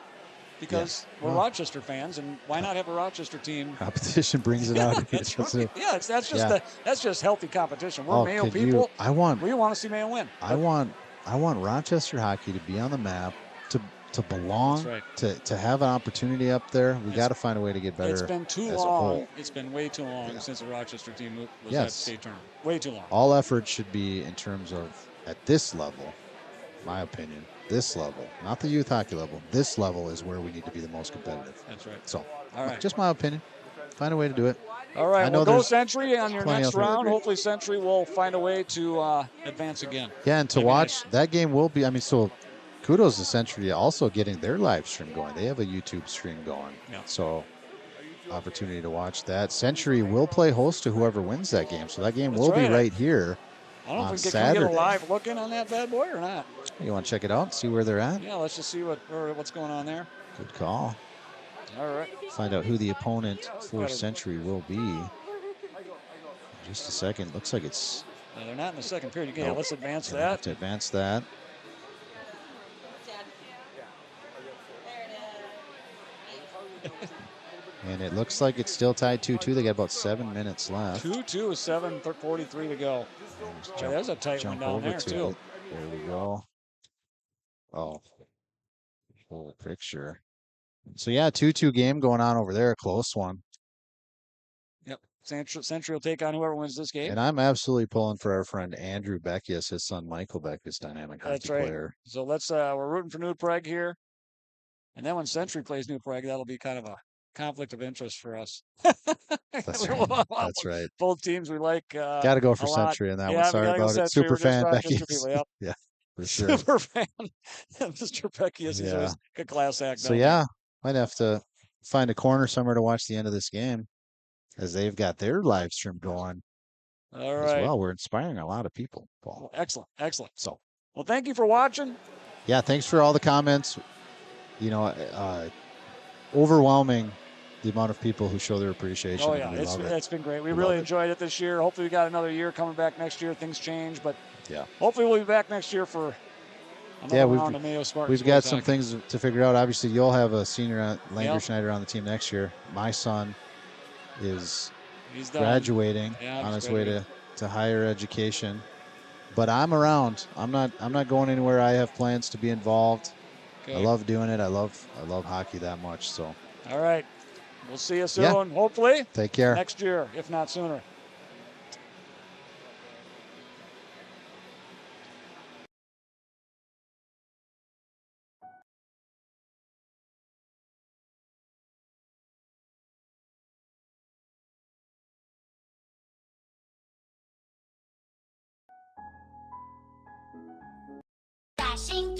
because we're Rochester fans, and why not have a Rochester team? Competition brings it out. That's just healthy competition. We're Mayo people. We want to see Mayo win. I want Rochester hockey to be on the map, to belong, to have an opportunity up there. We got to find a way to get better. It's been too long. It's been way too long since the Rochester team was at state tournament. Way too long. All effort should be in terms of at this level. My opinion, this level, not the youth hockey level, this level is where we need to be the most competitive. That's right. So, just my opinion. Find a way to do it. All right, we'll go Century on your next round. Hopefully Century will find a way to advance again. Yeah, and to watch that game will be, so kudos to Century also getting their live stream going. They have a YouTube stream going. Yeah. So opportunity to watch that. Century will play host to whoever wins that game, so that game That's will be right. right here I don't know on if we can we get a Saturday. live look in on that bad boy or not. You want to check it out, see where they're at? Yeah, let's just see what's going on there. Good call. All right. Find out who the opponent for Century will be. Just a second. Looks like it's. No, they're not in the second period. Yeah, Nope. let's advance Gonna have that. to advance that. And it looks like it's still tied 2-2. They got about 7 minutes left. 2-2 with 7:43 to go. Yeah, there's a tight one down there too. It. There we go. Oh, full picture. So yeah, 2-2 game going on over there. A close one. Yep. Century will take on whoever wins this game. And I'm absolutely pulling for our friend Andrew Beckius, his son Michael Beckius, dynamic hockey player. So we're rooting for New Prague here. And then when Century plays New Prague, that'll be kind of a conflict of interest for us. That's right. That's right. Both teams we like. Got to go for Century in that one. Sorry about it. Super fan Beckius. Yep. Yeah, for sure. Super fan. Mr. Beckius is always a class act. So yeah, might have to find a corner somewhere to watch the end of this game, as they've got their live stream going. All right. As well, we're inspiring a lot of people, Paul. Well, excellent, excellent. So, well, thank you for watching. Yeah, thanks for all the comments. You know, overwhelming the amount of people who show their appreciation. Oh yeah, it's been great. We really enjoyed it this year. Hopefully, we got another year coming back next year. Things change, but yeah, hopefully we'll be back next year for another round of Mayo Spartans. We've got some things to figure out. Obviously, you'll have a senior Langer Schneider on the team next year. My son is graduating on his way to higher education, but I'm around. I'm not going anywhere. I have plans to be involved. Okay. I love doing it. I love hockey that much. So all right, we'll see you soon. Hopefully, take care next year, if not sooner. Dashing